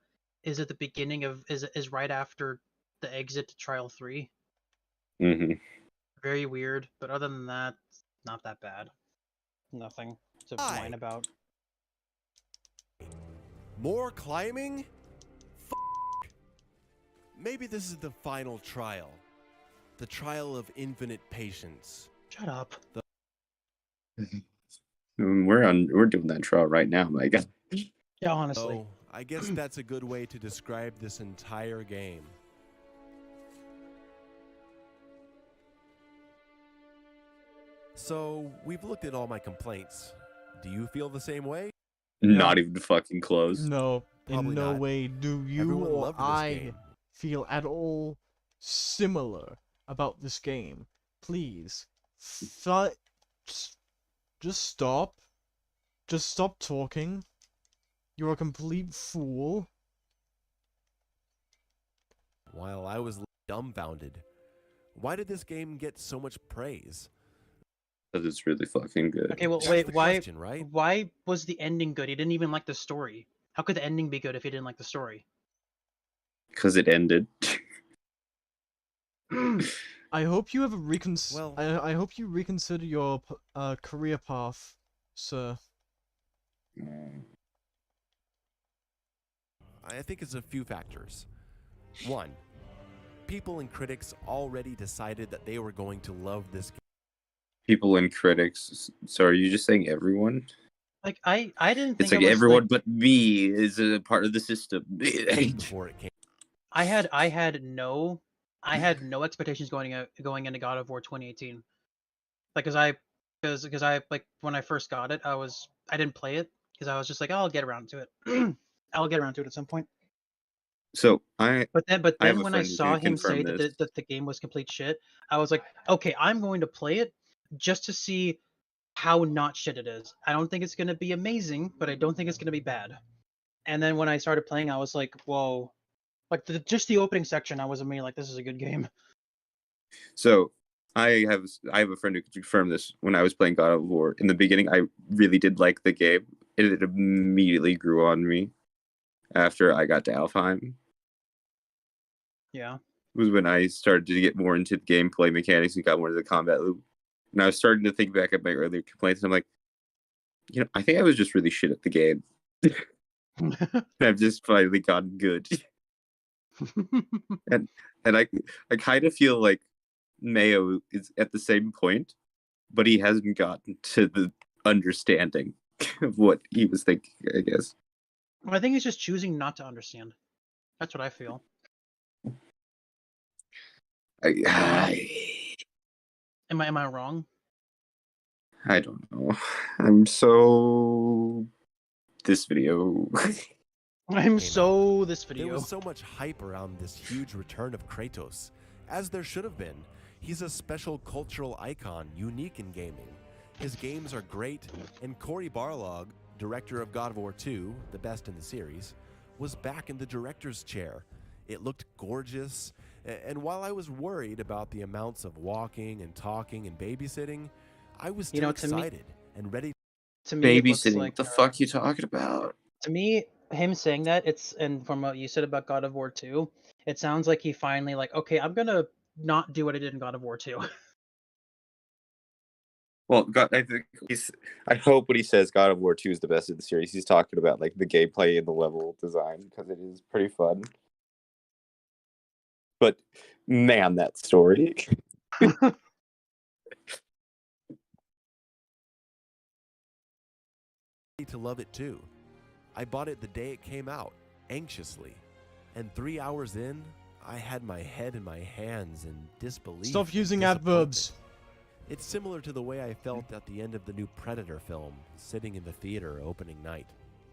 is at the beginning of is right after the exit to Trial 3. Mm-hmm. Very weird, but other than that, not that bad. Nothing to whine about. More climbing? Maybe this is the final trial. The trial of infinite patience. Shut up. We're doing that trial right now, my God. Yeah, honestly. So, I guess that's a good way to describe this entire game. So, we've looked at all my complaints. Do you feel the same way? Not even fucking close. No, Probably in no not. way do you Everyone or loved this I game. feel at all similar about this game. Please, just stop. Just stop talking. You're a complete fool. While I was dumbfounded. Why did this game get so much praise? Because it's really fucking good. Okay, well, That's wait, the why? question, right? Why was the ending good? He didn't even like the story. How could the ending be good if he didn't like the story? Because it ended. I hope you have Well- I hope you reconsider your career path, sir. I think it's a few factors. 1. People and critics already decided that they were going to love this game. People and critics. So are you just saying everyone? Like I didn't It's think like I was everyone like, but me is a part of the system. Before it came. I had no expectations going into God of War 2018. Like because I like when I first got it, I didn't play it because I was just like, oh, I'll get around to it. I'll get around to it at some point. So I But have then a when I friend who saw can him say confirm that this. that the game was complete shit, I was like, okay, I'm going to play it just to see how not shit it is. I don't think it's going to be amazing, but I don't think it's going to be bad. And then when I started playing, I was like, whoa. Like just the opening section, I was immediately like, this is a good game. So I have a friend who can confirm this. When I was playing God of War in the beginning, I really did like the game. It immediately grew on me after I got to Alfheim. Yeah. It was when I started to get more into the gameplay mechanics and got more into the combat loop. And I was starting to think back at my earlier complaints, and I'm like, I think I was just really shit at the game. I've just finally gotten good. and I kind of feel like Mayo is at the same point, but he hasn't gotten to the understanding of what he was thinking, I guess. I think he's just choosing not to understand. That's what I feel. Am I wrong? I don't know. I'm so this video. I'm Came so this There video. was so much hype around this huge return of Kratos, as there should have been. He's a special cultural icon, unique in gaming. His games are great, and Cory Barlog, director of God of War 2, the best in the series, was back in the director's chair. It looked gorgeous, and while I was worried about the amounts of walking and talking and babysitting, I was still excited and ready. To me, it looks Babysitting. like What the fuck you talking about? to me, him saying that and from what you said about God of War 2, it sounds like he finally like, okay, I'm gonna not do what I did in God of War 2. Well, God, I hope what he says God of War 2 is the best of the series. He's talking about like the gameplay and the level design because it is pretty fun. But man, that story. To love it too. I bought it the day it came out, anxiously. And 3 hours in, I had my head in my hands in disbelief. Stop using and adverbs. It's similar to the way I felt at the end of the new Predator film, sitting in the theater opening night.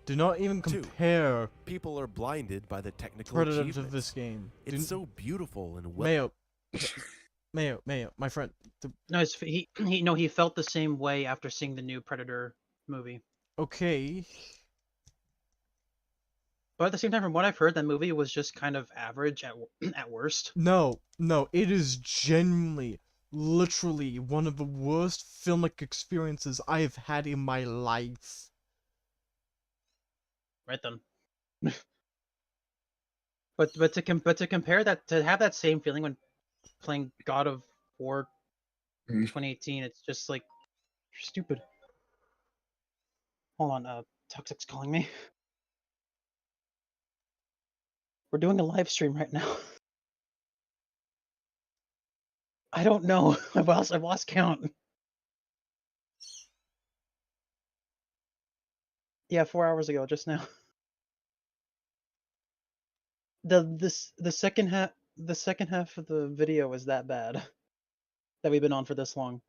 Do not even 2. compare People are blinded by the technical Predator to achievements. this game. It's so beautiful and well. Mayo, my friend. No, he felt the same way after seeing the new Predator movie. Okay. But at the same time, from what I've heard, that movie was just kind of average at worst. No, it is genuinely, literally one of the worst filmic experiences I have had in my life. Right then. but to compare that, to have that same feeling when playing God of War 2018, it's just like you're stupid. Hold on, Toxic's calling me. We're doing a live stream right now. I don't know. I've lost count. Yeah, 4 hours ago, just now. The second half of the video is that bad that we've been on for this long.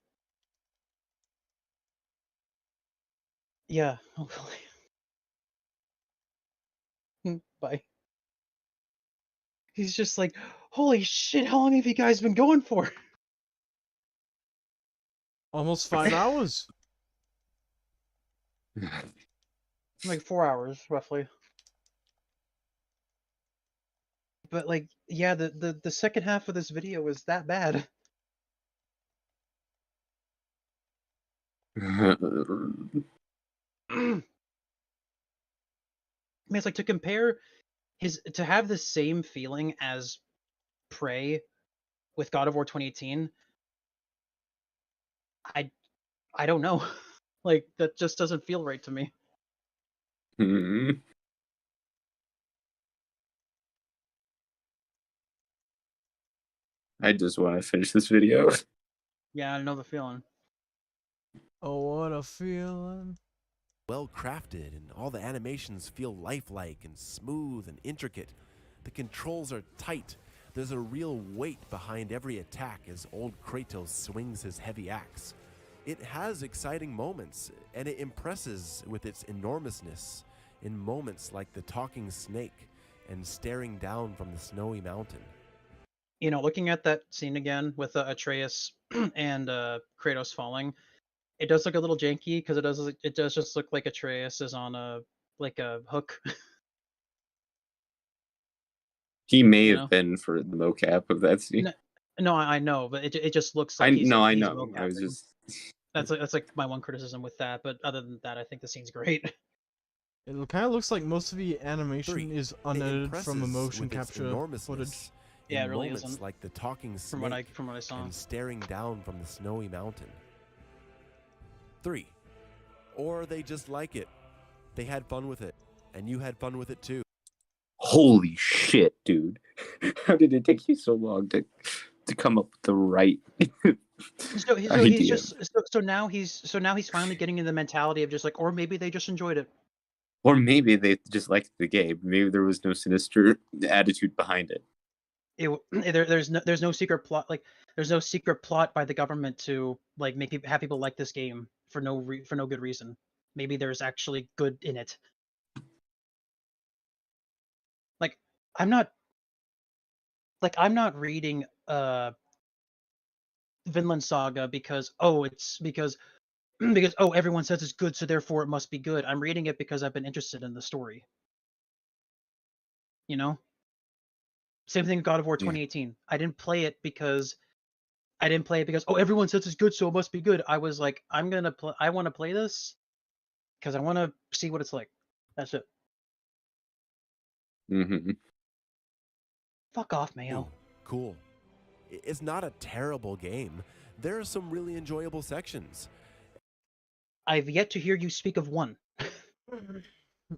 Yeah, hopefully. Bye. He's just like, holy shit, how long have you guys been going for? Almost 5 hours. Like 4 hours, roughly. But like, yeah, the second half of this video was that bad. I mean, it's like to compare to have the same feeling as Prey with God of War 2018. I don't know. Like that just doesn't feel right to me. I just want to finish this video. Yeah, I know the feeling. Oh, what a feeling. Well crafted, and all the animations feel lifelike and smooth and intricate. The controls are tight. There's a real weight behind every attack as old Kratos swings his heavy axe. It has exciting moments, and it impresses with its enormousness in moments like the talking snake and staring down from the snowy mountain. You know, looking at that scene again with Atreus and Kratos falling, it does look a little janky because it does just look like Atreus is on a hook. He may You have know? been for the mocap of that scene. No, I know, but it just looks like he's I he's know. I was mocapping. just. That's like my one criticism with that. But other than that, I think the scene's great. It kind of looks like most of the animation 3. is It unedited from the impresses motion with its capture enormousness footage. Yeah, in it really moments isn't. like the talking From snake what I saw. and staring down from the snowy mountain. 3. Or they just like it. They had fun with it, and you had fun with it too. Holy shit, dude! How did it take you so long to come up with the right idea? So now he's finally getting in the mentality of just like, or maybe they just enjoyed it. Or maybe they just liked the game. Maybe there was no sinister attitude behind it. There's no secret plot, like there's no secret plot by the government to like have people like this game for no good reason. Maybe there's actually good in it. Like I'm not reading Vinland Saga because because everyone says it's good, so therefore it must be good. I'm reading it because I've been interested in the story. You know? Same thing with God of War 2018. I didn't play it because everyone says it's good, so it must be good. I was like, I want to play this because I want to see what it's like. That's it. Mm-hmm. Fuck off, Mayo. Cool. It's not a terrible game. There are some really enjoyable sections. I've yet to hear you speak of one.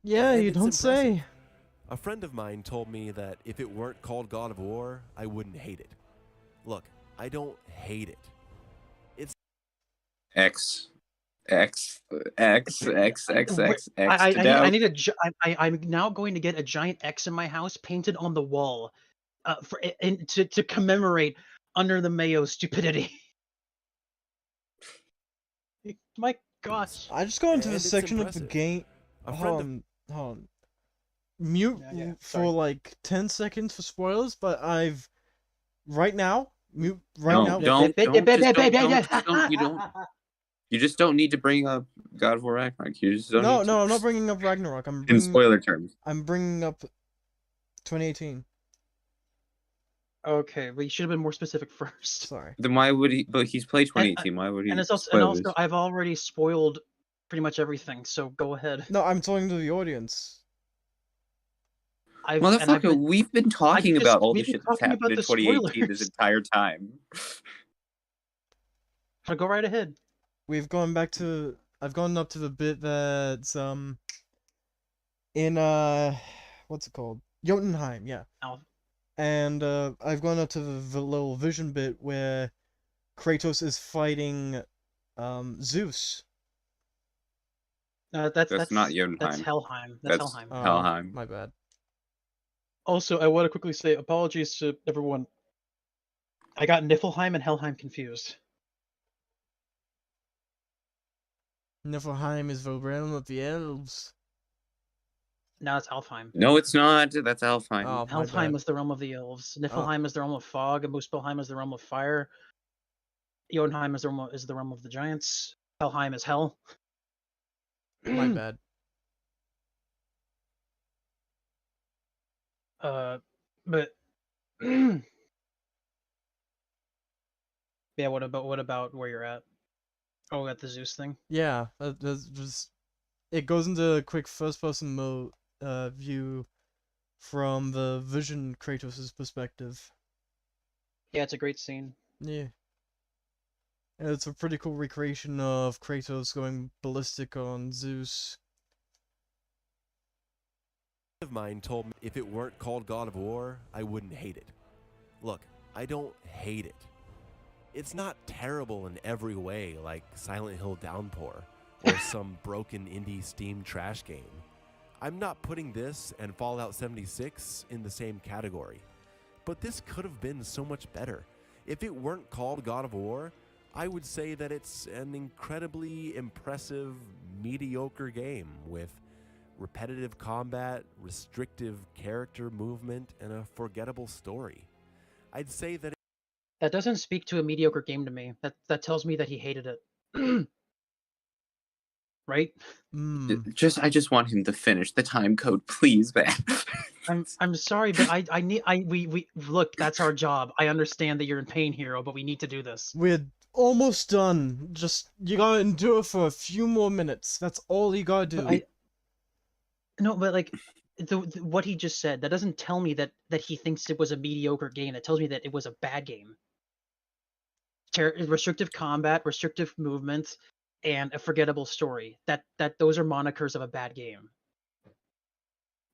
Yeah, And you it's don't impressive. say. A friend of mine told me that if it weren't called God of War, I wouldn't hate it. Look, I don't hate it. It's X to I doubt. need I'm now going to get a giant X in my house painted on the wall, to commemorate under the Mayo stupidity. My gosh. I just go into And this it's section of the impressive. game. A friend of Hold on. Mute Yeah, for sorry. like 10 seconds for spoilers, but I've right now mute right No, now. You just don't need to bring up God of War Ragnarok. You just don't No, need to. no, I'm not bringing up Ragnarok. In spoiler terms. I'm bringing up 2018. Okay, but you should have been more specific first. Sorry. Then why would he? But he's played 2018. Why would he? And spoil also this? I've already spoiled pretty much everything, so go ahead. No, I'm talking to the audience. Motherfucker, we've been talking about all the shit that's happened in the 2018 this spoilers. entire time. So go right ahead. I've gone up to the bit that's in what's it called? Jotunheim, yeah. Oh. And I've gone up to the little vision bit where Kratos is fighting Zeus. That's not Jotunheim. That's Helheim. That's Helheim. Helheim. My bad. Also, I want to quickly say apologies to everyone. I got Niflheim and Helheim confused. Niflheim is the realm of the elves. Now it's Alfheim. No, it's not. That's Alfheim. Oh, my Helheim bad. is the realm of the elves. Niflheim is the realm of fog. And Muspelheim is the realm of fire. Jotunheim is the realm of the giants. Helheim is hell. My bad. But yeah, what about where you're at? Oh, at the Zeus thing. Yeah, that's just it goes into a quick first-person mode view from the Vision Kratos' perspective. Yeah, it's a great scene. Yeah. And it's a pretty cool recreation of Kratos going ballistic on Zeus. of mine told me if it weren't called God of War, I wouldn't hate it. Look, I don't hate it. It's not terrible in every way like Silent Hill Downpour or some broken indie Steam trash game. I'm not putting this and Fallout 76 in the same category. But this could have been so much better. If it weren't called God of War, I would say that it's an incredibly impressive, mediocre game with repetitive combat, restrictive character movement, and a forgettable story. I'd say that That doesn't speak to a mediocre game to me. That tells me that he hated it. Right? I just want him to finish the time code, please, man. I'm sorry, but we look, that's our job. I understand that you're in pain, Hero, but we need to do this. We're almost done. Just, you gotta endure for a few more minutes. That's all you gotta do. No, but like, what he just said, that doesn't tell me that he thinks it was a mediocre game. That tells me that it was a bad game. Restrictive combat, restrictive movement, and a forgettable story. That those are monikers of a bad game.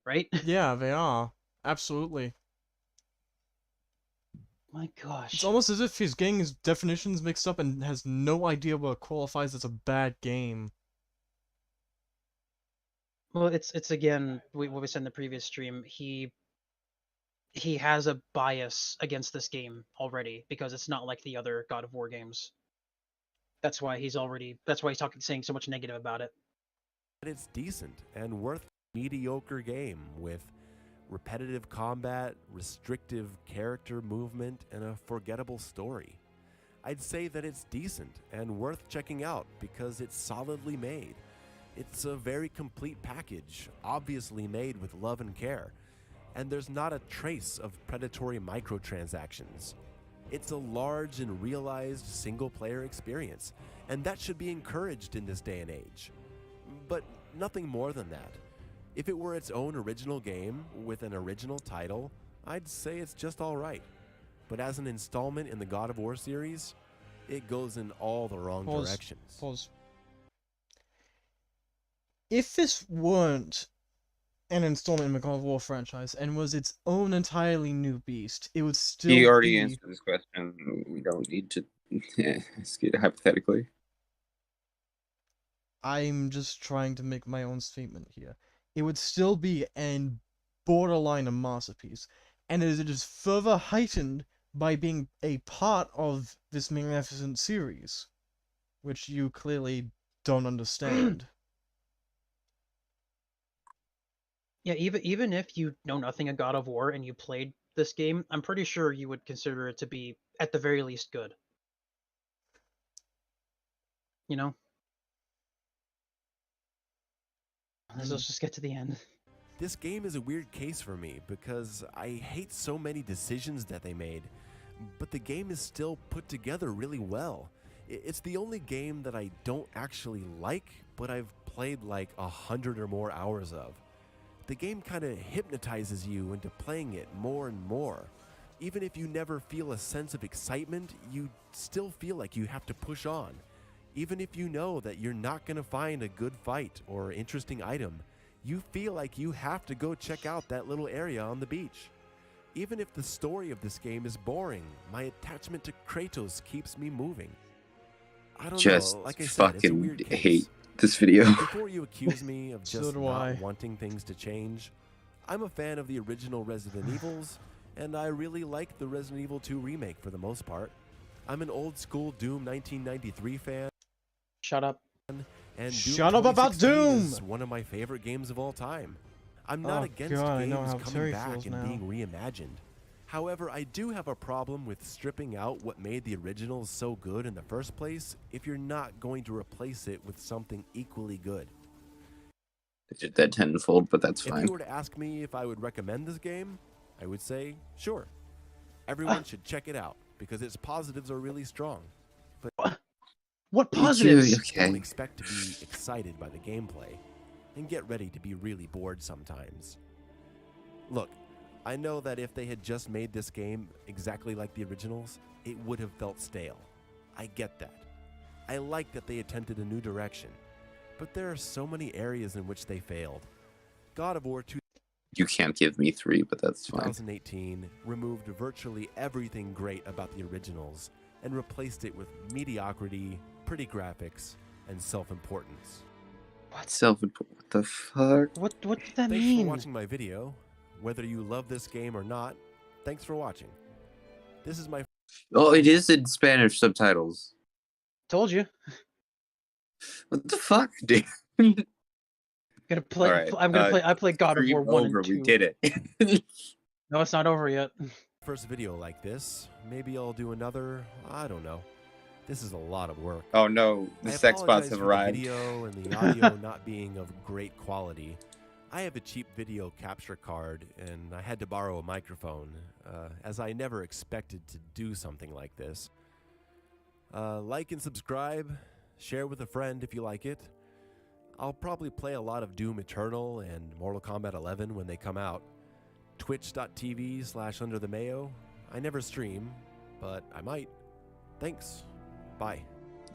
Right? Yeah, they are. Absolutely. My gosh. It's almost as if he's getting his definitions mixed up and has no idea what qualifies as a bad game. Well, it's again what we said in the previous stream. He has a bias against this game already because it's not like the other God of War games. That's why he's saying so much negative about it. it's decent and worth a mediocre game with repetitive combat, restrictive character movement, and a forgettable story. I'd say that it's decent and worth checking out because it's solidly made. It's a very complete package, obviously made with love and care, and there's not a trace of predatory microtransactions. It's a large and realized single-player experience, and that should be encouraged in this day and age. But nothing more than that. If it were its own original game with an original title, I'd say it's just alright. But as an installment in the God of War series, it goes in all the wrong directions. Pause. If this weren't an installment in the God of War franchise and was its own entirely new beast, it would still He already answered this question. We don't need to ask it hypothetically. I'm just trying to make my own statement here. It would still be an borderline a masterpiece, and it is further heightened by being a part of this magnificent series, which you clearly don't understand. Yeah, even if you know nothing of God of War and you played this game, I'm pretty sure you would consider it to be, at the very least, good. You know? Let's just get to the end. This game is a weird case for me because I hate so many decisions that they made, but the game is still put together really well. It's the only game that I don't actually like, but I've played like 100 or more hours of. The game kind of hypnotizes you into playing it more and more. Even if you never feel a sense of excitement, you still feel like you have to push on. Even if you know that you're not going to find a good fight or interesting item, you feel like you have to go check out that little area on the beach. Even if the story of this game is boring, my attachment to Kratos keeps me moving. I don't know, like I said, it's a weird case. Hate this video. Before you accuse me of just So not wanting things to change, I'm a fan of the original Resident Evils, and I really like the Resident Evil 2 remake for the most part. I'm an old school Doom 1993 fan. Shut up. And Doom Shut up about 2016 Doom! is one of my favorite games of all time. I'm not against God, I know games how coming Terry back feels and now. being reimagined. However, I do have a problem with stripping out what made the originals so good in the first place if you're not going to replace it with something equally good. They did that tenfold, but that's If fine. you were to ask me if I would recommend this game, I would say, sure. Everyone should check it out because its positives are really strong. But what positives? Don't expect to be excited by the gameplay and get ready to be really bored sometimes. Look, I know that if they had just made this game exactly like the originals, it would have felt stale. I get that. I like that they attempted a new direction, but there are so many areas in which they failed. God of War 2. You can't give me 3, but that's fine. 2018 removed virtually everything great about the originals and replaced it with mediocrity, pretty graphics, and self-importance. What the fuck? What did that Thanks mean? for watching my video. Whether you love this game or not, thanks for watching. This is my Oh, it is in Spanish subtitles. Told you. What the fuck, dude? Gonna play. All right, I'm gonna play. I played God of Dream War 1 over, and 2. we did it. No, it's not over yet. first video like this. Maybe I'll do another. I don't know. This is a lot of work. Oh no, the I sex bots apologize have for the arrived. video and the audio not being of great quality. I have a cheap video capture card, and I had to borrow a microphone, as I never expected to do something like this. Like and subscribe, share with a friend if you like it. I'll probably play a lot of Doom Eternal and Mortal Kombat 11 when they come out. Twitch.tv/UnderTheMayo. I never stream, but I might. Thanks. Bye.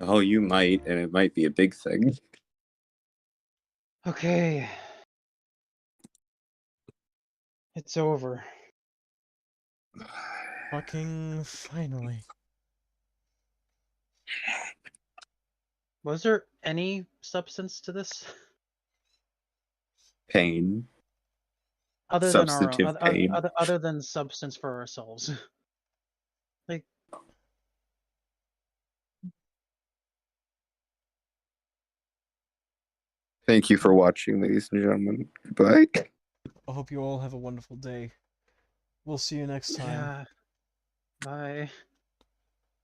Oh, you might, and it might be a big thing. Okay. It's over. Fucking finally. Was there any substance to this? Pain. Other than our Substantive pain. other than substance for ourselves. Like, Thank you for watching, ladies and gentlemen. Goodbye. I hope you all have a wonderful day. We'll see you next time. yeah. Bye.